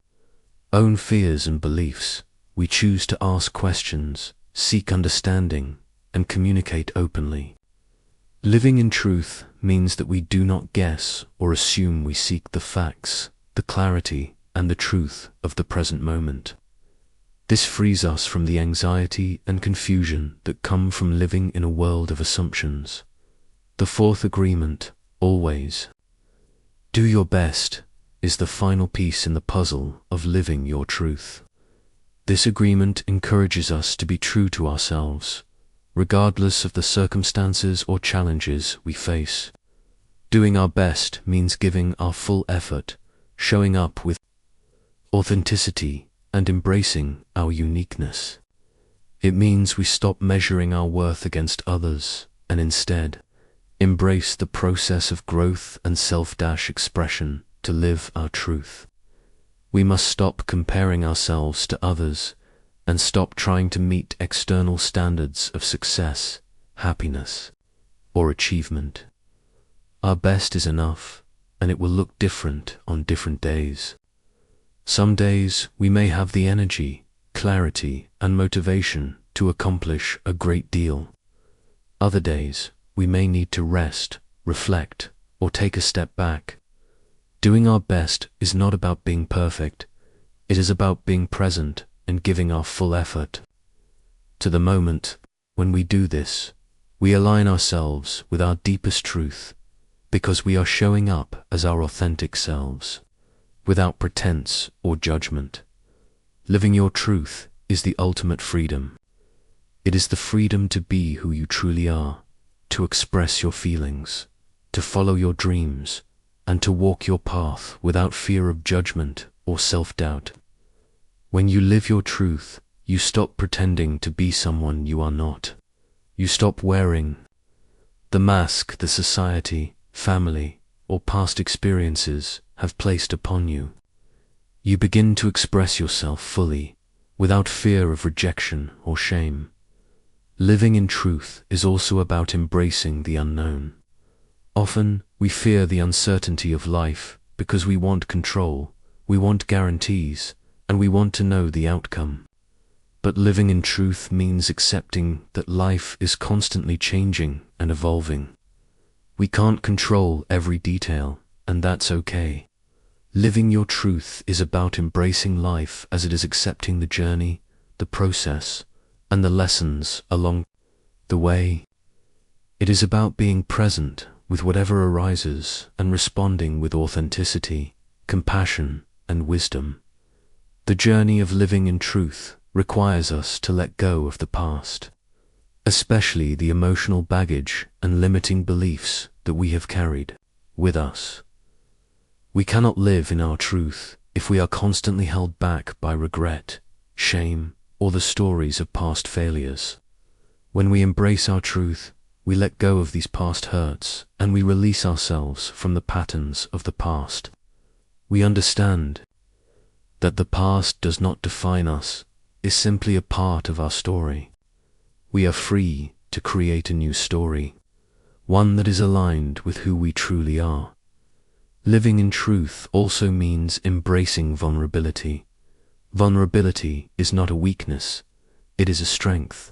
own fears and beliefs, we choose to ask questions, seek understanding, and communicate openly. Living in truth means that we do not guess or assume. We seek the facts, the clarity, and the truth of the present moment. This frees us from the anxiety and confusion that come from living in a world of assumptions. The fourth agreement, always do your best, is the final piece in the puzzle of living your truth. This agreement encourages us to be true to ourselves, regardless of the circumstances or challenges we face. Doing our best means giving our full effort, showing up with authenticity, and embracing our uniqueness. It means we stop measuring our worth against others and instead embrace the process of growth and self-expression to live our truth. We must stop comparing ourselves to others and stop trying to meet external standards of success, happiness, or achievement. Our best is enough, and it will look different on different days. Some days we may have the energy, clarity, and motivation to accomplish a great deal. Other days we may need to rest, reflect, or take a step back. Doing our best is not about being perfect. It is about being present and giving our full effort to the moment. When we do this, we align ourselves with our deepest truth, because we are showing up as our authentic selves, without pretense or judgment. Living your truth is the ultimate freedom. It is the freedom to be who you truly are, to express your feelings, to follow your dreams, and to walk your path without fear of judgment or self-doubt. When you live your truth, you stop pretending to be someone you are not. You stop wearing the mask that society, family, or past experiences have placed upon you. You begin to express yourself fully, without fear of rejection or shame. Living in truth is also about embracing the unknown. Often, we fear the uncertainty of life because we want control, we want guarantees, and we want to know the outcome. But living in truth means accepting that life is constantly changing and evolving. We can't control every detail, and that's okay. Living your truth is about embracing life as it is, accepting the journey, the process, and the lessons along the way. It is about being present with whatever arises and responding with authenticity, compassion, and wisdom. The journey of living in truth requires us to let go of the past, especially the emotional baggage and limiting beliefs that we have carried with us. We cannot live in our truth if we are constantly held back by regret, shame, or the stories of past failures. When we embrace our truth, we let go of these past hurts and we release ourselves from the patterns of the past. We understand that the past does not define us, is simply a part of our story. We are free to create a new story, one that is aligned with who we truly are. Living in truth also means embracing vulnerability. Vulnerability is not a weakness, it is a strength.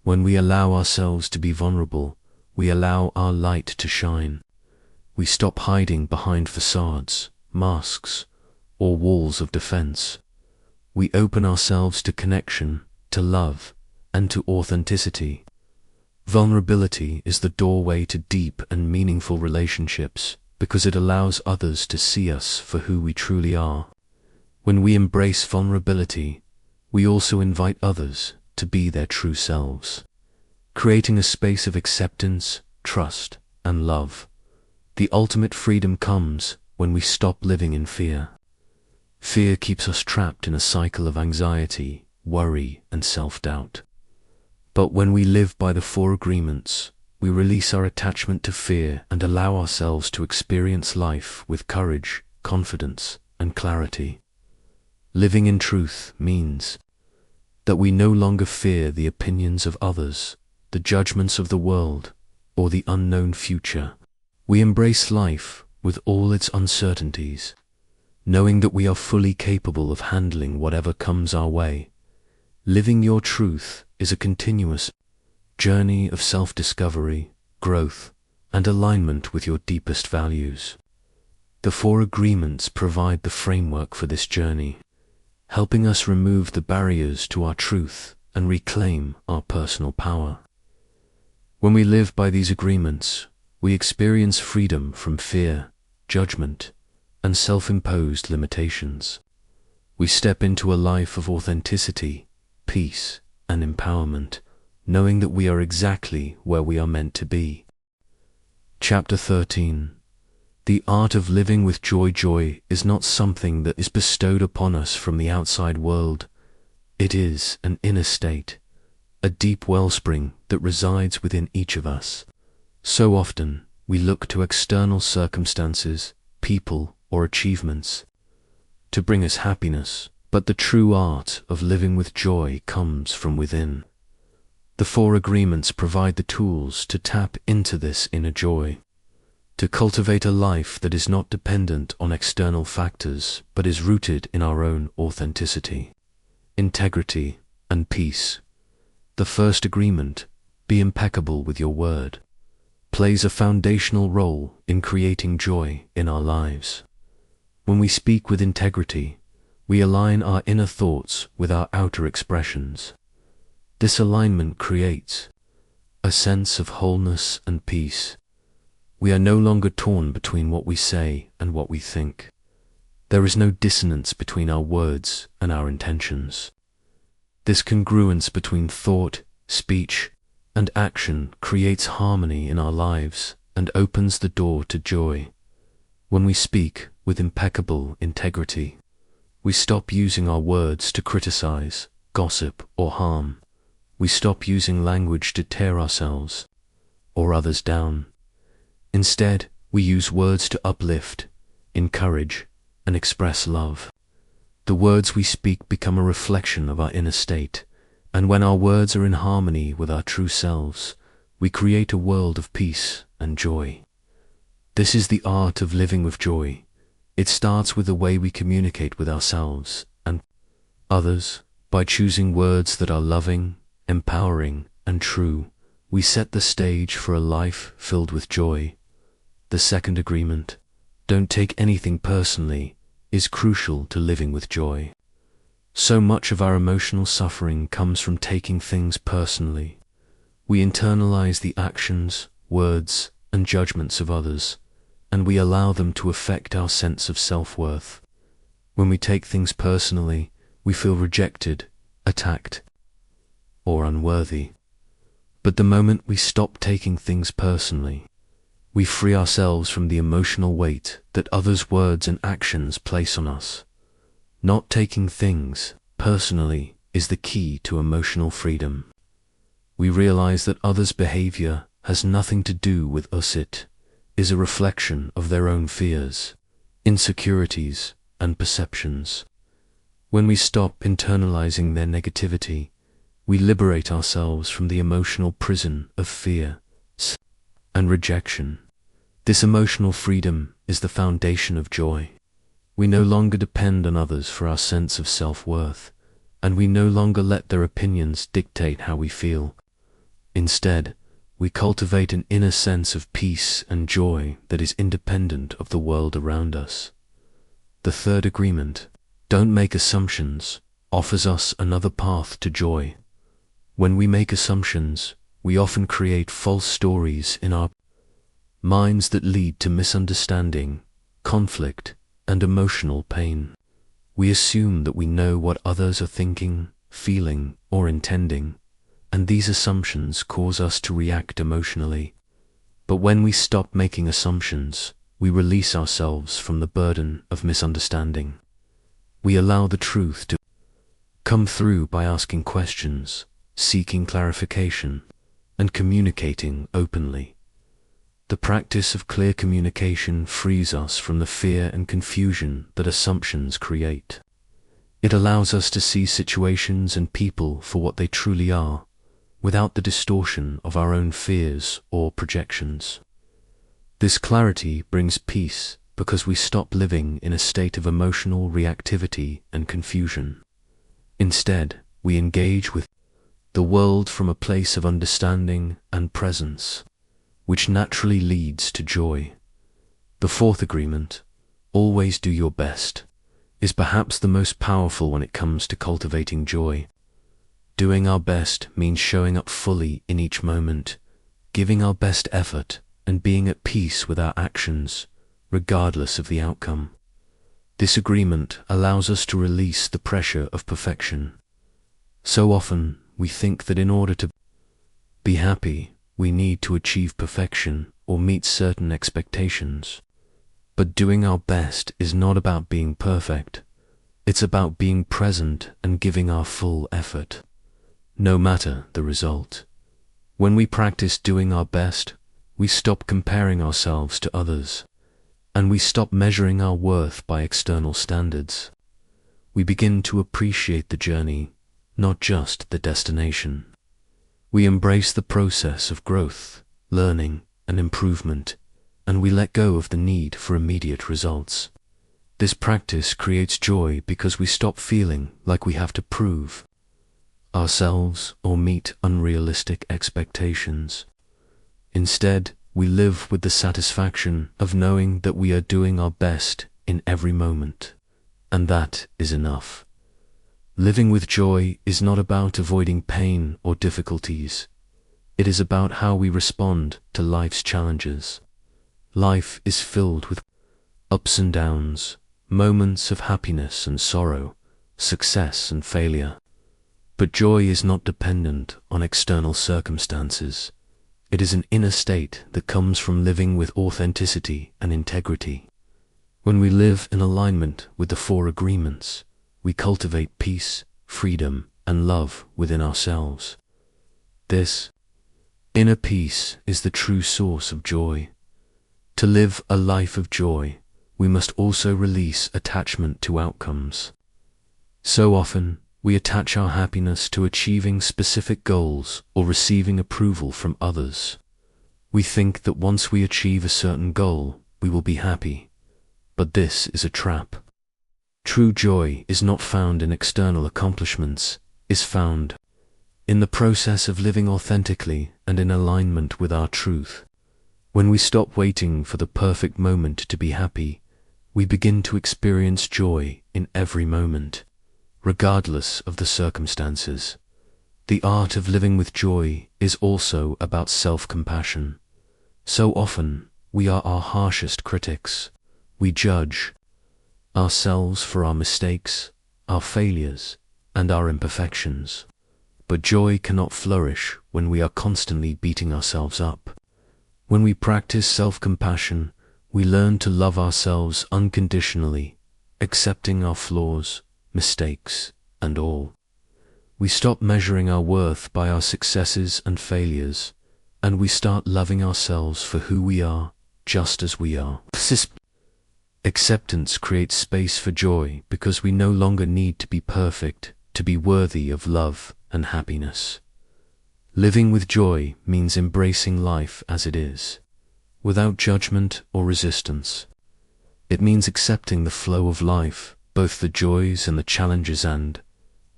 When we allow ourselves to be vulnerable, we allow our light to shine. We stop hiding behind facades, masks, or walls of defense. We open ourselves to connection, to love, and to authenticity. Vulnerability is the doorway to deep and meaningful relationships because it allows others to see us for who we truly are. When we embrace vulnerability, we also invite others to be their true selves, creating a space of acceptance, trust, and love. The ultimate freedom comes when we stop living in fear. Fear keeps us trapped in a cycle of anxiety, worry, and self-doubt. But when we live by the 4 agreements, we release our attachment to fear and allow ourselves to experience life with courage, confidence, and clarity. Living in truth means that we no longer fear the opinions of others, the judgments of the world, or the unknown future. We embrace life with all its uncertainties, knowing that we are fully capable of handling whatever comes our way. Living your truth is a continuous journey of self-discovery, growth, and alignment with your deepest values. The 4 agreements provide the framework for this journey, helping us remove the barriers to our truth and reclaim our personal power. When we live by these agreements, we experience freedom from fear, judgment, and self-imposed limitations. We step into a life of authenticity, peace, and empowerment, knowing that we are exactly where we are meant to be. Chapter 13. The art of living with joy. Joy is not something that is bestowed upon us from the outside world. It is an inner state, a deep wellspring that resides within each of us. So often, we look to external circumstances, people, or achievements to bring us happiness, but the true art of living with joy comes from within. The 4 agreements provide the tools to tap into this inner joy. to cultivate a life that is not dependent on external factors but is rooted in our own authenticity, integrity, and peace. The first agreement, be impeccable with your word, plays a foundational role in creating joy in our lives. When we speak with integrity, we align our inner thoughts with our outer expressions. This alignment creates a sense of wholeness and peace. We are no longer torn between what we say and what we think. There is no dissonance between our words and our intentions. This congruence between thought, speech, and action creates harmony in our lives and opens the door to joy. When we speak with impeccable integrity, we stop using our words to criticize, gossip, or harm. We stop using language to tear ourselves or others down. Instead, we use words to uplift, encourage, and express love. The words we speak become a reflection of our inner state, and when our words are in harmony with our true selves, we create a world of peace and joy. This is the art of living with joy. It starts with the way we communicate with ourselves and others. By choosing words that are loving, empowering, and true, we set the stage for a life filled with joy. The second agreement, don't take anything personally, is crucial to living with joy. So much of our emotional suffering comes from taking things personally. We internalize the actions, words, and judgments of others, and we allow them to affect our sense of self-worth. When we take things personally, we feel rejected, attacked, or unworthy. But the moment we stop taking things personally, we free ourselves from the emotional weight that others' words and actions place on us. Not taking things personally is the key to emotional freedom. We realize that others' behavior has nothing to do with us. It is a reflection of their own fears, insecurities, and perceptions. When we stop internalizing their negativity, we liberate ourselves from the emotional prison of fear and rejection. This emotional freedom is the foundation of joy. We no longer depend on others for our sense of self-worth, and we no longer let their opinions dictate how we feel. Instead, we cultivate an inner sense of peace and joy that is independent of the world around us. The third agreement, don't make assumptions, offers us another path to joy. When we make assumptions, we often create false stories in our minds that lead to misunderstanding, conflict, and emotional pain. We assume that we know what others are thinking, feeling, or intending, and these assumptions cause us to react emotionally. But when we stop making assumptions, we release ourselves from the burden of misunderstanding. We allow the truth to come through by asking questions, seeking clarification, and communicating openly. The practice of clear communication frees us from the fear and confusion that assumptions create. It allows us to see situations and people for what they truly are, without the distortion of our own fears or projections. This clarity brings peace because we stop living in a state of emotional reactivity and confusion. Instead, we engage with the world from a place of understanding and presence, which naturally leads to joy. The fourth agreement, always do your best, is perhaps the most powerful when it comes to cultivating joy. Doing our best means showing up fully in each moment, giving our best effort, and being at peace with our actions, regardless of the outcome. This agreement allows us to release the pressure of perfection. So often, we think that in order to be happy, we need to achieve perfection or meet certain expectations. But doing our best is not about being perfect. It's about being present and giving our full effort, no matter the result. When we practice doing our best, we stop comparing ourselves to others, and we stop measuring our worth by external standards. We begin to appreciate the journey, not just the destination. We embrace the process of growth, learning, and improvement, and we let go of the need for immediate results. This practice creates joy because we stop feeling like we have to prove ourselves or meet unrealistic expectations. Instead, we live with the satisfaction of knowing that we are doing our best in every moment, and that is enough. Living with joy is not about avoiding pain or difficulties. It is about how we respond to life's challenges. Life is filled with ups and downs, moments of happiness and sorrow, success and failure. But joy is not dependent on external circumstances. It is an inner state that comes from living with authenticity and integrity. When we live in alignment with the 4 agreements, we cultivate peace, freedom, and love within ourselves. This inner peace is the true source of joy. To live a life of joy, we must also release attachment to outcomes. So often, we attach our happiness to achieving specific goals or receiving approval from others. We think that once we achieve a certain goal, we will be happy. But this is a trap. True joy is not found in external accomplishments, is found in the process of living authentically and in alignment with our truth. When we stop waiting for the perfect moment to be happy, we begin to experience joy in every moment, regardless of the circumstances. The art of living with joy is also about self-compassion. So often, we are our harshest critics. We judge ourselves for our mistakes, our failures, and our imperfections. But joy cannot flourish when we are constantly beating ourselves up. When we practice self-compassion, we learn to love ourselves unconditionally, accepting our flaws, mistakes, and all. We stop measuring our worth by our successes and failures, and we start loving ourselves for who we are, just as we are. Acceptance creates space for joy because we no longer need to be perfect to be worthy of love and happiness. Living with joy means embracing life as it is, without judgment or resistance. It means accepting the flow of life, both the joys and the challenges, and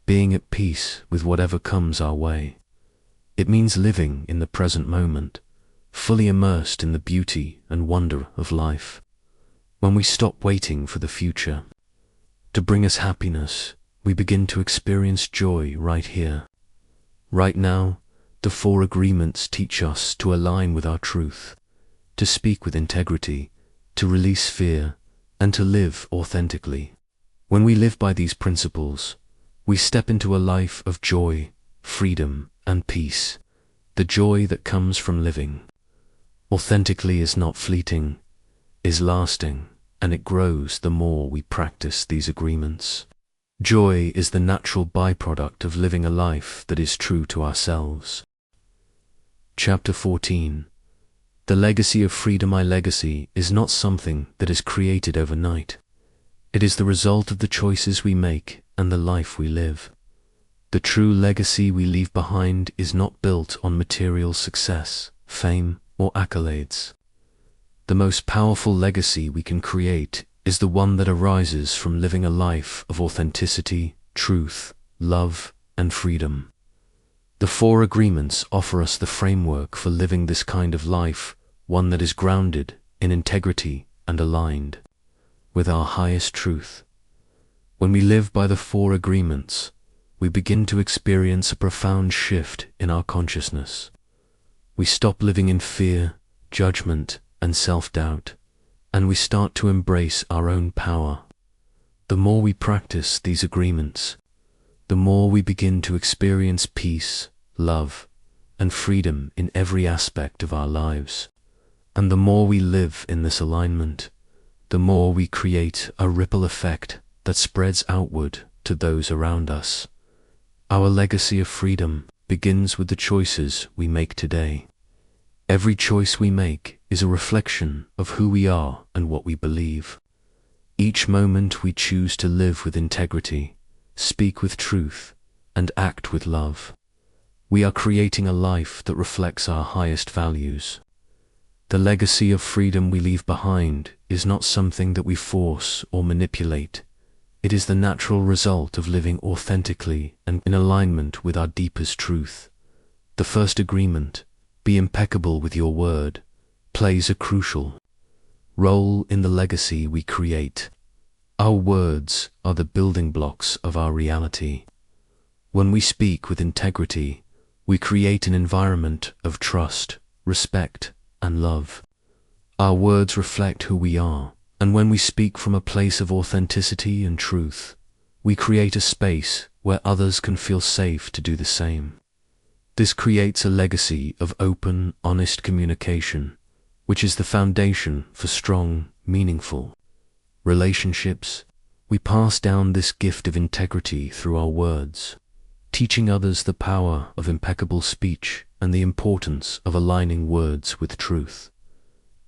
being at peace with whatever comes our way. It means living in the present moment, fully immersed in the beauty and wonder of life. When we stop waiting for the future to bring us happiness, we begin to experience joy right here. Right now, the 4 agreements teach us to align with our truth, to speak with integrity, to release fear, and to live authentically. When we live by these principles, we step into a life of joy, freedom, and peace. The joy that comes from living authentically is not fleeting, is lasting, and it grows the more we practice these agreements. Joy is the natural byproduct of living a life that is true to ourselves. Chapter 14. The legacy of freedom. My legacy is not something that is created overnight. It is the result of the choices we make and the life we live. The true legacy we leave behind is not built on material success, fame, or accolades. The most powerful legacy we can create is the one that arises from living a life of authenticity, truth, love, and freedom. The 4 agreements offer us the framework for living this kind of life, one that is grounded in integrity and aligned with our highest truth. When we live by the 4 agreements, we begin to experience a profound shift in our consciousness. We stop living in fear, judgment, and self-doubt, and we start to embrace our own power. The more we practice these agreements, the more we begin to experience peace, love, and freedom in every aspect of our lives. And the more we live in this alignment, the more we create a ripple effect that spreads outward to those around us. Our legacy of freedom begins with the choices we make today. Every choice we make is a reflection of who we are and what we believe. Each moment we choose to live with integrity, speak with truth, and act with love. We are creating a life that reflects our highest values. The legacy of freedom we leave behind is not something that we force or manipulate. It is the natural result of living authentically and in alignment with our deepest truth. The first agreement, be impeccable with your word, plays a crucial role in the legacy we create. Our words are the building blocks of our reality. When we speak with integrity, we create an environment of trust, respect, and love. Our words reflect who we are, and when we speak from a place of authenticity and truth, we create a space where others can feel safe to do the same. This creates a legacy of open, honest communication, which is the foundation for strong, meaningful relationships. We pass down this gift of integrity through our words, teaching others the power of impeccable speech and the importance of aligning words with truth.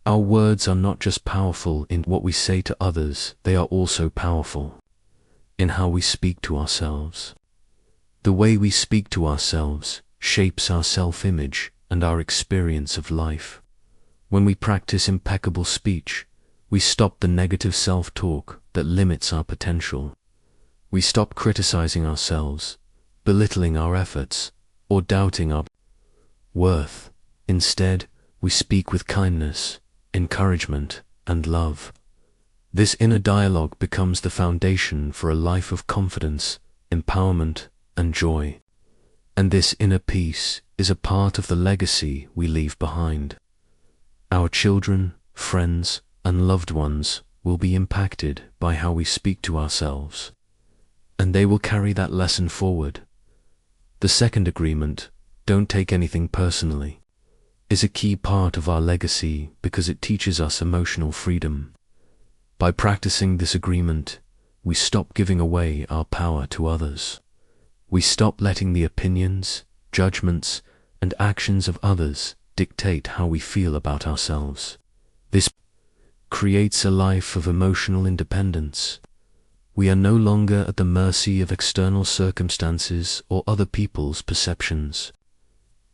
Our words are not just powerful in what we say to others, they are also powerful in how we speak to ourselves. The way we speak to ourselves shapes our self-image and our experience of life. When we practice impeccable speech, we stop the negative self-talk that limits our potential. We stop criticizing ourselves, belittling our efforts, or doubting our worth. Instead, we speak with kindness, encouragement, and love. This inner dialogue becomes the foundation for a life of confidence, empowerment, and joy. And this inner peace is a part of the legacy we leave behind. Our children, friends, and loved ones will be impacted by how we speak to ourselves, and they will carry that lesson forward. The second agreement, don't take anything personally, is a key part of our legacy because it teaches us emotional freedom. By practicing this agreement, we stop giving away our power to others. We stop letting the opinions, judgments, and actions of others dictate how we feel about ourselves. This creates a life of emotional independence. We are no longer at the mercy of external circumstances or other people's perceptions.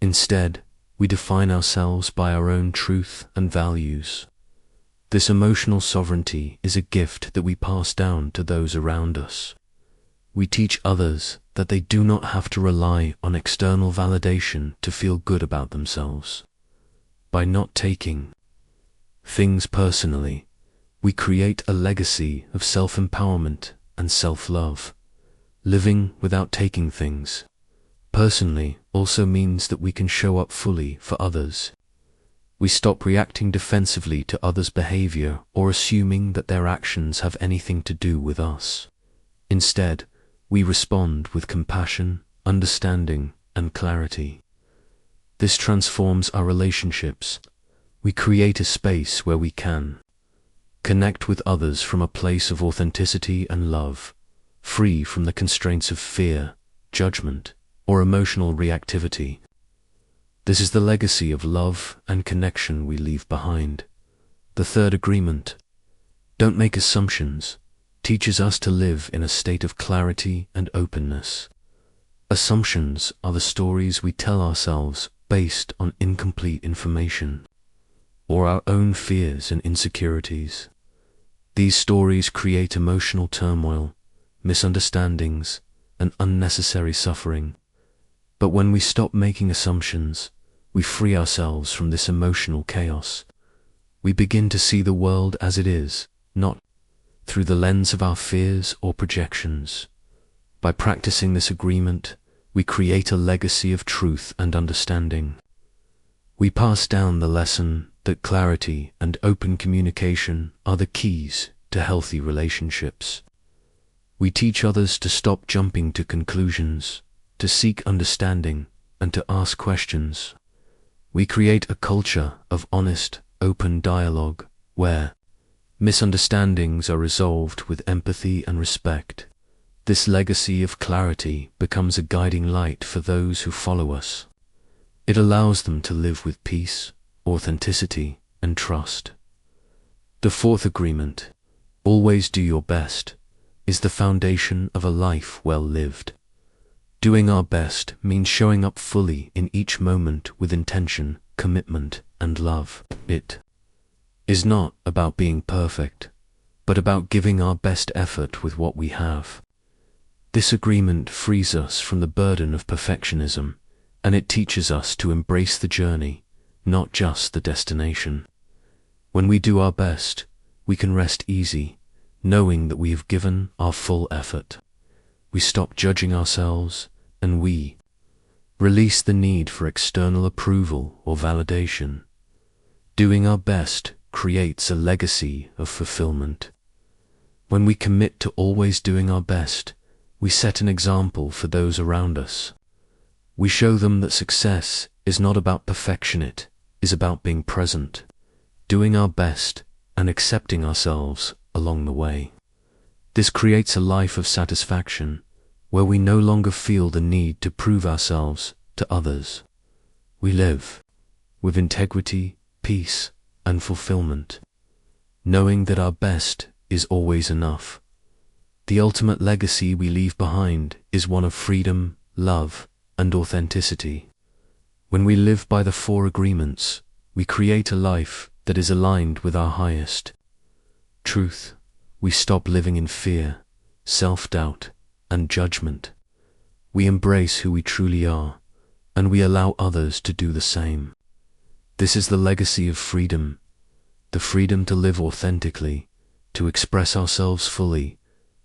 Instead, we define ourselves by our own truth and values. This emotional sovereignty is a gift that we pass down to those around us. We teach others that they do not have to rely on external validation to feel good about themselves. By not taking things personally, we create a legacy of self-empowerment and self-love. Living without taking things personally also means that we can show up fully for others. We stop reacting defensively to others' behavior or assuming that their actions have anything to do with us. Instead, we respond with compassion, understanding, and clarity. This transforms our relationships. We create a space where we can connect with others from a place of authenticity and love, free from the constraints of fear, judgment, or emotional reactivity. This is the legacy of love and connection we leave behind. The third agreement, don't make assumptions, teaches us to live in a state of clarity and openness. Assumptions are the stories we tell ourselves based on incomplete information, or our own fears and insecurities. These stories create emotional turmoil, misunderstandings, and unnecessary suffering. But when we stop making assumptions, we free ourselves from this emotional chaos. We begin to see the world as it is, not through the lens of our fears or projections. By practicing this agreement, we create a legacy of truth and understanding. We pass down the lesson that clarity and open communication are the keys to healthy relationships. We teach others to stop jumping to conclusions, to seek understanding, and to ask questions. We create a culture of honest, open dialogue where misunderstandings are resolved with empathy and respect. This legacy of clarity becomes a guiding light for those who follow us. It allows them to live with peace, authenticity, and trust. The fourth agreement, always do your best, is the foundation of a life well lived. Doing our best means showing up fully in each moment with intention, commitment, and love. It is not about being perfect, but about giving our best effort with what we have. This agreement frees us from the burden of perfectionism, and it teaches us to embrace the journey, not just the destination. When we do our best, we can rest easy, knowing that we have given our full effort. We stop judging ourselves, and we release the need for external approval or validation. Doing our best creates a legacy of fulfillment. When we commit to always doing our best, we set an example for those around us. We show them that success is not about perfection, it is about being present, doing our best, and accepting ourselves along the way. This creates a life of satisfaction, where we no longer feel the need to prove ourselves to others. We live with integrity, peace, and fulfillment, knowing that our best is always enough. The ultimate legacy we leave behind is one of freedom, love, and authenticity. When we live by the 4 agreements, we create a life that is aligned with our highest truth. We stop living in fear, self-doubt, and judgment. We embrace who we truly are, and we allow others to do the same. This is the legacy of freedom, the freedom to live authentically, to express ourselves fully,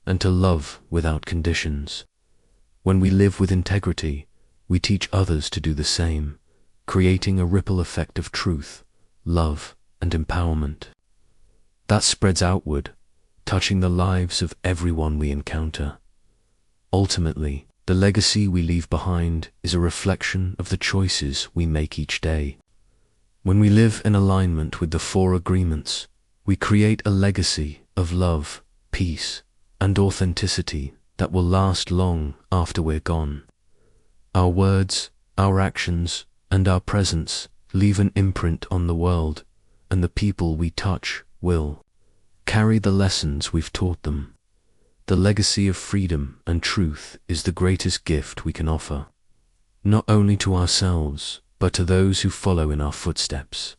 and to love without conditions. When we live with integrity, we teach others to do the same, creating a ripple effect of truth, love, and empowerment that spreads outward, touching the lives of everyone we encounter. Ultimately, the legacy we leave behind is a reflection of the choices we make each day. When we live in alignment with the 4 agreements, we create a legacy of love, peace, and authenticity that will last long after we're gone. Our words, our actions, and our presence leave an imprint on the world, and the people we touch will carry the lessons we've taught them. The legacy of freedom and truth is the greatest gift we can offer, not only to ourselves, but to those who follow in our footsteps.